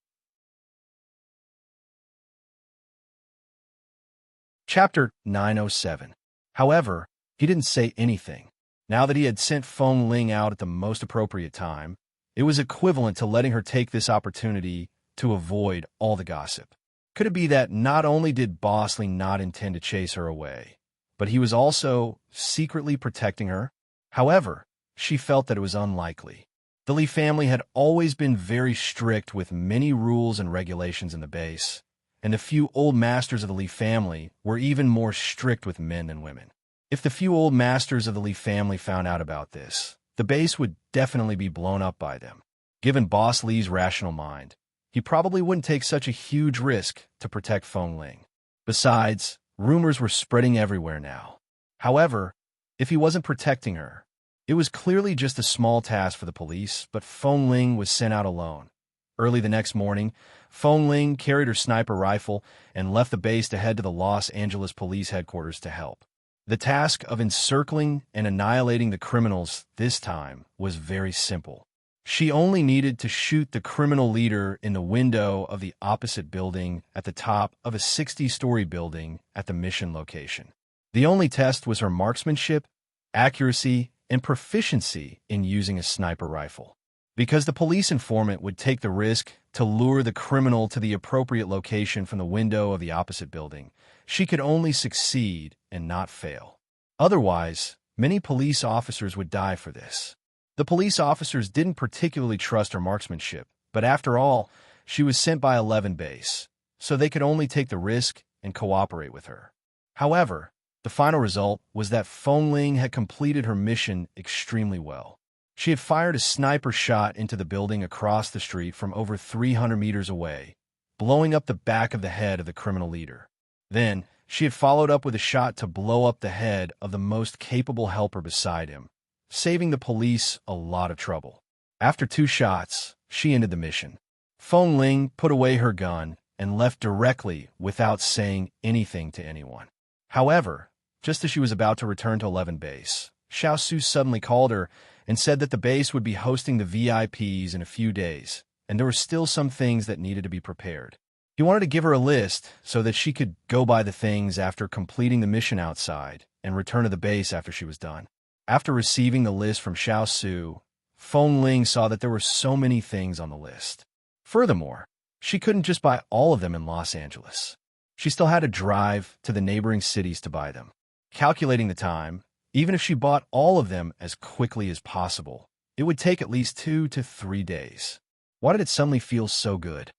Chapter 907. However, he didn't say anything. Now that he had sent Feng Ling out at the most appropriate time, it was equivalent to letting her take this opportunity to avoid all the gossip. Could it be that not only did Boss Li not intend to chase her away, but he was also secretly protecting her? However, she felt that it was unlikely. The Li family had always been very strict with many rules and regulations in the base, and the few old masters of the Lee family were even more strict with men than women. If the few old masters of the Lee family found out about this, the base would definitely be blown up by them. Given Boss Lee's rational mind, he probably wouldn't take such a huge risk to protect Feng Ling. Besides, rumors were spreading everywhere now. However, if he wasn't protecting her, it was clearly just a small task for the police, but Feng Ling was sent out alone. Early the next morning, Feng Ling carried her sniper rifle and left the base to head to the Los Angeles police headquarters to help. The task of encircling and annihilating the criminals this time was very simple. She only needed to shoot the criminal leader in the window of the opposite building at the top of a 60-story building at the mission location. The only test was her marksmanship, accuracy, and proficiency in using a sniper rifle. Because the police informant would take the risk to lure the criminal to the appropriate location from the window of the opposite building, she could only succeed and not fail. Otherwise, many police officers would die for this. The police officers didn't particularly trust her marksmanship, but after all, she was sent by 11 base, so they could only take the risk and cooperate with her. However, the final result was that Feng Ling had completed her mission extremely well. She had fired a sniper shot into the building across the street from over 300 meters away, blowing up the back of the head of the criminal leader. Then, she had followed up with a shot to blow up the head of the most capable helper beside him, saving the police a lot of trouble. After 2 shots, she ended the mission. Feng Ling put away her gun and left directly without saying anything to anyone. However, just as she was about to return to 11 base, Xiao Su suddenly called her and said that the base would be hosting the VIPs in a few days, and there were still some things that needed to be prepared. He wanted to give her a list so that she could go buy the things after completing the mission outside and return to the base after she was done. After receiving the list from Xiao Su, Feng Ling saw that there were so many things on the list. Furthermore, she couldn't just buy all of them in Los Angeles. She still had to drive to the neighboring cities to buy them. Calculating the time, even if she bought all of them as quickly as possible, it would take at least 2 to 3 days. Why did it suddenly feel so good?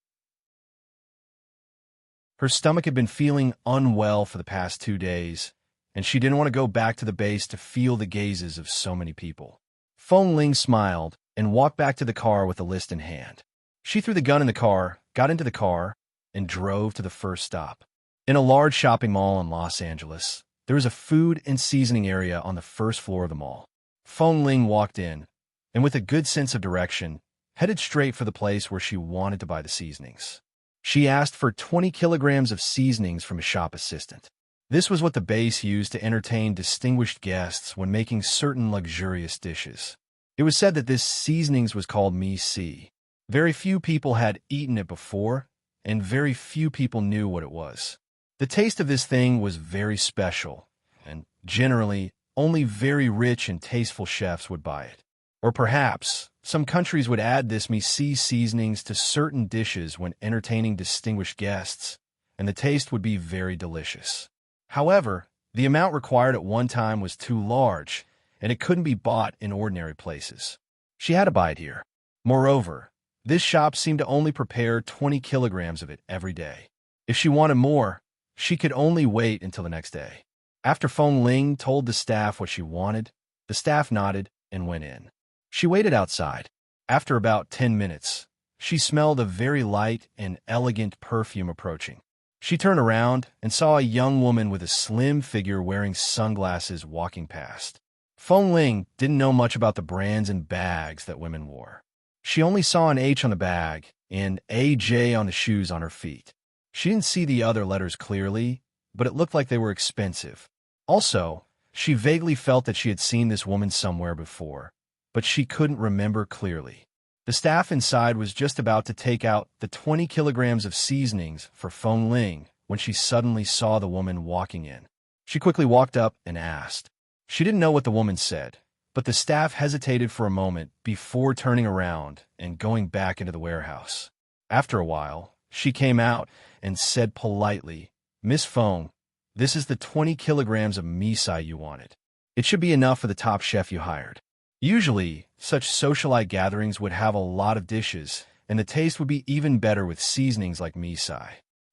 Her stomach had been feeling unwell for the past 2 days, and she didn't want to go back to the base to feel the gazes of so many people. Feng Ling smiled and walked back to the car with the list in hand. She threw the gun in the car, got into the car, and drove to the first stop. In a large shopping mall in Los Angeles, there was a food and seasoning area on the first floor of the mall. Feng Ling walked in, and with a good sense of direction, headed straight for the place where she wanted to buy the seasonings. She asked for 20 kilograms of seasonings from a shop assistant. This was what the base used to entertain distinguished guests when making certain luxurious dishes. It was said that this seasonings was called mi-si. Very few people had eaten it before, and very few people knew what it was. The taste of this thing was very special, and generally, only very rich and tasteful chefs would buy it. Or perhaps, some countries would add this mi-si seasonings to certain dishes when entertaining distinguished guests, and the taste would be very delicious. However, the amount required at one time was too large, and it couldn't be bought in ordinary places. She had to buy it here. Moreover, this shop seemed to only prepare 20 kilograms of it every day. If she wanted more, she could only wait until the next day. After Feng Ling told the staff what she wanted, the staff nodded and went in. She waited outside. After about 10 minutes, she smelled a very light and elegant perfume approaching. She turned around and saw a young woman with a slim figure wearing sunglasses walking past. Feng Ling didn't know much about the brands and bags that women wore. She only saw an H on the bag and AJ on the shoes on her feet. She didn't see the other letters clearly, but it looked like they were expensive. Also, she vaguely felt that she had seen this woman somewhere before, but she couldn't remember clearly. The staff inside was just about to take out the 20 kilograms of seasonings for Feng Ling when she suddenly saw the woman walking in. She quickly walked up and asked. She didn't know what the woman said, but the staff hesitated for a moment before turning around and going back into the warehouse. After a while, she came out and said politely, "Miss Feng, this is the 20 kilograms of mi-si you wanted. It should be enough for the top chef you hired." Usually, such socialite gatherings would have a lot of dishes, and the taste would be even better with seasonings like mi-si.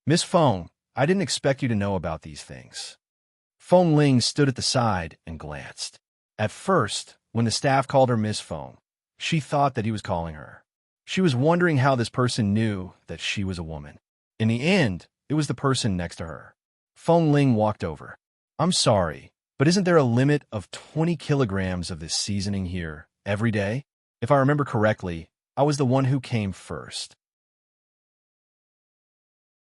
Miss Feng, I didn't expect you to know about these things. Feng Ling stood at the side and glanced. At first, when the staff called her Miss Feng, she thought that he was calling her. She was wondering how this person knew that she was a woman. In the end, it was the person next to her. Feng Ling walked over. I'm sorry, but isn't there a limit of 20 kilograms of this seasoning here every day? If I remember correctly, I was the one who came first.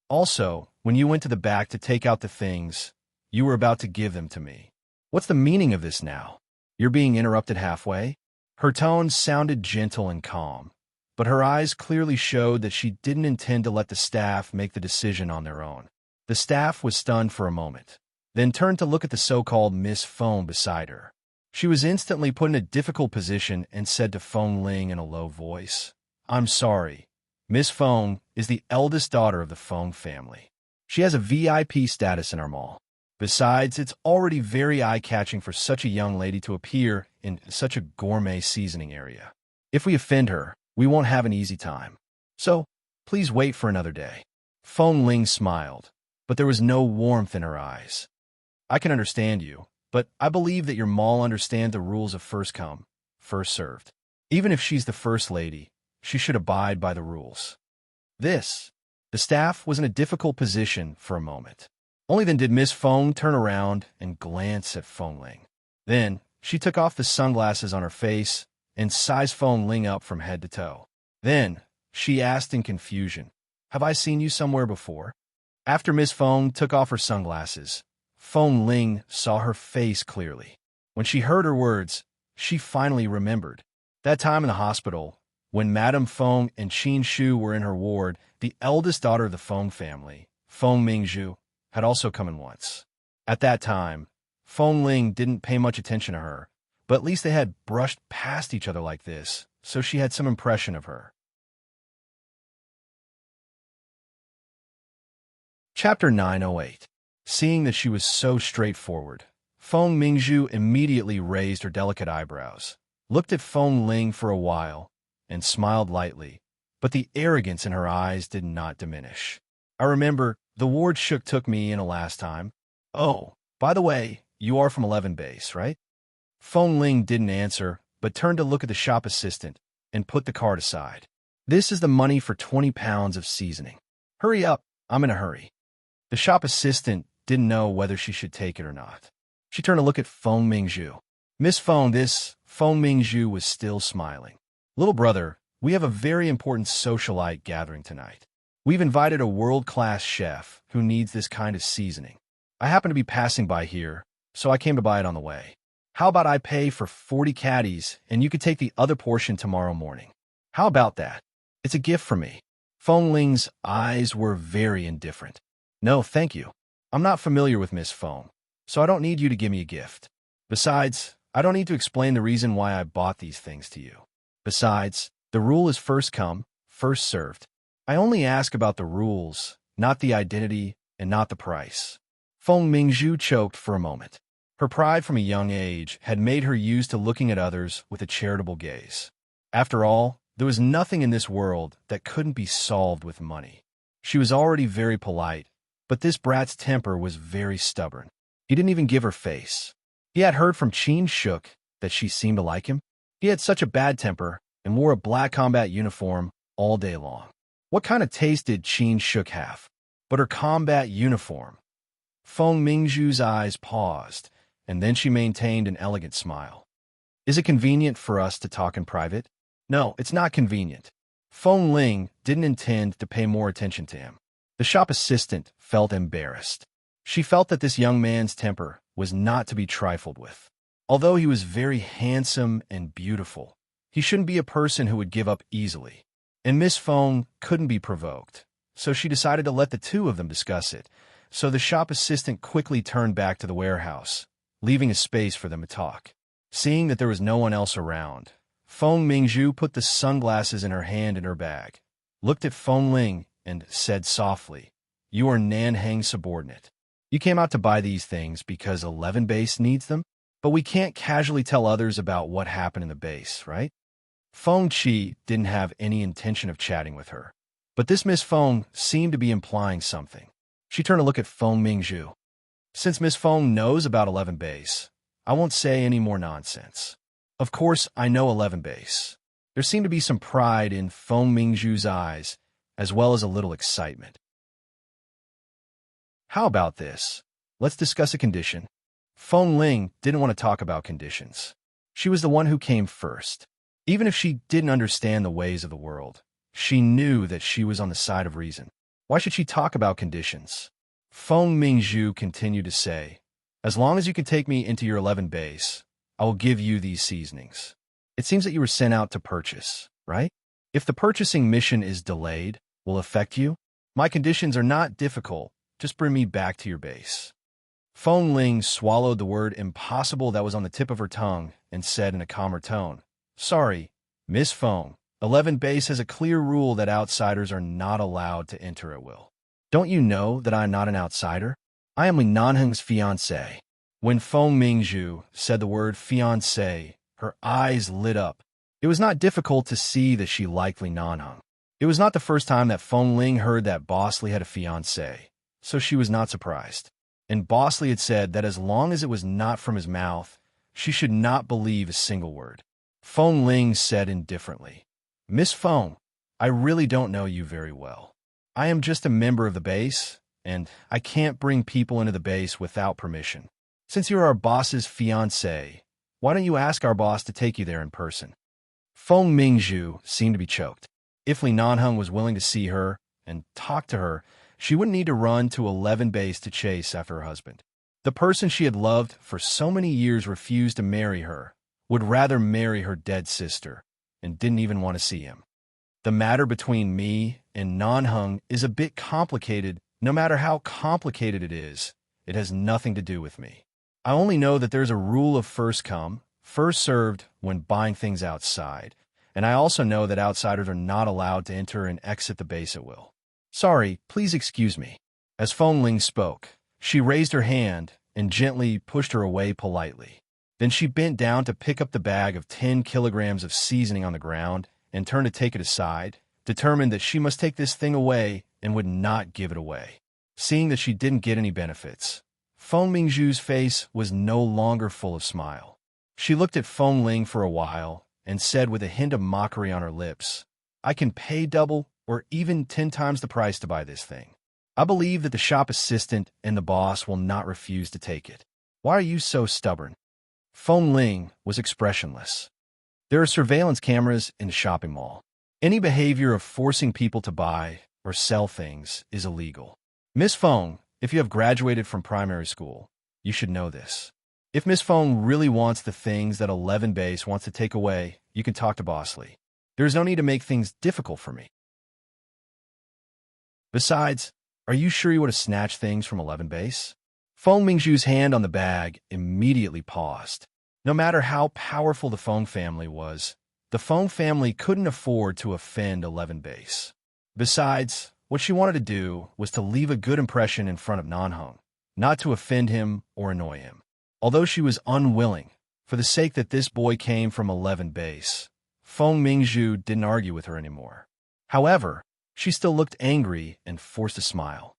Also, when you went to the back to take out the things, you were about to give them to me. What's the meaning of this now? You're being interrupted halfway? Her tone sounded gentle and calm, but her eyes clearly showed that she didn't intend to let the staff make the decision on their own. The staff was stunned for a moment, then turned to look at the so-called Miss Feng beside her. She was instantly put in a difficult position and said to Feng Ling in a low voice, I'm sorry. Miss Feng is the eldest daughter of the Feng family. She has a VIP status in our mall. Besides, it's already very eye-catching for such a young lady to appear in such a gourmet seasoning area. If we offend her, we won't have an easy time. So, please wait for another day. Feng Ling smiled, but there was no warmth in her eyes. I can understand you, but I believe that your mall understands the rules of first come, first served. Even if she's the first lady, she should abide by the rules. The staff was in a difficult position for a moment. Only then did Miss Feng turn around and glance at Feng Ling. Then, she took off the sunglasses on her face and sized Feng Ling up from head to toe. Then, she asked in confusion, Have I seen you somewhere before? After Miss Feng took off her sunglasses, Feng Ling saw her face clearly. When she heard her words, she finally remembered. That time in the hospital, when Madame Feng and Qin Shu were in her ward, the eldest daughter of the Feng family, Feng Mingzhu, had also come in once. At that time, Feng Ling didn't pay much attention to her, but at least they had brushed past each other like this, so she had some impression of her. Chapter 908. Seeing that she was so straightforward, Feng Mingzhu immediately raised her delicate eyebrows, looked at Feng Ling for a while, and smiled lightly, but the arrogance in her eyes did not diminish. I remember the ward shook took me in a last time. Oh, by the way, you are from 11 base, right? Feng Ling didn't answer, but turned to look at the shop assistant and put the card aside. This is the money for 20 pounds of seasoning. Hurry up, I'm in a hurry. The shop assistant didn't know whether she should take it or not. She turned to look at Feng Mingzhu. Miss Feng, Feng Mingzhu was still smiling. Little brother, we have a very important socialite gathering tonight. We've invited a world-class chef who needs this kind of seasoning. I happen to be passing by here, so I came to buy it on the way. How about I pay for 40 caddies and you could take the other portion tomorrow morning? How about that? It's a gift from me. Feng Ling's eyes were very indifferent. No, thank you. I'm not familiar with Miss Feng, so I don't need you to give me a gift. Besides, I don't need to explain the reason why I bought these things to you. Besides, the rule is first come, first served. I only ask about the rules, not the identity, and not the price. Feng Mingzhu choked for a moment. Her pride from a young age had made her used to looking at others with a charitable gaze. After all, there was nothing in this world that couldn't be solved with money. She was already very polite, but this brat's temper was very stubborn. He didn't even give her face. He had heard from Qin Shuk that she seemed to like him. He had such a bad temper and wore a black combat uniform all day long. What kind of taste did Qin Shuk have? But her combat uniform. Feng Mingzhu's eyes paused, and then she maintained an elegant smile. Is it convenient for us to talk in private? No, it's not convenient. Feng Ling didn't intend to pay more attention to him. The shop assistant felt embarrassed. She felt that this young man's temper was not to be trifled with. Although he was very handsome and beautiful, he shouldn't be a person who would give up easily. And Miss Feng couldn't be provoked, so she decided to let the two of them discuss it. So the shop assistant quickly turned back to the warehouse, leaving a space for them to talk. Seeing that there was no one else around, Feng Mingzhu put the sunglasses in her hand in her bag, looked at Feng Ling, and said softly, You are Nanhang's subordinate. You came out to buy these things because 11 base needs them, but we can't casually tell others about what happened in the base, right? Feng Qi didn't have any intention of chatting with her, But this Miss Feng seemed to be implying something. She turned to look at Feng Mingzhu. Since Miss Feng knows about 11 base, I won't say any more nonsense. Of course, I know 11 base. There seemed to be some pride in Feng Mingzhu's eyes, as well as a little excitement. How about this? Let's discuss a condition. Feng Ling didn't want to talk about conditions. She was the one who came first. Even if she didn't understand the ways of the world, she knew that she was on the side of reason. Why should she talk about conditions? Feng Mingzhu continued to say, as long as you can take me into your 11 base, I will give you these seasonings. It seems that you were sent out to purchase, right? If the purchasing mission is delayed, will affect you? My conditions are not difficult. Just bring me back to your base. Feng Ling swallowed the word impossible that was on the tip of her tongue and said in a calmer tone, sorry, Miss Feng, 11 base has a clear rule that outsiders are not allowed to enter at will. Don't you know that I am not an outsider? I am Li Nanheng's fiancé. When Feng Mingzhu said the word fiancé, her eyes lit up. It was not difficult to see that she liked Li Nanheng. It was not the first time that Feng Ling heard that Boss Li had a fiancé, so she was not surprised. And Boss Li had said that as long as it was not from his mouth, she should not believe a single word. Feng Ling said indifferently, Miss Feng, I really don't know you very well. I am just a member of the base, and I can't bring people into the base without permission. Since you're our boss's fiancé, why don't you ask our boss to take you there in person? Feng Mingzhu seemed to be choked. If Li Nanheng was willing to see her and talk to her, she wouldn't need to run to 11 base to chase after her husband. The person she had loved for so many years refused to marry her, would rather marry her dead sister, and didn't even want to see him. The matter between me and Nanheng is a bit complicated. No matter how complicated it is, it has nothing to do with me. I only know that there's a rule of first come, first served when buying things outside, and I also know that outsiders are not allowed to enter and exit the base at will. Sorry, please excuse me. As Feng Ling spoke, she raised her hand and gently pushed her away politely. Then she bent down to pick up the bag of 10 kilograms of seasoning on the ground and turned to take it aside, determined that she must take this thing away and would not give it away. Seeing that she didn't get any benefits, Feng Mingzhu's face was no longer full of smile. She looked at Feng Ling for a while and said with a hint of mockery on her lips, I can pay double or even 10 times the price to buy this thing. I believe that the shop assistant and the boss will not refuse to take it. Why are you so stubborn? Feng Ling was expressionless. There are surveillance cameras in the shopping mall. Any behavior of forcing people to buy or sell things is illegal. Miss Feng, if you have graduated from primary school, you should know this. If Miss Feng really wants the things that 11 base wants to take away, you can talk to Boss Li. There is no need to make things difficult for me. Besides, are you sure you would have snatched things from 11 base? Feng Mingzhu's hand on the bag immediately paused. No matter how powerful the Feng family was, the Feng family couldn't afford to offend 11 base. Besides, what she wanted to do was to leave a good impression in front of Nanheng, not to offend him or annoy him. Although she was unwilling, for the sake that this boy came from 11 base, Feng Mingzhu didn't argue with her anymore. However, she still looked angry and forced a smile.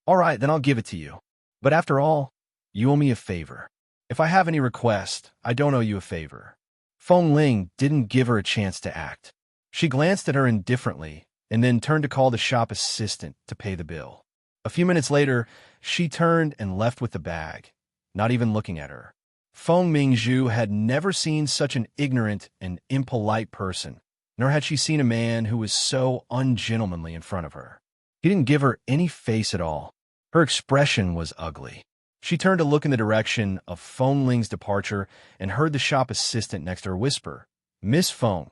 All right, then I'll give it to you. But after all, you owe me a favor. If I have any request, I don't owe you a favor. Feng Ling didn't give her a chance to act. She glanced at her indifferently and then turned to call the shop assistant to pay the bill. A few minutes later, she turned and left with the bag, not even looking at her. Feng Mingzhu had never seen such an ignorant and impolite person, nor had she seen a man who was so ungentlemanly in front of her. He didn't give her any face at all. Her expression was ugly. She turned to look in the direction of Feng Ling's departure and heard the shop assistant next to her whisper, Miss Feng,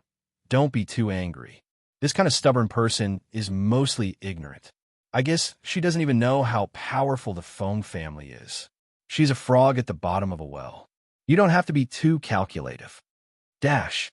don't be too angry. This kind of stubborn person is mostly ignorant. I guess she doesn't even know how powerful the Feng family is. She's a frog at the bottom of a well. You don't have to be too calculative. Dash.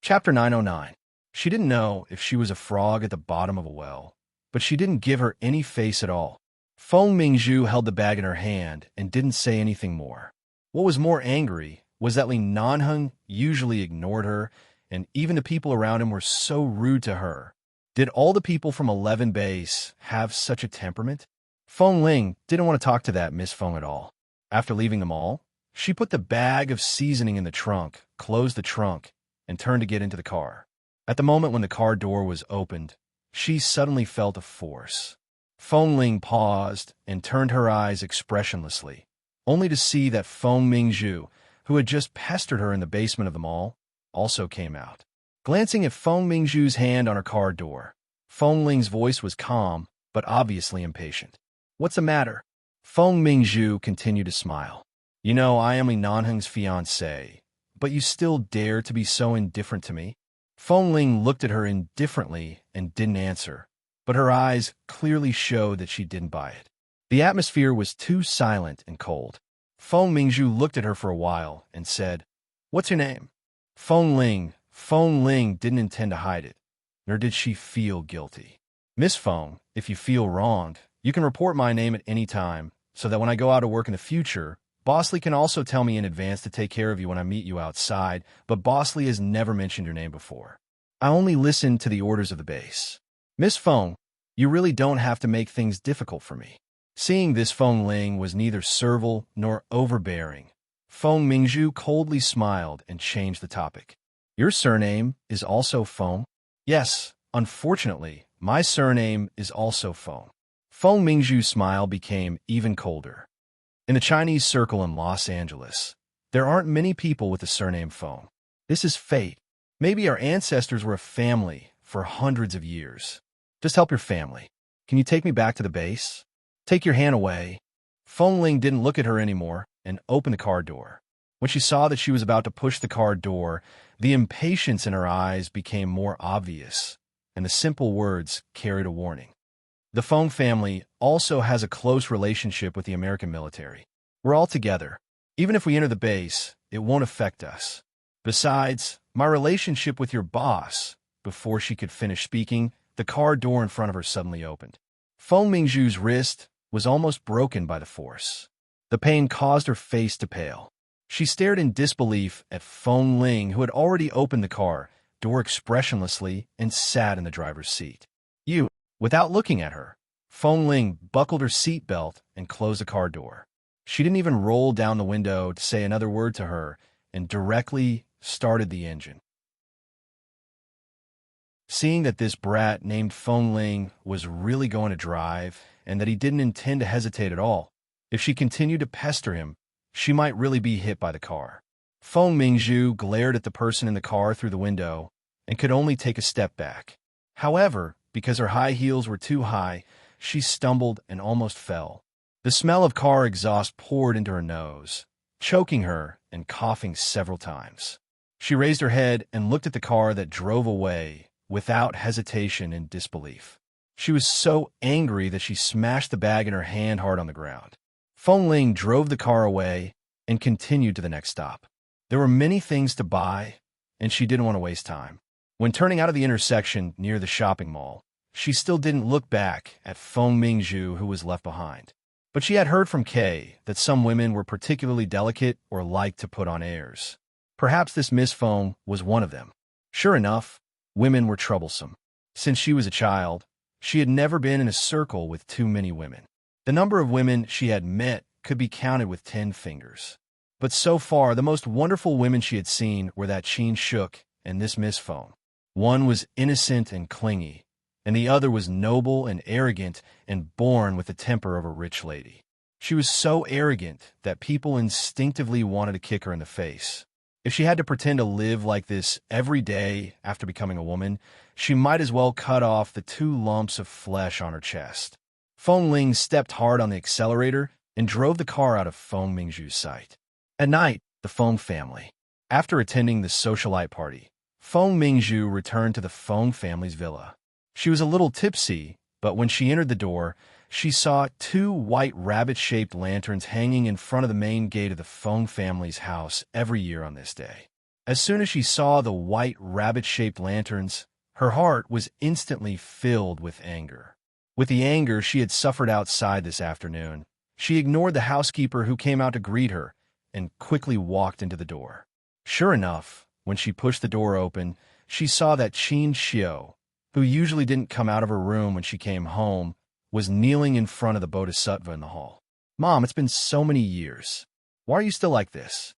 Chapter 909. She didn't know if she was a frog at the bottom of a well, but she didn't give her any face at all. Feng Mingzhu held the bag in her hand and didn't say anything more. What was more angry was that Li Nanheng usually ignored her and even the people around him were so rude to her. Did all the people from 11 Base have such a temperament? Feng Ling didn't want to talk to that Miss Feng at all. After leaving the mall, she put the bag of seasoning in the trunk, closed the trunk, and turned to get into the car. At the moment when the car door was opened, she suddenly felt a force. Feng Ling paused and turned her eyes expressionlessly, only to see that Feng Mingzhu, who had just pestered her in the basement of the mall, also came out. Glancing at Feng Mingzhu's hand on her car door, Feng Ling's voice was calm, but obviously impatient. "What's the matter?" Feng Mingzhu continued to smile. "You know, I am Li Nanheng's fiancé, but you still dare to be so indifferent to me?" Feng Ling looked at her indifferently and didn't answer, but her eyes clearly showed that she didn't buy it. The atmosphere was too silent and cold. Feng Mingzhu looked at her for a while and said, "What's your name?" Feng Ling didn't intend to hide it, nor did she feel guilty. "Miss Feng, if you feel wronged, you can report my name at any time, so that when I go out to work in the future, Boss Lee can also tell me in advance to take care of you when I meet you outside, but Boss Lee has never mentioned your name before. I only listen to the orders of the base. Miss Feng, you really don't have to make things difficult for me." Seeing this, Feng Ling was neither servile nor overbearing. Feng Mingzhu coldly smiled and changed the topic. "Your surname is also Feng?" "Yes, unfortunately, my surname is also Feng." Feng Mingzhu's smile became even colder. In the Chinese circle in Los Angeles, there aren't many people with the surname Feng. This is fate. Maybe our ancestors were a family for hundreds of years. Just help your family. Can you take me back to the base? Take your hand away. Feng Ling didn't look at her anymore and opened the car door. When she saw that she was about to push the car door, the impatience in her eyes became more obvious, and the simple words carried a warning. The Feng family also has a close relationship with the American military. We're all together. Even if we enter the base, it won't affect us. Besides, my relationship with your boss. Before she could finish speaking, the car door in front of her suddenly opened. Feng Mingzhu's wrist was almost broken by the force. The pain caused her face to pale. She stared in disbelief at Feng Ling, who had already opened the car door expressionlessly and sat in the driver's seat. "You," without looking at her, Feng Ling buckled her seatbelt and closed the car door. She didn't even roll down the window to say another word to her and directly started the engine. Seeing that this brat named Feng Ling was really going to drive and that he didn't intend to hesitate at all, if she continued to pester him, she might really be hit by the car. Feng Mingzhu glared at the person in the car through the window and could only take a step back. However, because her high heels were too high, she stumbled and almost fell. The smell of car exhaust poured into her nose, choking her and coughing several times. She raised her head and looked at the car that drove away without hesitation and disbelief. She was so angry that she smashed the bag in her hand hard on the ground. Feng Ling drove the car away and continued to the next stop. There were many things to buy, and she didn't want to waste time. When turning out of the intersection near the shopping mall, she still didn't look back at Feng Mingzhu, who was left behind. But she had heard from Kay that some women were particularly delicate or liked to put on airs. Perhaps this Miss Feng was one of them. Sure enough, women were troublesome. Since she was a child, she had never been in a circle with too many women. The number of women she had met could be counted with 10 fingers. But so far, the most wonderful women she had seen were that Qin Shuk and this Miss Feng. One was innocent and clingy, and the other was noble and arrogant and born with the temper of a rich lady. She was so arrogant that people instinctively wanted to kick her in the face. If she had to pretend to live like this every day after becoming a woman, she might as well cut off the 2 lumps of flesh on her chest. Feng Ling stepped hard on the accelerator and drove the car out of Feng Mingzhu's sight. At night, the Feng family. After attending the socialite party, Feng Mingzhu returned to the Feng family's villa. She was a little tipsy, but when she entered the door, she saw 2 white rabbit-shaped lanterns hanging in front of the main gate of the Feng family's house every year on this day. As soon as she saw the white rabbit-shaped lanterns, her heart was instantly filled with anger. With the anger she had suffered outside this afternoon, she ignored the housekeeper who came out to greet her and quickly walked into the door. Sure enough, When she pushed the door open, she saw that Qin Xiu, who usually didn't come out of her room when she came home, was kneeling in front of the Bodhisattva in the hall. "Mom, it's been so many years. Why are you still like this?"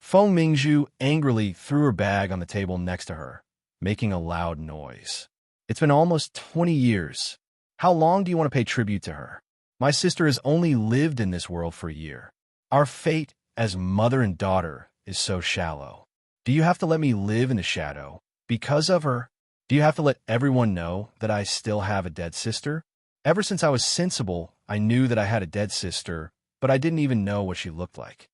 Feng Mingzhu angrily threw her bag on the table next to her, making a loud noise. "It's been almost 20 years. How long do you want to pay tribute to her? My sister has only lived in this world for a year. Our fate as mother and daughter is so shallow. Do you have to let me live in the shadow because of her? Do you have to let everyone know that I still have a dead sister? Ever since I was sensible, I knew that I had a dead sister, but I didn't even know what she looked like.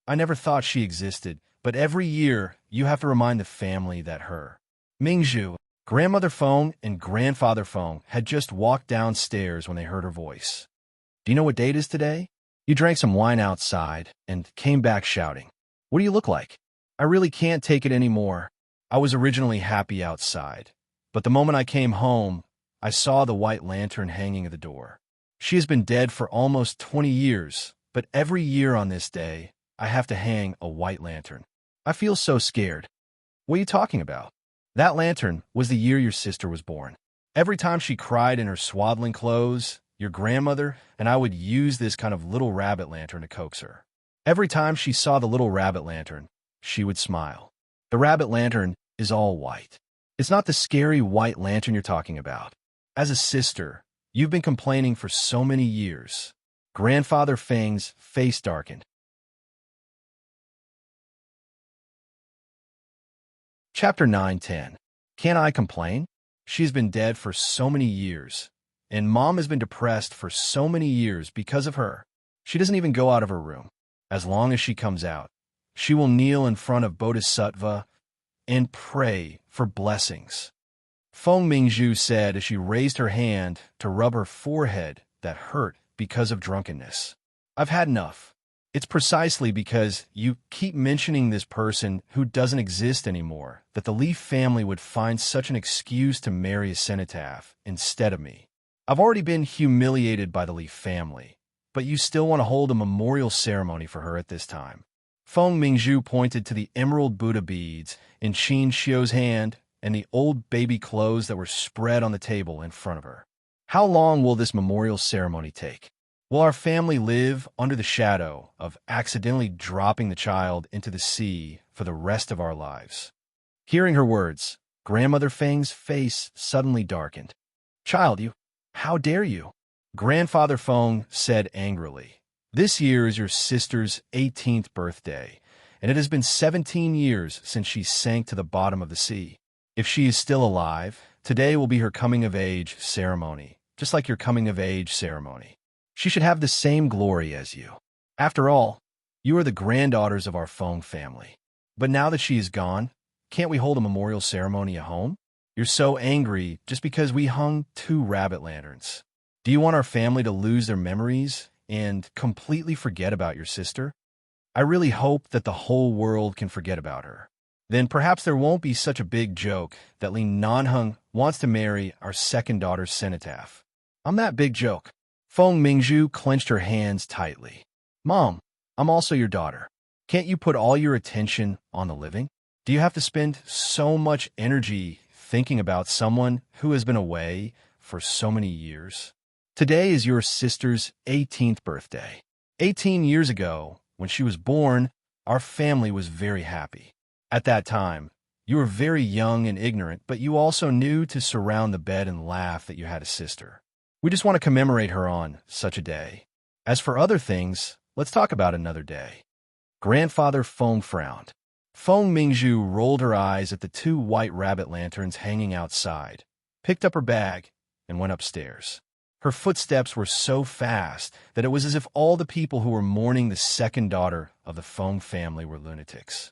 I never thought she existed, but every year you have to remind the family that her." Mingzhu, Grandmother Feng and Grandfather Feng had just walked downstairs when they heard her voice. "Do you know what date it is today? You drank some wine outside and came back shouting. What do you look like? I really can't take it anymore. I was originally happy outside, but the moment I came home, I saw the white lantern hanging at the door. She has been dead for almost 20 years, but every year on this day, I have to hang a white lantern. I feel so scared." "What are you talking about? That lantern was the year your sister was born. Every time she cried in her swaddling clothes, your grandmother and I would use this kind of little rabbit lantern to coax her. Every time she saw the little rabbit lantern, she would smile. The rabbit lantern is all white. It's not the scary white lantern you're talking about. As a sister, you've been complaining for so many years." Grandfather Feng's face darkened. Chapter 9:10. Can I complain? She's been dead for so many years, and Mom has been depressed for so many years because of her. She doesn't even go out of her room. As long as she comes out, she will kneel in front of Bodhisattva and pray for blessings. Feng Mingzhu said as she raised her hand to rub her forehead that hurt because of drunkenness. "I've had enough. It's precisely because you keep mentioning this person who doesn't exist anymore that the Leaf family would find such an excuse to marry a cenotaph instead of me. I've already been humiliated by the Leaf family, but you still want to hold a memorial ceremony for her at this time." Feng Mingzhu pointed to the emerald Buddha beads in Qin Xiu's hand and the old baby clothes that were spread on the table in front of her. "How long will this memorial ceremony take? Will our family live under the shadow of accidentally dropping the child into the sea for the rest of our lives?" Hearing her words, Grandmother Feng's face suddenly darkened. "Child, how dare you?" Grandfather Feng said angrily. "This year is your sister's 18th birthday, and it has been 17 years since she sank to the bottom of the sea. If she is still alive, today will be her coming-of-age ceremony, just like your coming-of-age ceremony. She should have the same glory as you. After all, you are the granddaughters of our Feng family. But now that she is gone, can't we hold a memorial ceremony at home? You're so angry just because we hung 2 rabbit lanterns. Do you want our family to lose their memories and completely forget about your sister? I really hope that the whole world can forget about her. Then perhaps there won't be such a big joke that Li Nanheng wants to marry our second daughter's cenotaph. I'm that big joke." Feng Mingzhu clenched her hands tightly. "Mom, I'm also your daughter. Can't you put all your attention on the living? Do you have to spend so much energy thinking about someone who has been away for so many years? Today is your sister's 18th birthday. 18 years ago, when she was born, our family was very happy. At that time, you were very young and ignorant, but you also knew to surround the bed and laugh that you had a sister. We just want to commemorate her on such a day. As for other things, let's talk about another day." Grandfather Feng frowned. Feng Mingzhu rolled her eyes at the 2 white rabbit lanterns hanging outside, picked up her bag, and went upstairs. Her footsteps were so fast that it was as if all the people who were mourning the second daughter of the Feng family were lunatics.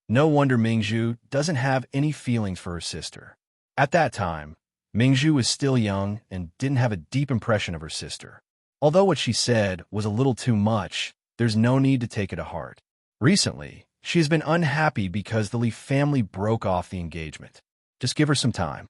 No wonder Mingzhu doesn't have any feelings for her sister. At that time, Mingzhu was still young and didn't have a deep impression of her sister. Although what she said was a little too much, there's no need to take it to heart. Recently, she has been unhappy because the Li family broke off the engagement. Just give her some time.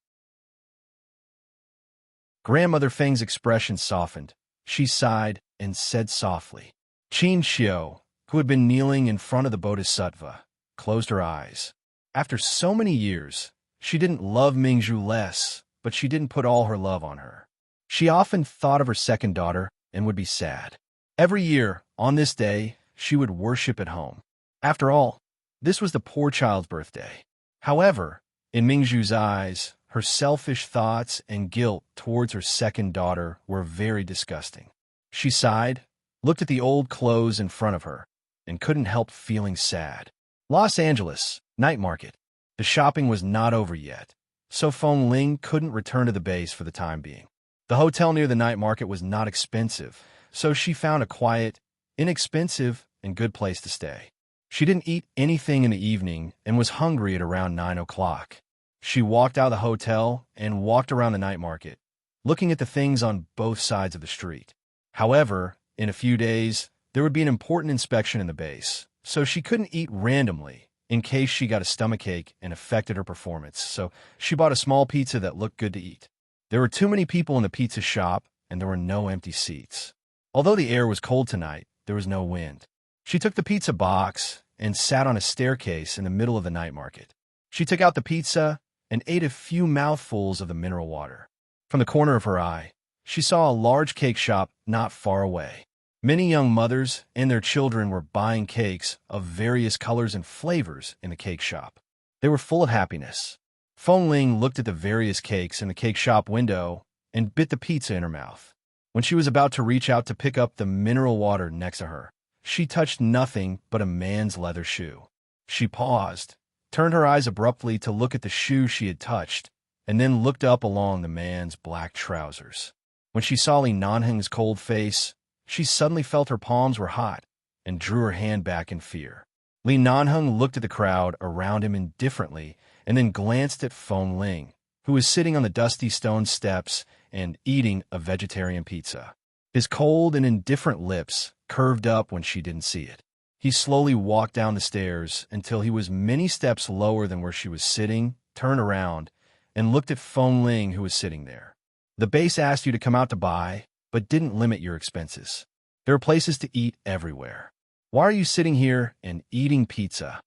Grandmother Feng's expression softened. She sighed and said softly. Qin Xiu, who had been kneeling in front of the Bodhisattva, closed her eyes. After so many years, she didn't love Mingzhu less, but she didn't put all her love on her. She often thought of her second daughter and would be sad. Every year, on this day, she would worship at home. After all, this was the poor child's birthday. However, in Mingzhu's eyes, her selfish thoughts and guilt towards her second daughter were very disgusting. She sighed, looked at the old clothes in front of her, and couldn't help feeling sad. Los Angeles, night market. The shopping was not over yet, so Feng Ling couldn't return to the base for the time being. The hotel near the night market was not expensive, so she found a quiet, inexpensive, and good place to stay. She didn't eat anything in the evening and was hungry at around 9 o'clock. She walked out of the hotel and walked around the night market, looking at the things on both sides of the street. However, in a few days, there would be an important inspection in the base, so she couldn't eat randomly in case she got a stomachache and affected her performance, so she bought a small pizza that looked good to eat. There were too many people in the pizza shop, and there were no empty seats. Although the air was cold tonight, there was no wind. She took the pizza box and sat on a staircase in the middle of the night market. She took out the pizza and ate a few mouthfuls of the mineral water. From the corner of her eye, she saw a large cake shop not far away. Many young mothers and their children were buying cakes of various colors and flavors in the cake shop. They were full of happiness. Feng Ling looked at the various cakes in the cake shop window and bit the pizza in her mouth. When she was about to reach out to pick up the mineral water next to her, she touched nothing but a man's leather shoe. She paused, turned her eyes abruptly to look at the shoe she had touched, and then looked up along the man's black trousers. When she saw Li Nanheng's cold face, she suddenly felt her palms were hot and drew her hand back in fear. Li Nanheng looked at the crowd around him indifferently and then glanced at Feng Ling, who was sitting on the dusty stone steps and eating a vegetarian pizza. His cold and indifferent lips curved up when she didn't see it. He slowly walked down the stairs until he was many steps lower than where she was sitting, turned around, and looked at Feng Ling, who was sitting there. The base asked you to come out to buy, but didn't limit your expenses. There are places to eat everywhere. Why are you sitting here and eating pizza?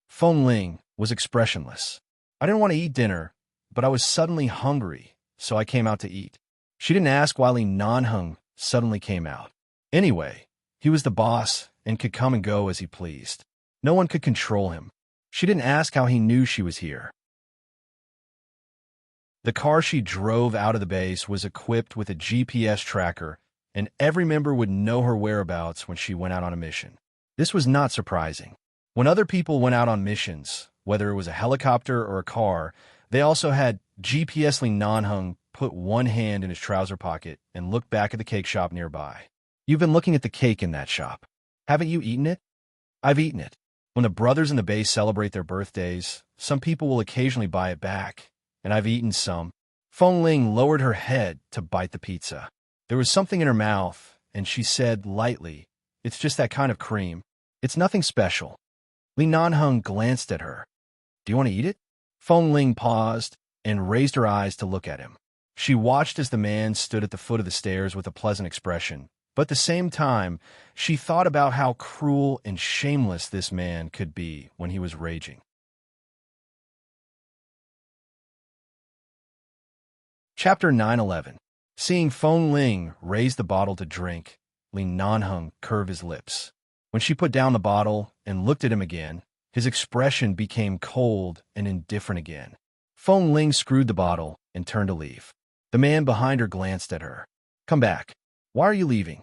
Feng Ling was expressionless. I didn't want to eat dinner, but I was suddenly hungry, so I came out to eat. She didn't ask why Li Nanheng suddenly came out. Anyway, he was the boss and could come and go as he pleased. No one could control him. She didn't ask how he knew she was here. The car she drove out of the base was equipped with a GPS tracker, and every member would know her whereabouts when she went out on a mission. This was not surprising. When other people went out on missions, whether it was a helicopter or a car, they also had GPS. Li Nanheng put one hand in his trouser pocket and looked back at the cake shop nearby. You've been looking at the cake in that shop. Haven't you eaten it? I've eaten it. When the brothers in the base celebrate their birthdays, some people will occasionally buy it back, and I've eaten some. Feng Ling lowered her head to bite the pizza. There was something in her mouth, and she said lightly, "It's just that kind of cream. It's nothing special." Li Nanheng glanced at her. "Do you want to eat it?" Feng Ling paused and raised her eyes to look at him. She watched as the man stood at the foot of the stairs with a pleasant expression, but at the same time, she thought about how cruel and shameless this man could be when he was raging. Chapter 9:11. Seeing Feng Ling raise the bottle to drink, Li Nanheng curved his lips. When she put down the bottle and looked at him again, his expression became cold and indifferent again. Feng Ling screwed the bottle and turned to leave. The man behind her glanced at her. "Come back. Why are you leaving?"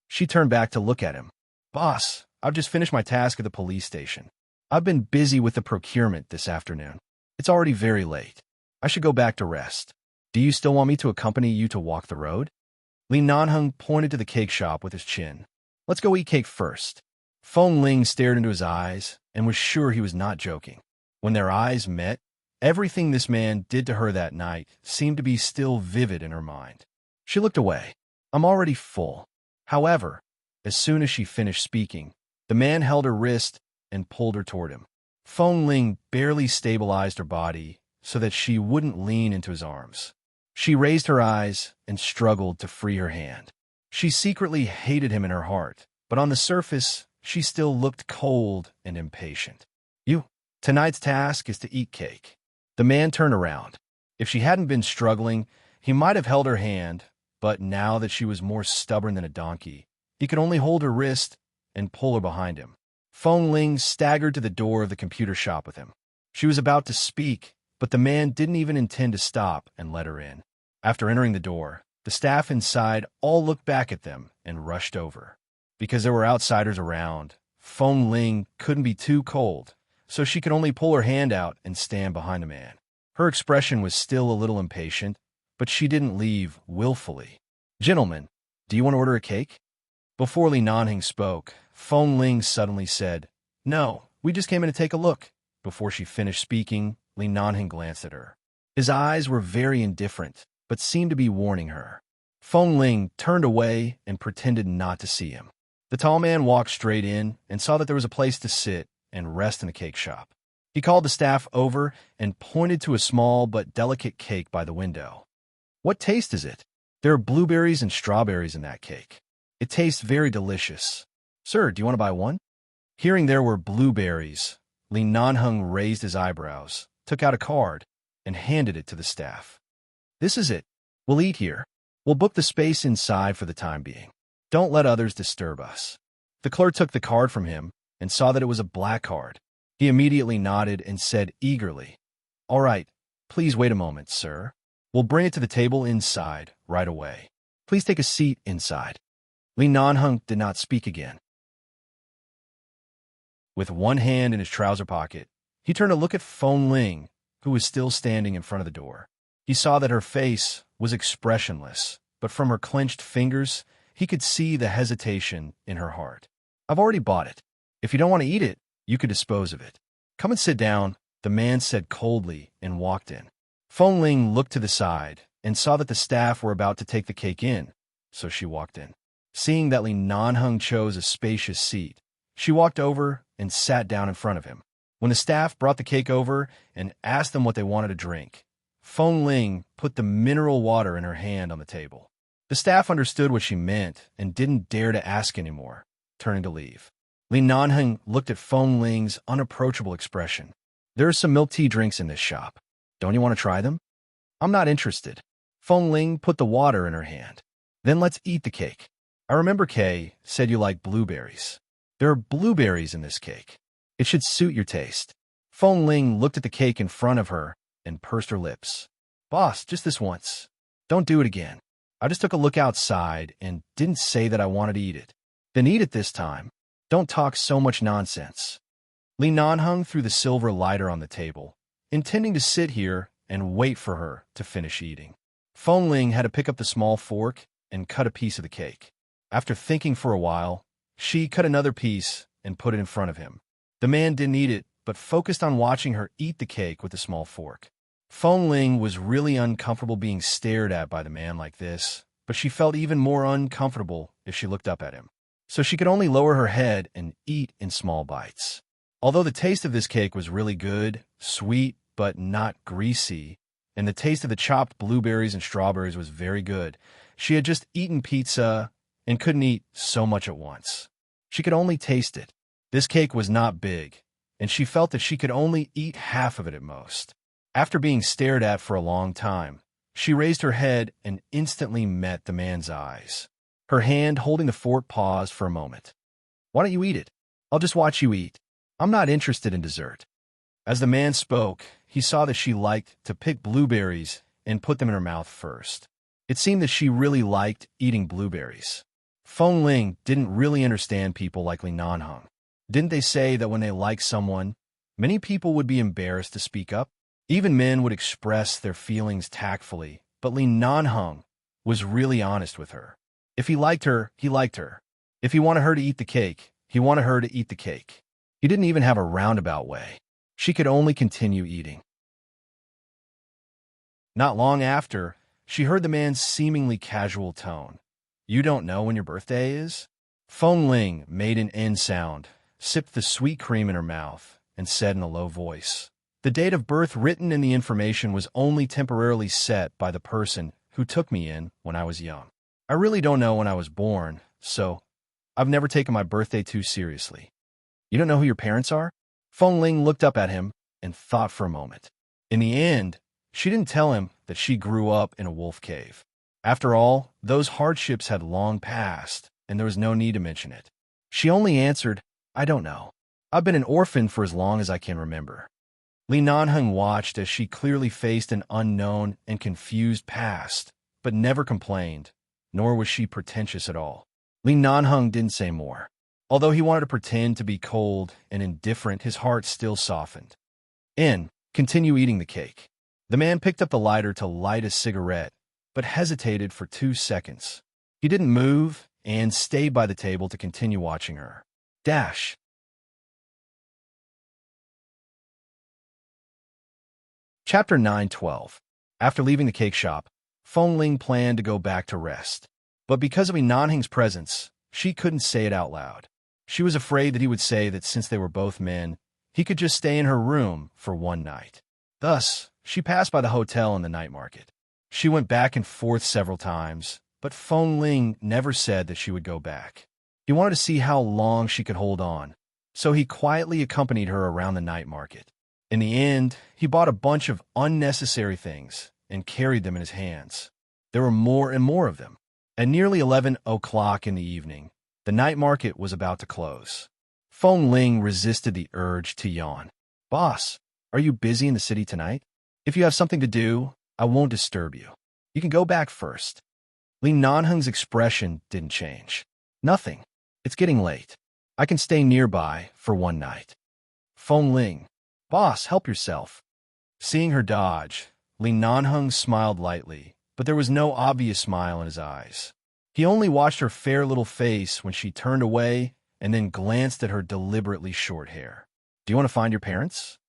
She turned back to look at him. "Boss, I've just finished my task at the police station. I've been busy with the procurement this afternoon. It's already very late. I should go back to rest. Do you still want me to accompany you to walk the road?" Li Nanheng pointed to the cake shop with his chin. "Let's go eat cake first." Feng Ling stared into his eyes and was sure he was not joking. When their eyes met, everything this man did to her that night seemed to be still vivid in her mind. She looked away. "I'm already full." However, as soon as she finished speaking, the man held her wrist and pulled her toward him. Feng Ling barely stabilized her body so that she wouldn't lean into his arms. She raised her eyes and struggled to free her hand. She secretly hated him in her heart, but on the surface, she still looked cold and impatient. "You Tonight's task is to eat cake. The man turned around. If she hadn't been struggling, he might have held her hand, but now that she was more stubborn than a donkey, he could only hold her wrist and pull her behind him. Feng Ling staggered to the door of the computer shop with him. She was about to speak, but the man didn't even intend to stop and let her in. After entering the door, the staff inside all looked back at them and rushed over. Because there were outsiders around, Feng Ling couldn't be too cold, so she could only pull her hand out and stand behind the man. Her expression was still a little impatient, but she didn't leave willfully. "Gentlemen, do you want to order a cake?" Before Li Nanhing spoke, Feng Ling suddenly said, "No, we just came in to take a look." Before she finished speaking, Li Nanhing glanced at her. His eyes were very indifferent, but seemed to be warning her. Feng Ling turned away and pretended not to see him. The tall man walked straight in and saw that there was a place to sit and rest in the cake shop. He called the staff over and pointed to a small but delicate cake by the window. "What taste is it?" "There are blueberries and strawberries in that cake. It tastes very delicious." "Sir, do you want to buy one?" Hearing there were blueberries, Li Nanheng raised his eyebrows, took out a card, and handed it to the staff. "This is it. We'll eat here. We'll book the space inside for the time being. Don't let others disturb us." The clerk took the card from him and saw that it was a black card. He immediately nodded and said eagerly, "All right, please wait a moment, sir. We'll bring it to the table inside right away. Please take a seat inside." Li Nanheng did not speak again. With one hand in his trouser pocket, he turned to look at Feng Ling, who was still standing in front of the door. He saw that her face was expressionless, but from her clenched fingers, he could see the hesitation in her heart. "I've already bought it. If you don't want to eat it, you could dispose of it. Come and sit down," the man said coldly and walked in. Feng Ling looked to the side and saw that the staff were about to take the cake in, so she walked in. Seeing that Li Nanheng chose a spacious seat, she walked over and sat down in front of him. When the staff brought the cake over and asked them what they wanted to drink, Feng Ling put the mineral water in her hand on the table. The staff understood what she meant and didn't dare to ask anymore, turning to leave. Li Nanheng looked at Feng Ling's unapproachable expression. "There are some milk tea drinks in this shop. Don't you want to try them?" "I'm not interested." Feng Ling put the water in her hand. "Then let's eat the cake. I remember Kay said you like blueberries. There are blueberries in this cake. It should suit your taste." Feng Ling looked at the cake in front of her and pursed her lips. "Boss, just this once. Don't do it again. I just took a look outside and didn't say that I wanted to eat it. Then eat it this time. Don't talk so much nonsense." Li Nanheng threw the silver lighter on the table, intending to sit here and wait for her to finish eating. Feng Ling had to pick up the small fork and cut a piece of the cake. After thinking for a while, she cut another piece and put it in front of him. The man didn't eat it, but focused on watching her eat the cake with the small fork. Feng Ling was really uncomfortable being stared at by the man like this, but she felt even more uncomfortable if she looked up at him. So she could only lower her head and eat in small bites. Although the taste of this cake was really good, sweet but not greasy, and the taste of the chopped blueberries and strawberries was very good, she had just eaten pizza and couldn't eat so much at once. She could only taste it. This cake was not big, and she felt that she could only eat half of it at most. After being stared at for a long time, she raised her head and instantly met the man's eyes. Her hand holding the fork paused for a moment. "Why don't you eat it? I'll just watch you eat. I'm not interested in dessert." As the man spoke, he saw that she liked to pick blueberries and put them in her mouth first. It seemed that she really liked eating blueberries. Feng Ling didn't really understand people like Li Nanheng. Didn't they say that when they like someone, many people would be embarrassed to speak up? Even men would express their feelings tactfully, but Li Nanheng was really honest with her. If he liked her, he liked her. If he wanted her to eat the cake, he wanted her to eat the cake. He didn't even have a roundabout way. She could only continue eating. Not long after, she heard the man's seemingly casual tone. "You don't know when your birthday is?" Feng Ling made an N sound, sipped the sweet cream in her mouth, and said in a low voice, "The date of birth written in the information was only temporarily set by the person who took me in when I was young. I really don't know when I was born, so I've never taken my birthday too seriously." "You don't know who your parents are?" Feng Ling looked up at him and thought for a moment. In the end, she didn't tell him that she grew up in a wolf cave. After all, those hardships had long passed, and there was no need to mention it. She only answered, "I don't know. I've been an orphan for as long as I can remember." Li Nanheng watched as she clearly faced an unknown and confused past, but never complained, nor was she pretentious at all. Li Nanheng didn't say more. Although he wanted to pretend to be cold and indifferent, his heart still softened. Continue eating the cake. The man picked up the lighter to light a cigarette, but hesitated for 2 seconds. He didn't move and stayed by the table to continue watching her. Chapter 9:12. After leaving the cake shop, Feng Ling planned to go back to rest. But because of Nanheng's presence, she couldn't say it out loud. She was afraid that he would say that since they were both men, he could just stay in her room for one night. Thus, she passed by the hotel and the night market. She went back and forth several times, but Feng Ling never said that she would go back. He wanted to see how long she could hold on, so he quietly accompanied her around the night market. In the end, he bought a bunch of unnecessary things and carried them in his hands. There were more and more of them. At nearly 11 o'clock in the evening, the night market was about to close. Feng Ling resisted the urge to yawn. "Boss, are you busy in the city tonight? If you have something to do, I won't disturb you. You can go back first." Li Nanheng's expression didn't change. "Nothing. It's getting late. I can stay nearby for one night." Feng Ling, "Boss, help yourself." Seeing her dodge, Li Nanheng smiled lightly, but there was no obvious smile in his eyes. He only watched her fair little face when she turned away and then glanced at her deliberately short hair. "Do you want to find your parents?"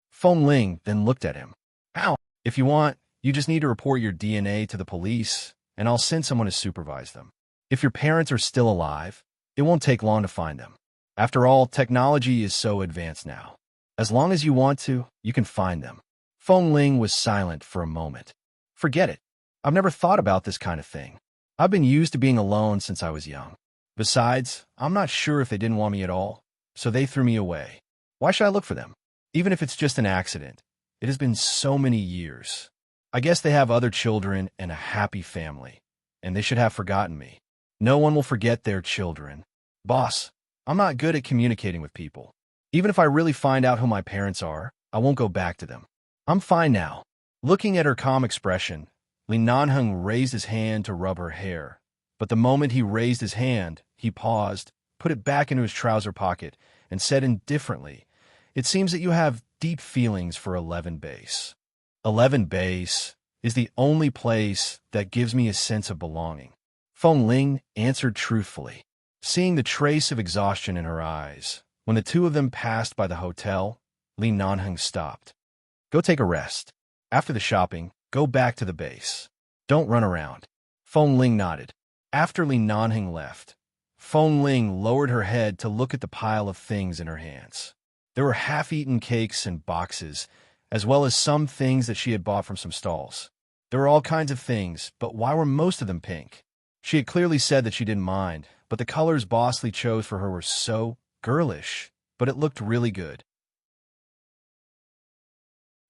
Feng Ling then looked at him. "How? If you want, you just need to report your DNA to the police, and I'll send someone to supervise them. If your parents are still alive, it won't take long to find them. After all, technology is so advanced now. As long as you want to, you can find them." Feng Ling was silent for a moment. "Forget it. I've never thought about this kind of thing. I've been used to being alone since I was young. Besides, I'm not sure if they didn't want me at all, so they threw me away. Why should I look for them? Even if it's just an accident. It has been so many years. I guess they have other children and a happy family, and they should have forgotten me. No one will forget their children. Boss, I'm not good at communicating with people. Even if I really find out who my parents are, I won't go back to them. I'm fine now." Looking at her calm expression, Li Nanheng raised his hand to rub her hair. But the moment he raised his hand, he paused, put it back into his trouser pocket, and said indifferently, "It seems that you have deep feelings for 11 Base. 11 Base is the only place that gives me a sense of belonging." Feng Ling answered truthfully, seeing the trace of exhaustion in her eyes. When the two of them passed by the hotel, Li Nanheng stopped. "Go take a rest. After the shopping, go back to the base. Don't run around." Feng Ling nodded. After Li Nanheng left, Feng Ling lowered her head to look at the pile of things in her hands. There were half-eaten cakes and boxes, as well as some things that she had bought from some stalls. There were all kinds of things, but why were most of them pink? She had clearly said that she didn't mind, but the colors Bosley chose for her were so girlish, but it looked really good.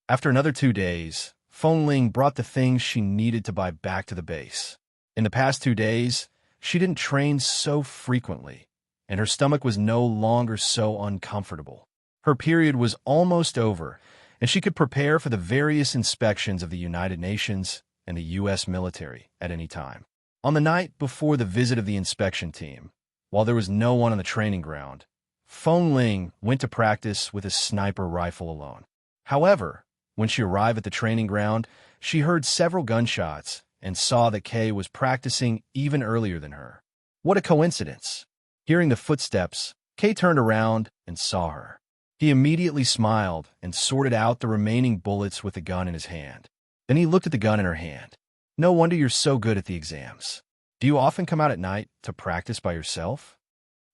After another 2 days, Feng Ling brought the things she needed to buy back to the base. In the past 2 days, she didn't train so frequently, and her stomach was no longer so uncomfortable. Her period was almost over, and she could prepare for the various inspections of the United Nations and the U.S. military at any time. On the night before the visit of the inspection team, while there was no one on the training ground, Feng Ling went to practice with a sniper rifle alone. However, when she arrived at the training ground, she heard several gunshots and saw that Kay was practicing even earlier than her. What a coincidence! Hearing the footsteps, Kay turned around and saw her. He immediately smiled and sorted out the remaining bullets with the gun in his hand. Then he looked at the gun in her hand. "No wonder you're so good at the exams. Do you often come out at night to practice by yourself?"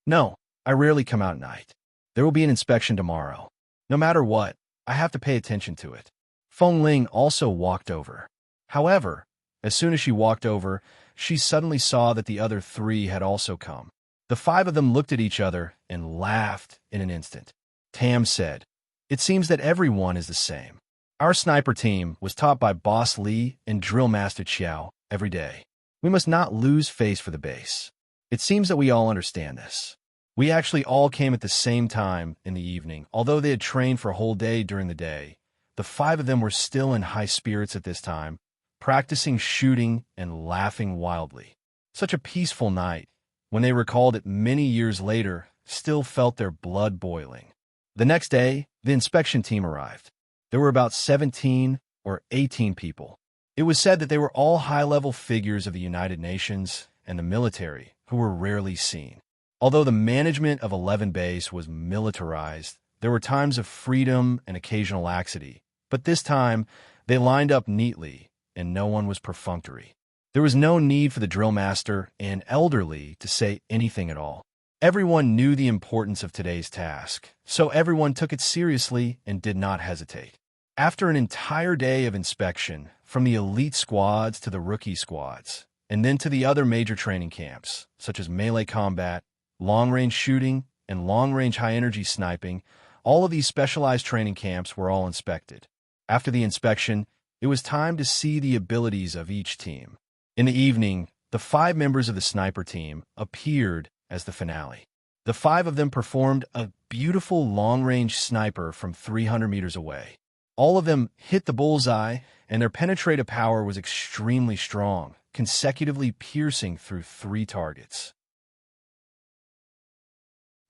"No, I rarely come out at night. There will be an inspection tomorrow. No matter what, I have to pay attention to it." Feng Ling also walked over. However, as soon as she walked over, she suddenly saw that the other 3 had also come. The 5 of them looked at each other and laughed in an instant. Tam said, It seems that everyone is the same. Our sniper team was taught by Boss Lee and Drill Master Chiao every day. We must not lose face for the base. It seems that we all understand this. We actually all came at the same time in the evening. Although they had trained for a whole day during the day, the 5 of them were still in high spirits at this time, practicing shooting and laughing wildly. Such a peaceful night, when they recalled it many years later, still felt their blood boiling. The next day, the inspection team arrived. There were about 17 or 18 people. It was said that they were all high-level figures of the United Nations and the military who were rarely seen. Although the management of 11 Base was militarized, there were times of freedom and occasional laxity. But this time, they lined up neatly, and no one was perfunctory. There was no need for the drill master and elderly to say anything at all. Everyone knew the importance of today's task, so everyone took it seriously and did not hesitate. After an entire day of inspection, from the elite squads to the rookie squads, and then to the other major training camps, such as melee combat, long-range shooting, and long-range high-energy sniping, all of these specialized training camps were all inspected. After the inspection, it was time to see the abilities of each team. In the evening, the 5 members of the sniper team appeared as the finale. The 5 of them performed a beautiful long-range sniper from 300 meters away. All of them hit the bullseye, and their penetrative power was extremely strong, consecutively piercing through 3 targets.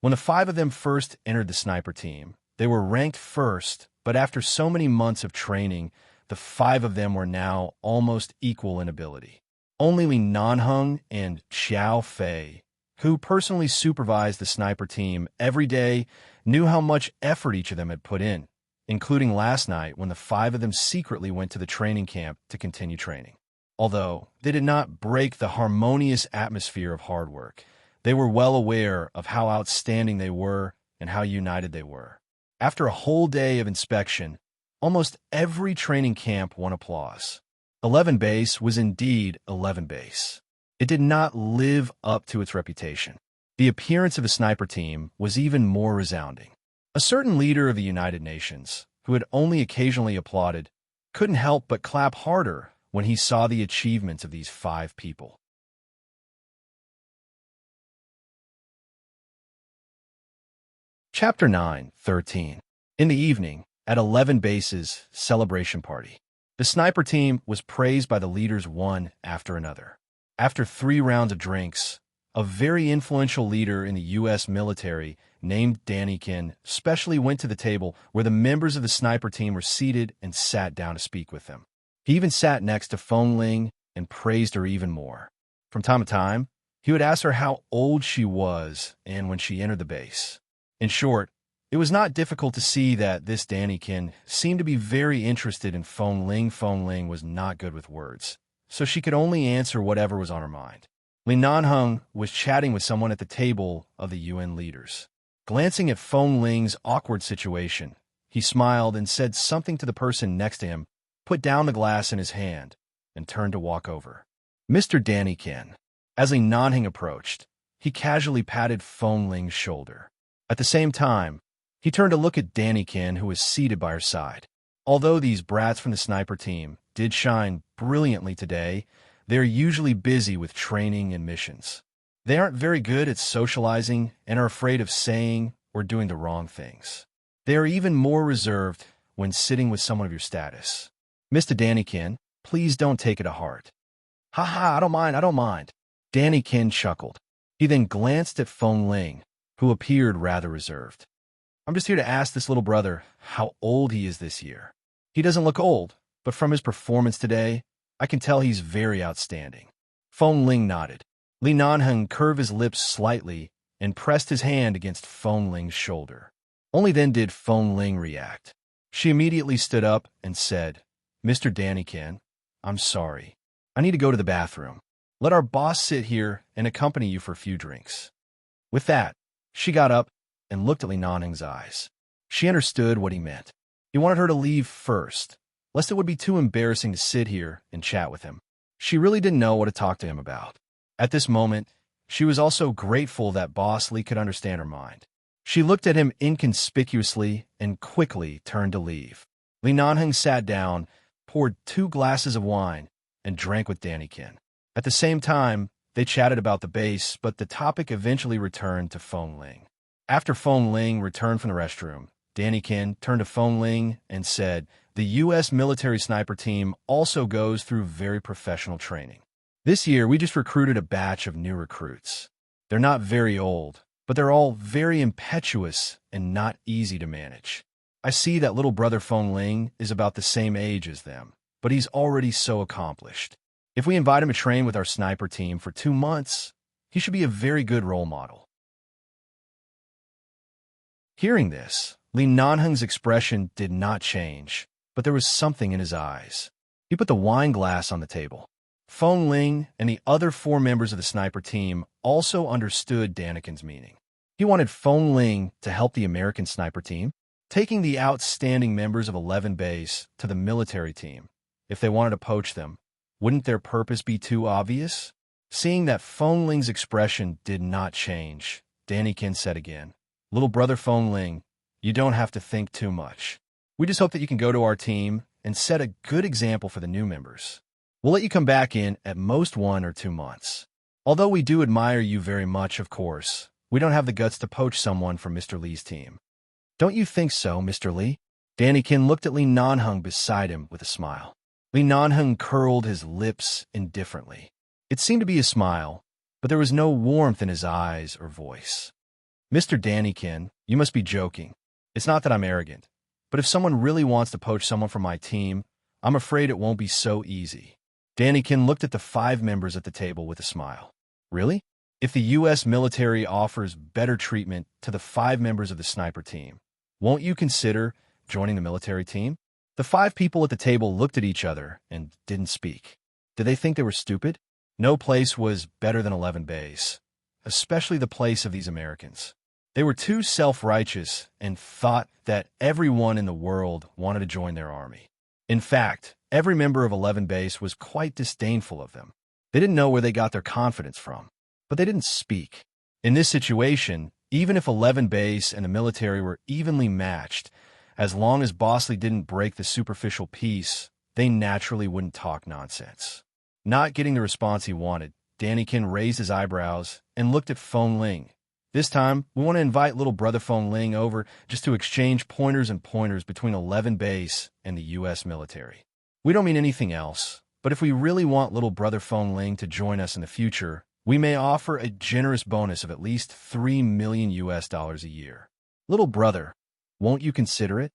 When the 5 of them first entered the sniper team, they were ranked first, but after so many months of training, the 5 of them were now almost equal in ability. Only Li Nanheng and Xiao Fei, who personally supervised the sniper team every day, knew how much effort each of them had put in, including last night when the 5 of them secretly went to the training camp to continue training. Although they did not break the harmonious atmosphere of hard work, they were well aware of how outstanding they were and how united they were. After a whole day of inspection, almost every training camp won applause. 11 Base was indeed 11 Base. It did not live up to its reputation. The appearance of the sniper team was even more resounding. A certain leader of the United Nations, who had only occasionally applauded, couldn't help but clap harder when he saw the achievements of these 5 people. Chapter 9:13. In the evening, at 11 Base's celebration party, the sniper team was praised by the leaders one after another. After 3 rounds of drinks, a very influential leader in the U.S. military named Danny Kin specially went to the table where the members of the sniper team were seated and sat down to speak with them. He even sat next to Feng Ling and praised her even more. From time to time, he would ask her how old she was and when she entered the base. In short, it was not difficult to see that this Danny Kin seemed to be very interested in Feng Ling. Feng Ling was not good with words, so she could only answer whatever was on her mind. Li Nanheng was chatting with someone at the table of the UN leaders. Glancing at Feng Ling's awkward situation, he smiled and said something to the person next to him, put down the glass in his hand, and turned to walk over. Mr. Danny Kin. As Li Nanheng approached, he casually patted Feng Ling's shoulder. At the same time, he turned to look at Danny Kin, who was seated by her side. Although these brats from the sniper team did shine brilliantly today, they are usually busy with training and missions. They aren't very good at socializing and are afraid of saying or doing the wrong things. They are even more reserved when sitting with someone of your status. Mr. Danny Kin, please don't take it to heart. Ha, I don't mind. Danny Kin chuckled. He then glanced at Feng Ling, who appeared rather reserved. I'm just here to ask this little brother how old he is this year. He doesn't look old, but from his performance today, I can tell he's very outstanding. Feng Ling nodded. Li Nanheng curved his lips slightly and pressed his hand against Feng Ling's shoulder. Only then did Feng Ling react. She immediately stood up and said, Mr. Danny Kin, I'm sorry. I need to go to the bathroom. Let our boss sit here and accompany you for a few drinks. With that, she got up and looked at Li Nanheng's eyes. She understood what he meant. He wanted her to leave first, lest it would be too embarrassing to sit here and chat with him. She really didn't know what to talk to him about. At this moment, she was also grateful that Boss Lee could understand her mind. She looked at him inconspicuously and quickly turned to leave. Li Nanheng sat down, poured 2 glasses of wine, and drank with Daniken. At the same time, they chatted about the base, but the topic eventually returned to Feng Ling. After Feng Ling returned from the restroom, Daniken turned to Feng Ling and said, "The U.S. military sniper team also goes through very professional training. This year, we just recruited a batch of new recruits. They're not very old, but they're all very impetuous and not easy to manage. I see that little brother Feng Ling is about the same age as them, but he's already so accomplished. If we invite him to train with our sniper team for 2 months, he should be a very good role model." Hearing this, Li Nanheng's expression did not change, but there was something in his eyes. He put the wine glass on the table. Feng Ling and the other 4 members of the sniper team also understood Daniken's meaning. He wanted Feng Ling to help the American sniper team, taking the outstanding members of 11 Base to the military team. If they wanted to poach them, wouldn't their purpose be too obvious? Seeing that Feng Ling's expression did not change, Daniken said again, "Little brother Feng Ling, you don't have to think too much. We just hope that you can go to our team and set a good example for the new members. We'll let you come back in at most 1 or 2 months. Although we do admire you very much, of course, we don't have the guts to poach someone from Mr. Li's team." "Don't you think so, Mr. Li?" Daniken looked at Li Nanheng beside him with a smile. Li Nanheng curled his lips indifferently. It seemed to be a smile, but there was no warmth in his eyes or voice. "Mr. Daniken, you must be joking. It's not that I'm arrogant, but if someone really wants to poach someone from my team, I'm afraid it won't be so easy." Daniken looked at the 5 members at the table with a smile. "Really? If the U.S. military offers better treatment to the 5 members of the sniper team, won't you consider joining the military team?" The 5 people at the table looked at each other and didn't speak. Did they think they were stupid? No place was better than 11 Base, especially the place of these Americans. They were too self-righteous and thought that everyone in the world wanted to join their army. In fact, every member of 11 Base was quite disdainful of them. They didn't know where they got their confidence from, but they didn't speak. In this situation, even if 11 Base and the military were evenly matched, as long as Bosley didn't break the superficial peace, they naturally wouldn't talk nonsense. Not getting the response he wanted, Daniken raised his eyebrows and looked at Feng Ling. "This time, we want to invite little brother Feng Ling over just to exchange pointers between 11 Base and the U.S. military. We don't mean anything else, but if we really want little brother Feng Ling to join us in the future, we may offer a generous bonus of at least $3 million a year. Little brother, won't you consider it?"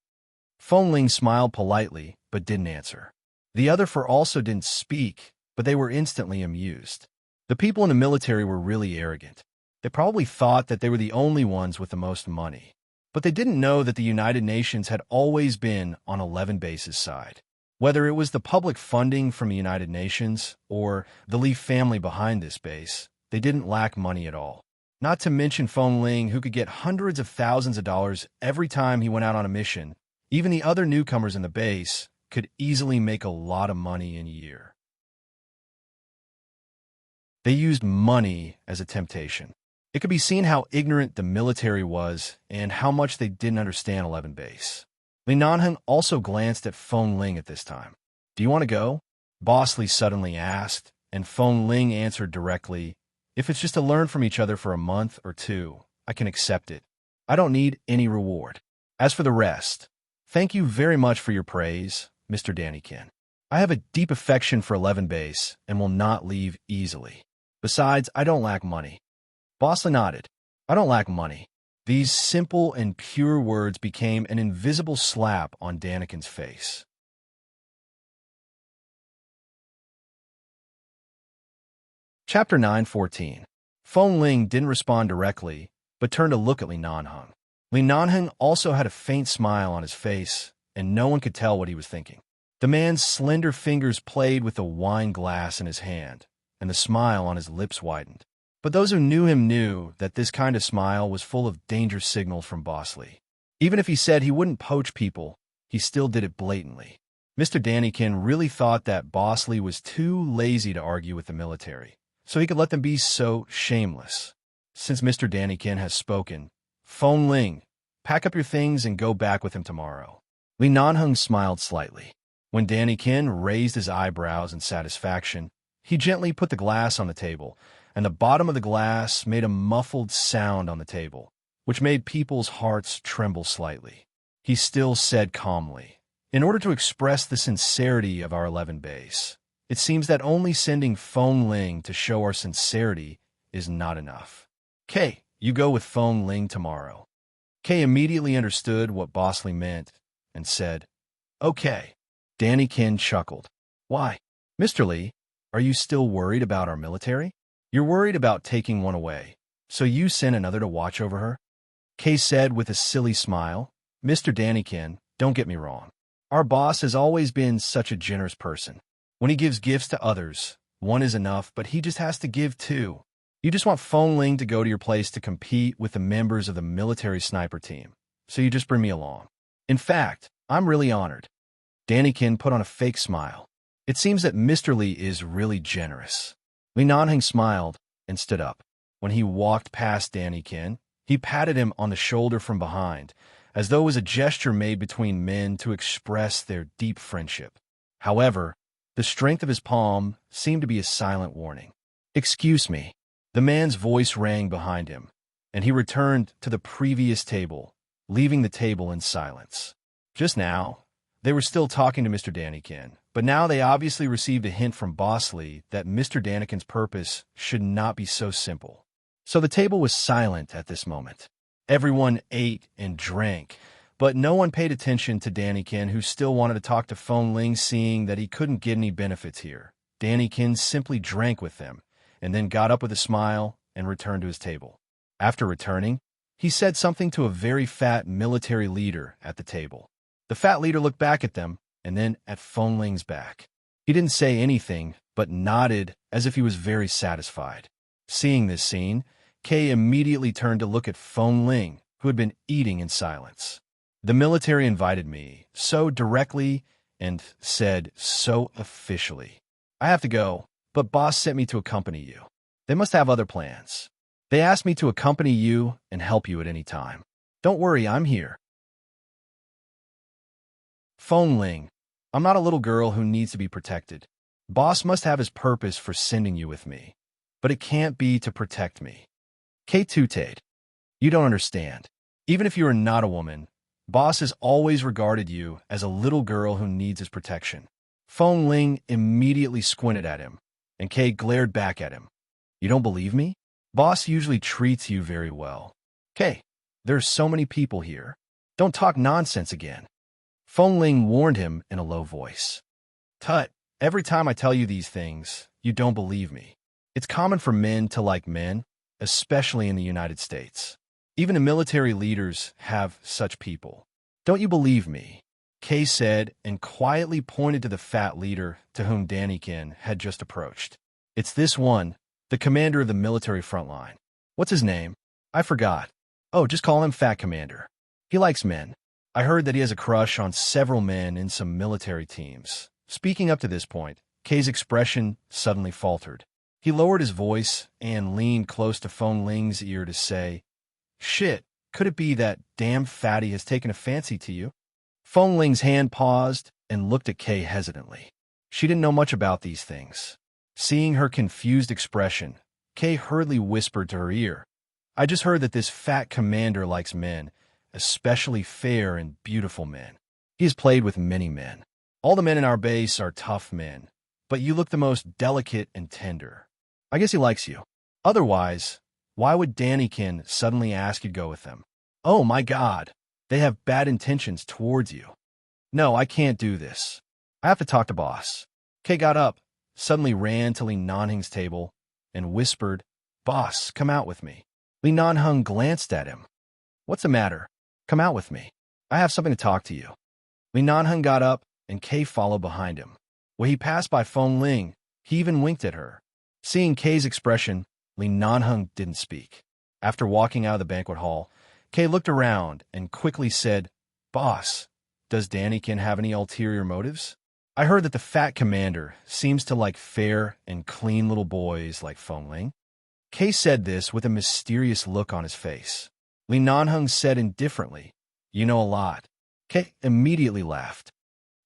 Feng Ling smiled politely, but didn't answer. The other 4 also didn't speak, but they were instantly amused. The people in the military were really arrogant. They probably thought that they were the only ones with the most money. But they didn't know that the United Nations had always been on 11 Base's side. Whether it was the public funding from the United Nations or the Li family behind this base, they didn't lack money at all. Not to mention Feng Ling, who could get hundreds of thousands of dollars every time he went out on a mission. Even the other newcomers in the base could easily make a lot of money in a year. They used money as a temptation. It could be seen how ignorant the military was and how much they didn't understand 11 Base. Li Nanheng also glanced at Feng Ling at this time. "Do you want to go?" Bosley suddenly asked, and Feng Ling answered directly, "If it's just to learn from each other for a month or 2, I can accept it. I don't need any reward. As for the rest, thank you very much for your praise, Mr. Daniken. I have a deep affection for 11 Base and will not leave easily. Besides, I don't lack money." Bosley nodded. "I don't lack money." These simple and pure words became an invisible slap on Daniken's face. Chapter 9:14. Feng Ling didn't respond directly, but turned to look at Li Nanheng. Li Nanheng also had a faint smile on his face, and no one could tell what he was thinking. The man's slender fingers played with the wine glass in his hand, and the smile on his lips widened. But those who knew him knew that this kind of smile was full of danger signals from Bosley. Even if he said he wouldn't poach people, he still did it blatantly. Mr. Daniken really thought that Bosley was too lazy to argue with the military, so he could let them be so shameless. Since Mr. Daniken has spoken, Phone Ling, pack up your things and go back with him tomorrow. Li Nanheng smiled slightly. When Danny Kin raised his eyebrows in satisfaction, he gently put the glass on the table, and the bottom of the glass made a muffled sound on the table, which made people's hearts tremble slightly. He still said calmly, "In order to express the sincerity of our 11 base, it seems that only sending Phone Ling to show our sincerity is not enough. Kay, you go with Phone Ling tomorrow." Kay immediately understood what Boss Lee meant and said, "Okay." Danny Kin chuckled. "Why? Mr. Lee, are you still worried about our military? You're worried about taking one away, so you send another to watch over her?" Kay said with a silly smile, "Mr. Danny Kin, don't get me wrong. Our boss has always been such a generous person. When he gives gifts to others, one is enough, but he just has to give two. You just want Phone Ling to go to your place to compete with the members of the military sniper team, so you just bring me along. In fact, I'm really honored." Danny Kin put on a fake smile. "It seems that Mr. Lee is really generous." Li Nanheng smiled and stood up. When he walked past Danny Kin, he patted him on the shoulder from behind, as though it was a gesture made between men to express their deep friendship. However, the strength of his palm seemed to be a silent warning. "Excuse me." The man's voice rang behind him, and he returned to the previous table, leaving the table in silence. Just now, they were still talking to Mr. Danikin, but now they obviously received a hint from Boss Lee that Mr. Danikin's purpose should not be so simple. So the table was silent at this moment. Everyone ate and drank, but no one paid attention to Danikin, who still wanted to talk to Phone Ling, seeing that he couldn't get any benefits here. Danikin simply drank with them, and then got up with a smile and returned to his table. After returning, he said something to a very fat military leader at the table. The fat leader looked back at them, and then at Phone Ling's back. He didn't say anything, but nodded as if he was very satisfied. Seeing this scene, Kay immediately turned to look at Phone Ling, who had been eating in silence. "The military invited me, so directly, and said so officially. I have to go, but boss sent me to accompany you. They must have other plans. They asked me to accompany you and help you at any time. Don't worry, I'm here." Phone Ling, "I'm not a little girl who needs to be protected. Boss must have his purpose for sending you with me, but it can't be to protect me." Kay Tutate, "You don't understand. Even if you are not a woman, Boss has always regarded you as a little girl who needs his protection." Phone Ling immediately squinted at him, and Kay glared back at him. "You don't believe me? Boss usually treats you very well. Kay, there are so many people here. Don't talk nonsense again." Phone Ling warned him in a low voice. "Tut, every time I tell you these things, you don't believe me. It's common for men to like men, especially in the United States. Even the military leaders have such people. Don't you believe me?" Kay said, and quietly pointed to the fat leader to whom Danikin had just approached. "It's this one, the commander of the military front line. What's his name? I forgot. Oh, just call him Fat Commander. He likes men. I heard that he has a crush on several men in some military teams." Speaking up to this point, Kay's expression suddenly faltered. He lowered his voice and leaned close to Phone Ling's ear to say, "Shit, could it be that damn fatty has taken a fancy to you?" Phone Ling's hand paused and looked at Kay hesitantly. She didn't know much about these things. Seeing her confused expression, Kay hurriedly whispered to her ear, "I just heard that this fat commander likes men, especially fair and beautiful men. He has played with many men. All the men in our base are tough men, but you look the most delicate and tender. I guess he likes you. Otherwise, why would Danikin suddenly ask you to go with them? Oh my God, they have bad intentions towards you. No, I can't do this. I have to talk to boss." Kay got up, suddenly ran to Li Nanheng's table, and whispered, "Boss, come out with me." Li Nanheng glanced at him. "What's the matter? Come out with me. I have something to talk to you." Li Nanheng got up, and Kay followed behind him. When he passed by Phone Ling, he even winked at her. Seeing Kay's expression, Li Nanheng didn't speak. After walking out of the banquet hall, Kay looked around and quickly said, "Boss, does Danikin have any ulterior motives? I heard that the fat commander seems to like fair and clean little boys like Phone Ling." Kay said this with a mysterious look on his face. Li Nanheng said indifferently. You know a lot. Kei immediately laughed.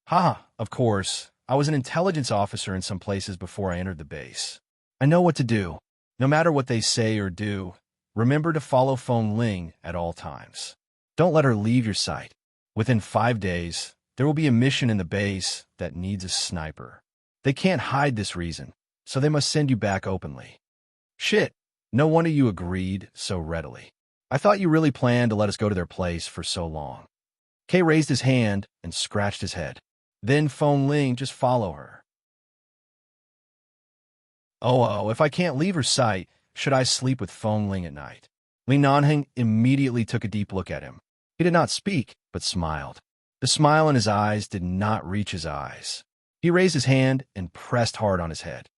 Haha, of course. I was an intelligence officer in some places before I entered the base. I know what to do. No matter what they say or do, remember to follow Feng Ling at all times. Don't let her leave your sight. Within 5 days, there will be a mission in the base that needs a sniper. They can't hide this reason, so they must send you back openly. Shit, no wonder you agreed so readily. I thought you really planned to let us go to their place for so long. Kei raised his hand and scratched his head. Then Feng Ling, just follow her. Oh, if I can't leave her sight, should I sleep with Feng Ling at night? Li Nanheng immediately took a deep look at him. He did not speak, but smiled. The smile in his eyes did not reach his eyes. He raised his hand and pressed hard on his head.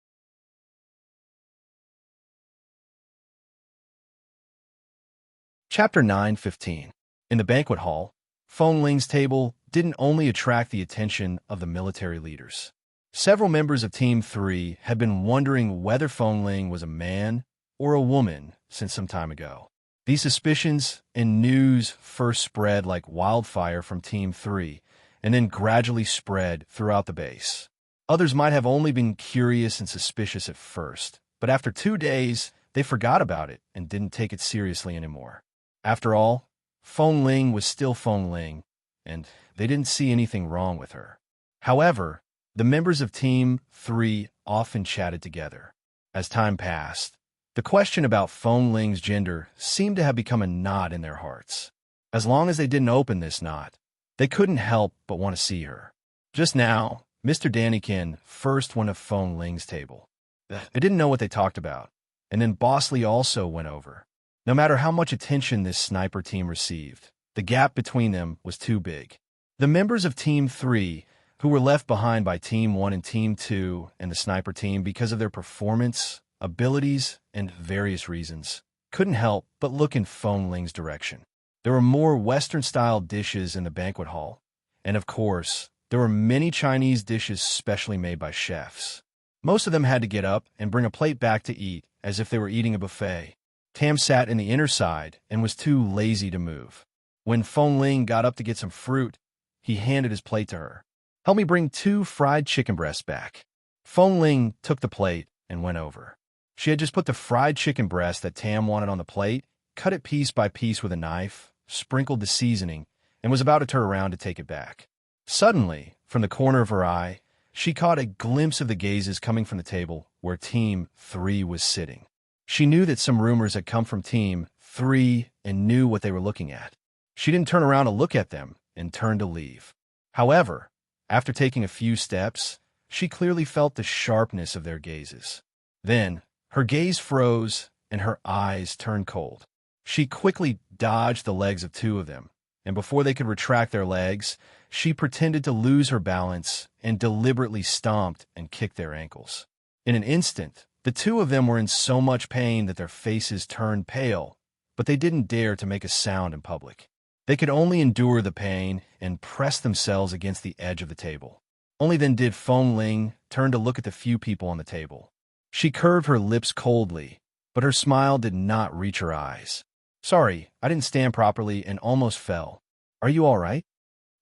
Chapter 9:15. In the banquet hall, Feng Ling's table didn't only attract the attention of the military leaders. Several members of Team 3 had been wondering whether Feng Ling was a man or a woman since some time ago. These suspicions and news first spread like wildfire from Team 3 and then gradually spread throughout the base. Others might have only been curious and suspicious at first, but after 2 days, they forgot about it and didn't take it seriously anymore. After all, Feng Ling was still Feng Ling, and they didn't see anything wrong with her. However, the members of Team 3 often chatted together. As time passed, the question about Feng Ling's gender seemed to have become a knot in their hearts. As long as they didn't open this knot, they couldn't help but want to see her. Just now, Mr. Danikin first went to Feng Ling's table. They didn't know what they talked about, and then Boss Lee also went over. No matter how much attention this sniper team received, the gap between them was too big. The members of Team 3, who were left behind by Team 1 and Team 2 and the sniper team because of their performance, abilities, and various reasons, couldn't help but look in Feng Ling's direction. There were more Western-style dishes in the banquet hall, and of course, there were many Chinese dishes specially made by chefs. Most of them had to get up and bring a plate back to eat, as if they were eating a buffet. Tam sat in the inner side and was too lazy to move. When Feng Ling got up to get some fruit, he handed his plate to her. Help me bring 2 fried chicken breasts back. Feng Ling took the plate and went over. She had just put the fried chicken breast that Tam wanted on the plate, cut it piece by piece with a knife, sprinkled the seasoning, and was about to turn around to take it back. Suddenly, from the corner of her eye, she caught a glimpse of the gazes coming from the table where Team 3 was sitting. She knew that some rumors had come from Team 3 and knew what they were looking at. She didn't turn around to look at them and turned to leave. However, after taking a few steps, she clearly felt the sharpness of their gazes. Then, her gaze froze and her eyes turned cold. She quickly dodged the legs of 2 of them, and before they could retract their legs, she pretended to lose her balance and deliberately stomped and kicked their ankles. In an instant, the 2 of them were in so much pain that their faces turned pale, but they didn't dare to make a sound in public. They could only endure the pain and press themselves against the edge of the table. Only then did Feng Ling turn to look at the few people on the table. She curved her lips coldly, but her smile did not reach her eyes. Sorry, I didn't stand properly and almost fell. Are you all right?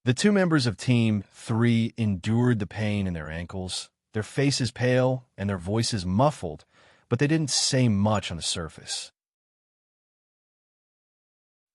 The 2 members of Team 3 endured the pain in their ankles, their faces pale and their voices muffled, but they didn't say much on the surface.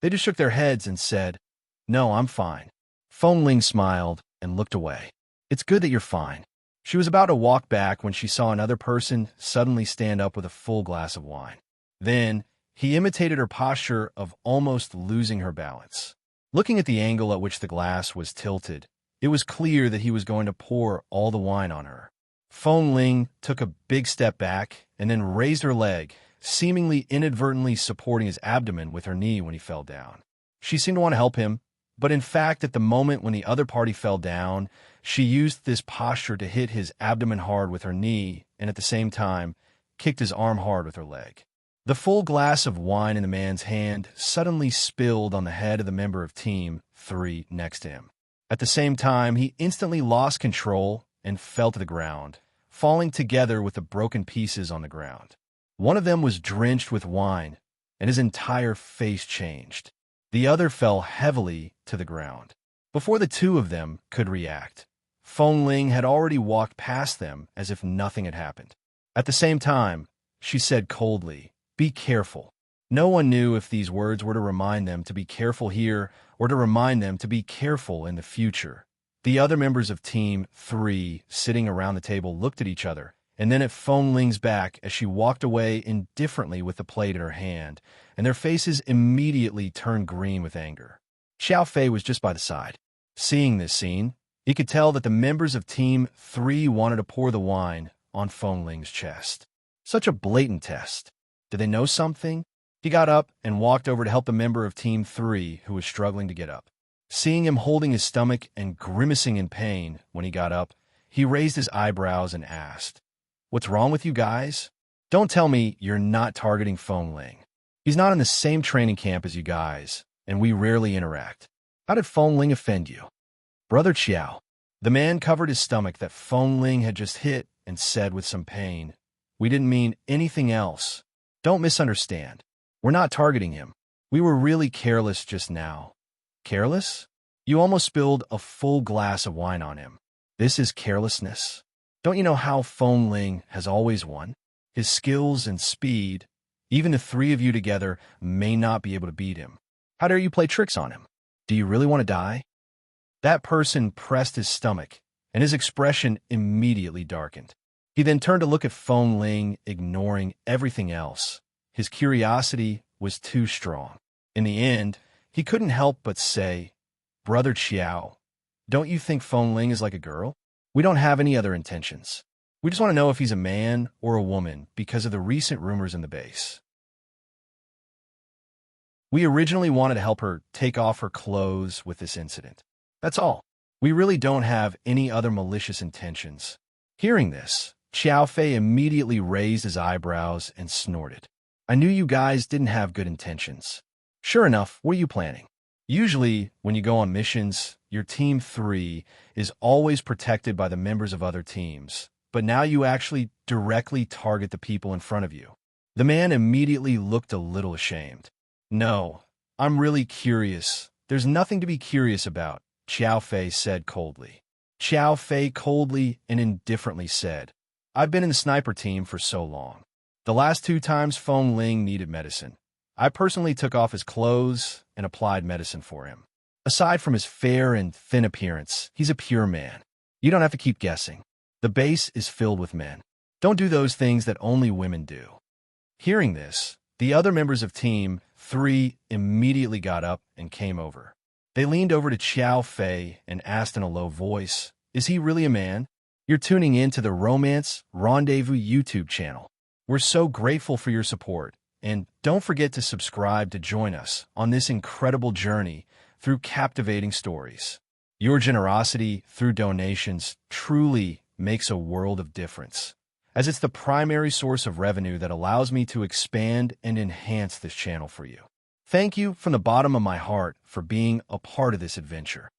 They just shook their heads and said, "No, I'm fine." Feng Ling smiled and looked away. "It's good that you're fine." She was about to walk back when she saw another person suddenly stand up with a full glass of wine. Then, he imitated her posture of almost losing her balance. Looking at the angle at which the glass was tilted, it was clear that he was going to pour all the wine on her. Feng Ling took a big step back and then raised her leg, seemingly inadvertently supporting his abdomen with her knee when he fell down. She seemed to want to help him, but in fact, at the moment when the other party fell down, she used this posture to hit his abdomen hard with her knee and at the same time kicked his arm hard with her leg. The full glass of wine in the man's hand suddenly spilled on the head of the member of Team 3 next to him. At the same time, he instantly lost control and fell to the ground, falling together with the broken pieces on the ground. One of them was drenched with wine, and his entire face changed. The other fell heavily to the ground. Before the two of them could react, Feng Ling had already walked past them as if nothing had happened. At the same time, she said coldly, "Be careful." No one knew if these words were to remind them to be careful here or to remind them to be careful in the future. The other members of Team 3 sitting around the table looked at each other, and then at Feng Ling's back as she walked away indifferently with the plate in her hand, and their faces immediately turned green with anger. Xiao Fei was just by the side. Seeing this scene, he could tell that the members of Team 3 wanted to pour the wine on Feng Ling's chest. Such a blatant test. Did they know something? He got up and walked over to help the member of Team 3 who was struggling to get up. Seeing him holding his stomach and grimacing in pain when he got up, he raised his eyebrows and asked, "What's wrong with you guys? Don't tell me you're not targeting Feng Ling. He's not in the same training camp as you guys, and we rarely interact. How did Feng Ling offend you?" "Brother Qiao." The man covered his stomach that Feng Ling had just hit and said with some pain, "We didn't mean anything else. Don't misunderstand. We're not targeting him. We were really careless just now." "Careless? You almost spilled a full glass of wine on him. This is carelessness. Don't you know how Feng Ling has always won? His skills and speed, even the three of you together may not be able to beat him. How dare you play tricks on him? Do you really want to die?" That person pressed his stomach, and his expression immediately darkened. He then turned to look at Feng Ling, ignoring everything else. His curiosity was too strong. In the end, he couldn't help but say, "Brother Qiao, don't you think Feng Ling is like a girl? We don't have any other intentions. We just want to know if he's a man or a woman because of the recent rumors in the base. We originally wanted to help her take off her clothes with this incident. That's all. We really don't have any other malicious intentions." Hearing this, Xiao Fei immediately raised his eyebrows and snorted. "I knew you guys didn't have good intentions. Sure enough, what are you planning? Usually, when you go on missions, your Team 3 is always protected by the members of other teams, but now you actually directly target the people in front of you." The man immediately looked a little ashamed. "No, I'm really curious. There's nothing to be curious about," Xiao Fei said coldly. Xiao Fei coldly and indifferently said, "I've been in the sniper team for so long. The last 2 times Feng Ling needed medicine, I personally took off his clothes and applied medicine for him. Aside from his fair and thin appearance, he's a pure man. You don't have to keep guessing. The base is filled with men. Don't do those things that only women do." Hearing this, the other members of Team 3 immediately got up and came over. They leaned over to Xiao Fei and asked in a low voice, "Is he really a man?" You're tuning in to the Romance Rendezvous YouTube channel. We're so grateful for your support, and don't forget to subscribe to join us on this incredible journey through captivating stories. Your generosity through donations truly makes a world of difference, as it's the primary source of revenue that allows me to expand and enhance this channel for you. Thank you from the bottom of my heart for being a part of this adventure.